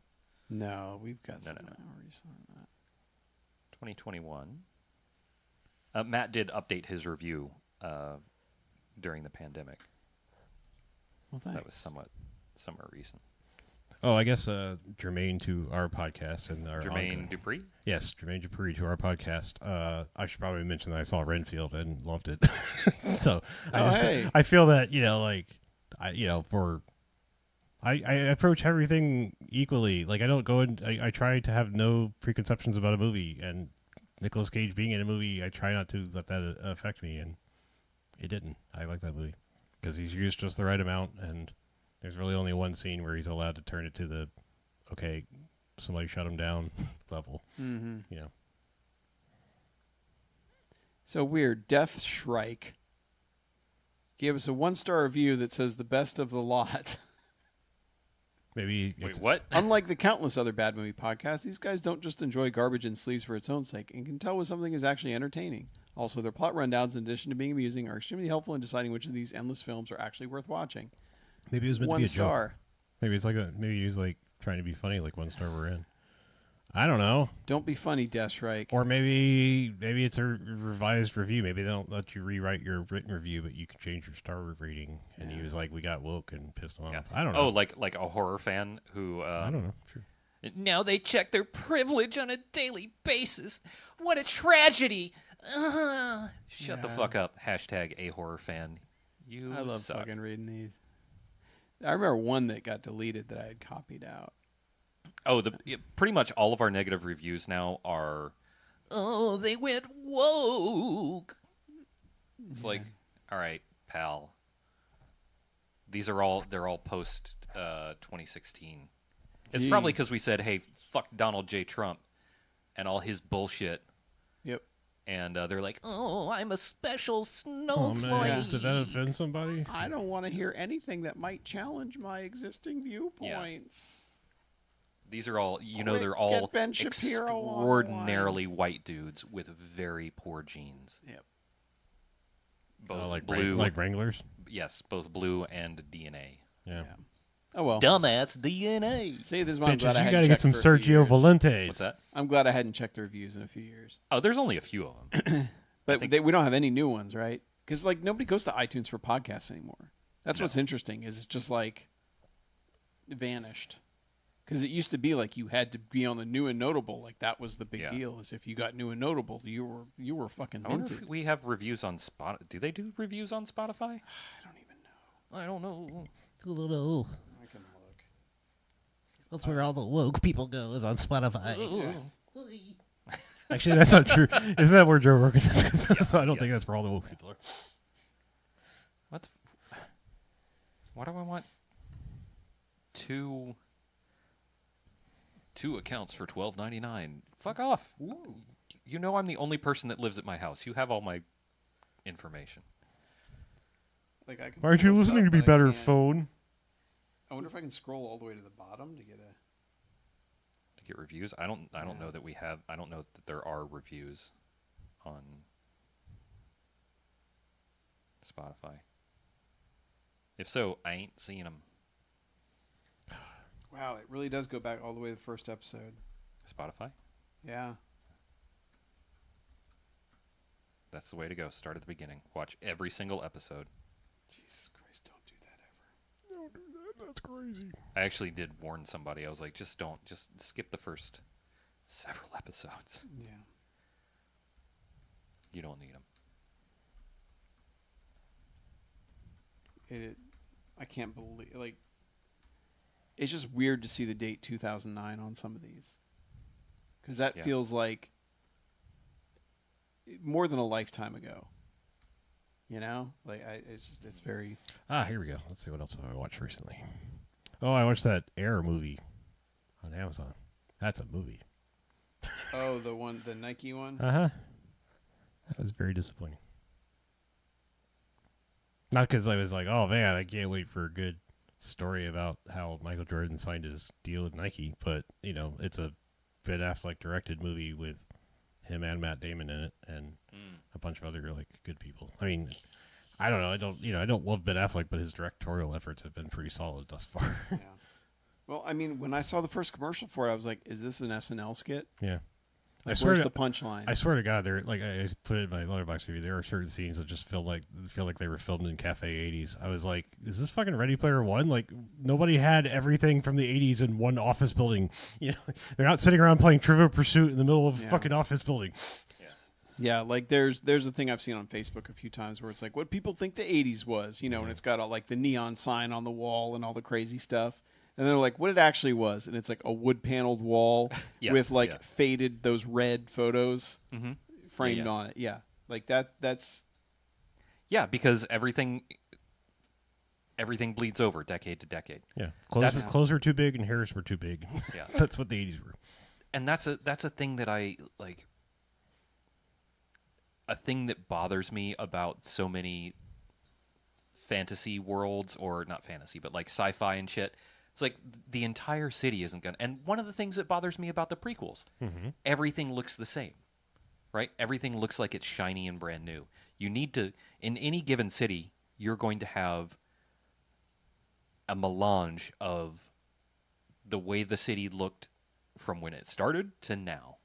No, we've got No, some no, no. more recent than that. 2021. Matt did update his review during the pandemic. Well, thanks. That was somewhat recent. Oh, I guess Jermaine to our podcast and our Jermaine ongoing- Dupree? Yes, Jermaine Dupree to our podcast. I should probably mention that I saw Renfield and loved it. So hey. I feel that I approach everything equally. Like I don't go in. I try to have no preconceptions about a movie, and Nicolas Cage being in a movie, I try not to let that affect me, and it didn't. I like that movie because he's used just the right amount, and there's really only one scene where he's allowed to turn it to the okay, somebody shut him down level. Mm-hmm. You know. So weird. Death Shrike gave us a 1-star review that says the best of the lot. Maybe Wait, it's- what? Unlike the countless other bad movie podcasts, these guys don't just enjoy garbage and sleaze for its own sake and can tell when something is actually entertaining. Also, their plot rundowns, in addition to being amusing, are extremely helpful in deciding which of these endless films are actually worth watching. Maybe it was meant to 1 be a joke. star. Maybe it's like maybe he was like trying to be funny, like 1 star we're in. I don't know. Don't be funny, Death Shrike. Or maybe it's a revised review. Maybe they don't let you rewrite your written review, but you can change your star rating. And he was like, "We got woke and pissed him off." Yeah. I don't know. Oh, like a horror fan who. I don't know. Sure. Now they check their privilege on a daily basis. What a tragedy! Shut the Yeah. fuck up. Hashtag a horror fan. You I love suck. fucking reading these. I remember one that got deleted that I had copied out. Oh, pretty much all of our negative reviews now are, oh, they went woke. It's like, all right, pal. They're all post 2016. It's Gee. probably because we said, hey, fuck Donald J. Trump and all his bullshit. Yep. And they're like, oh, I'm a special Oh snowflake. man, did that offend somebody? I don't want to hear anything that might challenge my existing viewpoints. These are all, Quick, they're all get Ben Shapiro on the line. extraordinarily white dudes with very poor genes. Yep. Both like blue, like Wranglers. yes, both blue and DNA. Yeah. Oh well. Dumbass DNA. See, this is why I'm Bitches, glad I you hadn't got to get checked some for a few Sergio years. Valentes. What's that? I'm glad I hadn't checked the reviews in a few years. Oh, there's only a few of them. But think- we don't have any new ones, right? Because like nobody goes to iTunes for podcasts anymore. That's No. what's interesting. Is it's just like vanished. Because it used to be like you had to be on the new and notable. Like that was the big deal. Is if you got new and notable, you were fucking I wonder minted. if we have reviews on Spotify. Do they do reviews on Spotify? I don't even know. I don't know. I don't know. I can look. That's where all the woke people go, is on Spotify. Yeah. Actually, that's not true. Isn't that where Joe Rogan is? So I don't think that's where all the woke people are. What? Why do I want two accounts for $12.99? Fuck off. Ooh. You know I'm the only person that lives at my house. You have all my information. Like I can Aren't you pull this listening up, to me but I better, can't. phone? I wonder if I can scroll all the way to the bottom to get a. To get reviews? I don't know that we have. I don't know that there are reviews on Spotify. If so, I ain't seen them. Wow, it really does go back all the way to the first episode. Spotify? Yeah. That's the way to go. Start at the beginning. Watch every single episode. Jesus Christ, don't do that ever. Don't do that. That's crazy. I actually did warn somebody. I was like, just skip the first several episodes. Yeah. You don't need them. I can't believe, like, it's just weird to see the date 2009 on some of these. Because that feels like more than a lifetime ago. You know? Like, it's very... Here we go. Let's see what else have I watched recently. Oh, I watched that Air movie on Amazon. That's a movie. Oh, the Nike one? Uh-huh. That was very disappointing. Not because I was like, oh, man, I can't wait for a good story about how Michael Jordan signed his deal with Nike, but, you know, it's a Ben Affleck directed movie with him and Matt Damon in it and a bunch of other, like, good people. I mean, I don't know. I don't love Ben Affleck, but his directorial efforts have been pretty solid thus far. Yeah. Well, I mean, when I saw the first commercial for it, I was like, is this an SNL skit? Yeah. Like, where's the punchline? I swear to God, there, like I put it in my Letterboxd review, there are certain scenes that just feel like they were filmed in Cafe 80s. I was like, is this fucking Ready Player One? Like, nobody had everything from the 80s in one office building. You know, they're not sitting around playing Trivial Pursuit in the middle of a fucking office building. Yeah, like there's a thing I've seen on Facebook a few times where it's like what people think the 80s was, you know, and it's got all like the neon sign on the wall and all the crazy stuff. And they're like, what it actually was. And it's like a wood paneled wall with like faded those red photos framed on it. Yeah. Like that's. Yeah, because everything bleeds over decade to decade. Yeah. Clothes were too big and hairs were too big. Yeah. That's what the 80s were. And that's a thing that I like. A thing that bothers me about so many fantasy worlds, or not fantasy, but like sci-fi and shit. It's like the entire city isn't going to... And one of the things that bothers me about the prequels, everything looks the same, right? Everything looks like it's shiny and brand new. You need to... In any given city, you're going to have a melange of the way the city looked from when it started to now.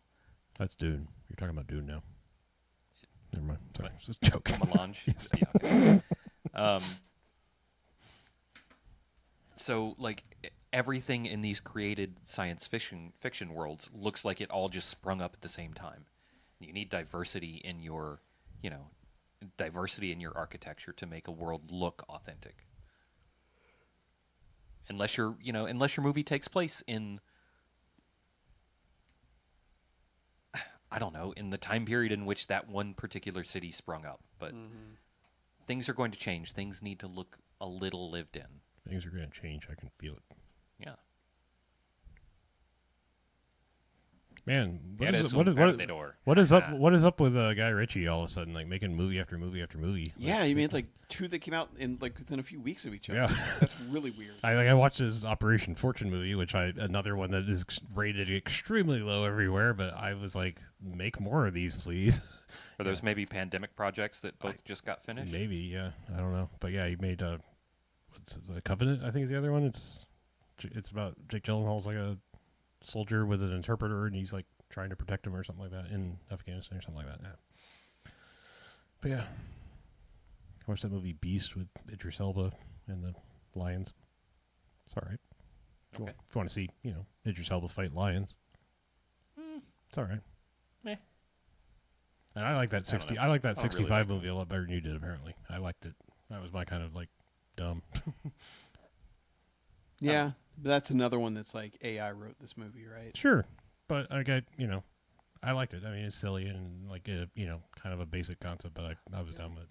That's Dune. You're talking about Dune now. Never mind. Sorry, I was just joking. Melange? Yeah, okay. So, like, everything in these created science fiction worlds looks like it all just sprung up at the same time. You need diversity in your, diversity in your architecture to make a world look authentic. Unless your movie takes place in, I don't know, in the time period in which that one particular city sprung up. But things are going to change. Things need to look a little lived in. Things are going to change. I can feel it. Yeah. Man, what is up with Guy Ritchie all of a sudden, like making movie after movie after movie? Yeah, you made like two that came out in like within a few weeks of each other. Yeah. That's really weird. I watched his Operation Fortune movie, another one that is rated extremely low everywhere, but I was like, make more of these, please. Are those maybe pandemic projects that both just got finished? Maybe, yeah. I don't know. But yeah, he made what's The Covenant, I think is the other one. It's about Jake Gyllenhaal's like a soldier with an interpreter, and he's like trying to protect him or something like that in Afghanistan or something like that. Yeah. But yeah, I watched that movie Beast with Idris Elba and the lions. It's all right. Okay. If you want to see, Idris Elba fight lions, it's all right. Meh. And I like that I don't 60. know. I like that I don't really 65 like movie a lot better than you did. Apparently, I liked it. That was my kind of like dumb. Yeah, but that's another one that's like AI wrote this movie, right? Sure, but I got I liked it. I mean, it's silly and like a kind of a basic concept, but I was done with it.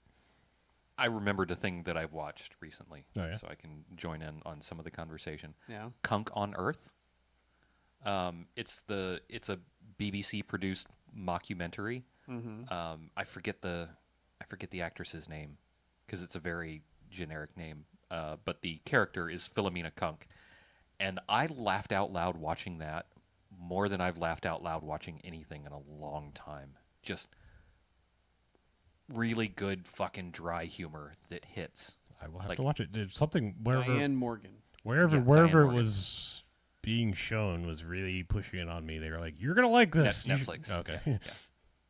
I remembered a thing that I've watched recently, Oh, yeah? so I can join in on some of the conversation. Yeah. Kunk on Earth. It's a BBC produced mockumentary. Mm-hmm. I forget the actress's name because it's a very generic name. But the character is Philomena Kunk, and I laughed out loud watching that more than I've laughed out loud watching anything in a long time. Just really good fucking dry humor that hits. I will have Like- to watch it. There's something wherever Diane Morgan. wherever Yeah, wherever Diane it Morgan. was being shown was really pushing it on me. They were like, "You're gonna like this." You should-" Netflix. Okay. Yeah.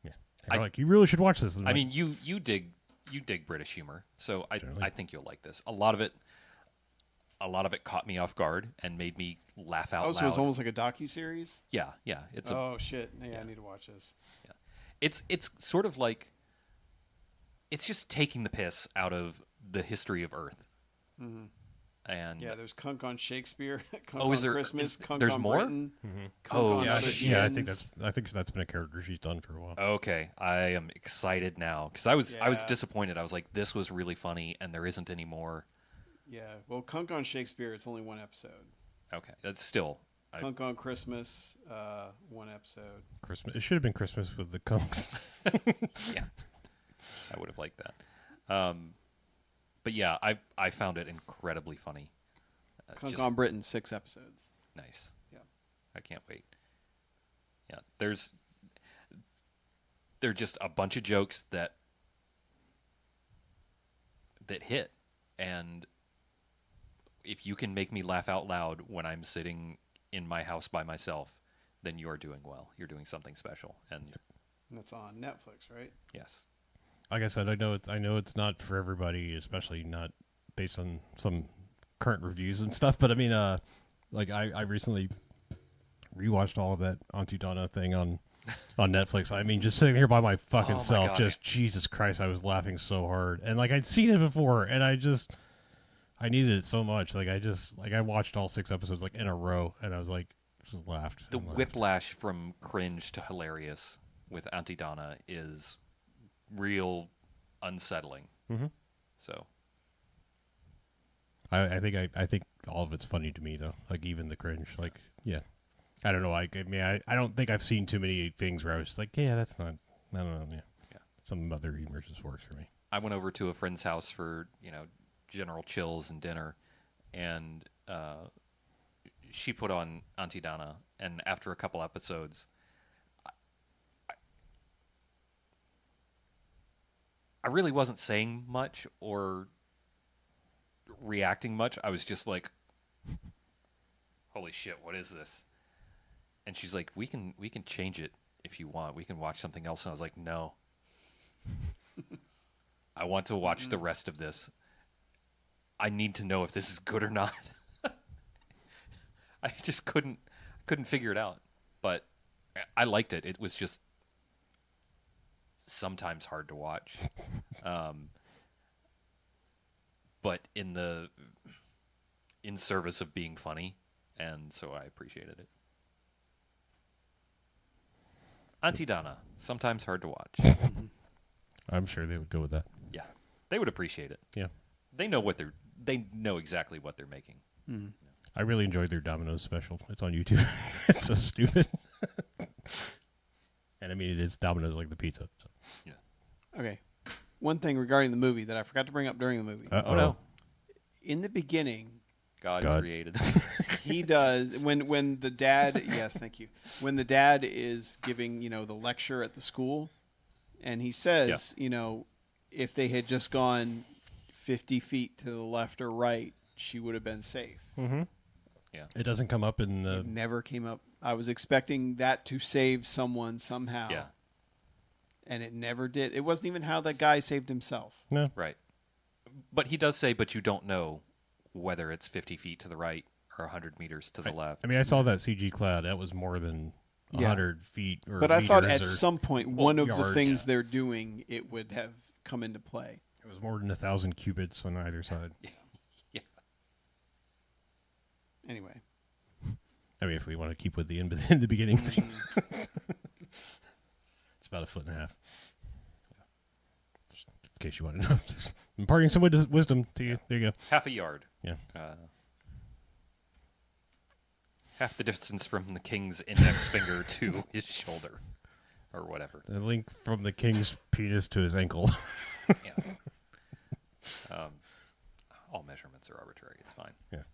Yeah. They were I- like, "You really should watch this." And I'm I like, mean, you dig British humor, so Generally. I think you'll like this. A lot of it caught me off guard and made me laugh out Oh, loud. so it's almost like a docu-series? Yeah. It's a Oh, shit. Yeah, I need to watch this. it's sort of like it's just taking the piss out of the history of Earth. Mm-hmm. And Yeah, there's Kunk on Shakespeare, Kunk Oh, on is there- Christmas, is- Kunk there's on more? Britain, Kunk Oh, on yeah, the I think Shins. that's been a character she's done for a while. okay, I am excited now because I was Yeah. disappointed. I was like, this was really funny, and there isn't any more. Yeah, well, Kunk on Shakespeare, it's only one episode. Okay, that's still Kunk on Christmas, one episode. Christmas. It should have been Christmas with the Kunks. yeah, I would have liked that. But yeah, I found it incredibly funny. Kunk Just on Britain, 6 episodes. nice. Yeah. I can't wait. Yeah, there are just a bunch of jokes that hit, and if you can make me laugh out loud when I'm sitting in my house by myself, then you are doing well. You're doing something special. And And that's on Netflix, right? yes, Like I said, I know it's not for everybody, especially not based on some current reviews and stuff. But I mean, like I recently rewatched all of that Auntie Donna thing on Netflix. I mean, just sitting here by my fucking Oh my self, God. just Jesus Christ, I was laughing so hard, and like I'd seen it before, and I needed it so much. Like I watched all 6 episodes like in a row, and I was like, just laughed. the and laughed. whiplash from cringe to hilarious with Auntie Donna is real unsettling. Mhm. So I think all of it's funny to me though. Like even the cringe. Like yeah, I don't know. I mean, I don't think I've seen too many things where I was just like, yeah, that's not. I don't know. Yeah. Yeah. Some other humor just works for me. I went over to a friend's house for general chills and dinner, and she put on Auntie Donna, and after a couple episodes, I really wasn't saying much or reacting much. I was just like, "Holy shit, what is this?" And she's like, "We can change it if you want. We can watch something else." And I was like, "No, I want to watch the rest of this. I need to know if this is good or not." I just couldn't figure it out, but I liked it. It was just sometimes hard to watch, but in service of being funny, and so I appreciated it. Auntie Donna, sometimes hard to watch. I'm sure they would go with that. Yeah, they would appreciate it. Yeah. They know exactly what they're making. I really enjoyed their Domino's special. It's on YouTube. It's so stupid. And I mean, it is Domino's like the pizza. So. Okay. One thing regarding the movie that I forgot to bring up during the movie. Oh no, In the beginning, God God. created. he does when the dad yes, thank you. When the dad is giving, the lecture at the school, and he says, if they had just gone 50 feet to the left or right, she would have been safe. Mm-hmm. Yeah. It doesn't come up in the. It never came up. I was expecting that to save someone somehow. Yeah. And it never did. It wasn't even how that guy saved himself. No. Right. But he does say, but you don't know whether it's 50 feet to the right or 100 meters to the left. I mean, I saw that CG cloud. That was more than 100 feet or But I thought at meters some point, one of the yards. things they're doing, it would have come into play. It was more than 1,000 cubits on either side. Yeah. Anyway. I mean, if we want to keep with the in the beginning thing. It's about 1.5 feet. Just in case you want to know. Just imparting some wisdom to you. There you go. Half a yard. Yeah. Half the distance from the king's index finger to his shoulder, or whatever. The link from the king's penis to his ankle. Yeah. All measurements are arbitrary. It's fine. Yeah.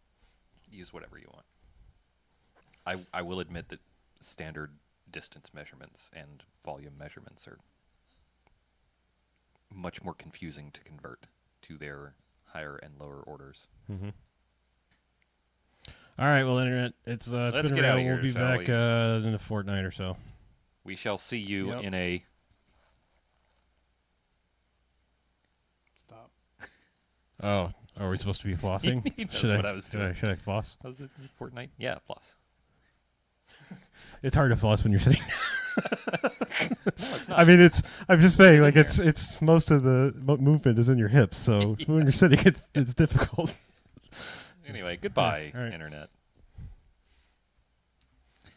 Use whatever you want. I will admit that standard distance measurements and volume measurements are much more confusing to convert to their higher and lower orders. Mm-hmm. All right, well, Internet, it's Let's been get a out while. of here, We'll be shall back we? in a fortnight or so. We shall see you Yep. in a... Stop. Oh, are we supposed to be flossing? That's what I was doing. Should I floss? Was it Fortnite? Yeah, plus. It's hard to floss when you're sitting. No, it's not. I mean, I'm just saying, like, in it's most of the movement is in your hips, so Yeah. when you're sitting, it's difficult. Anyway, goodbye, All right. Internet.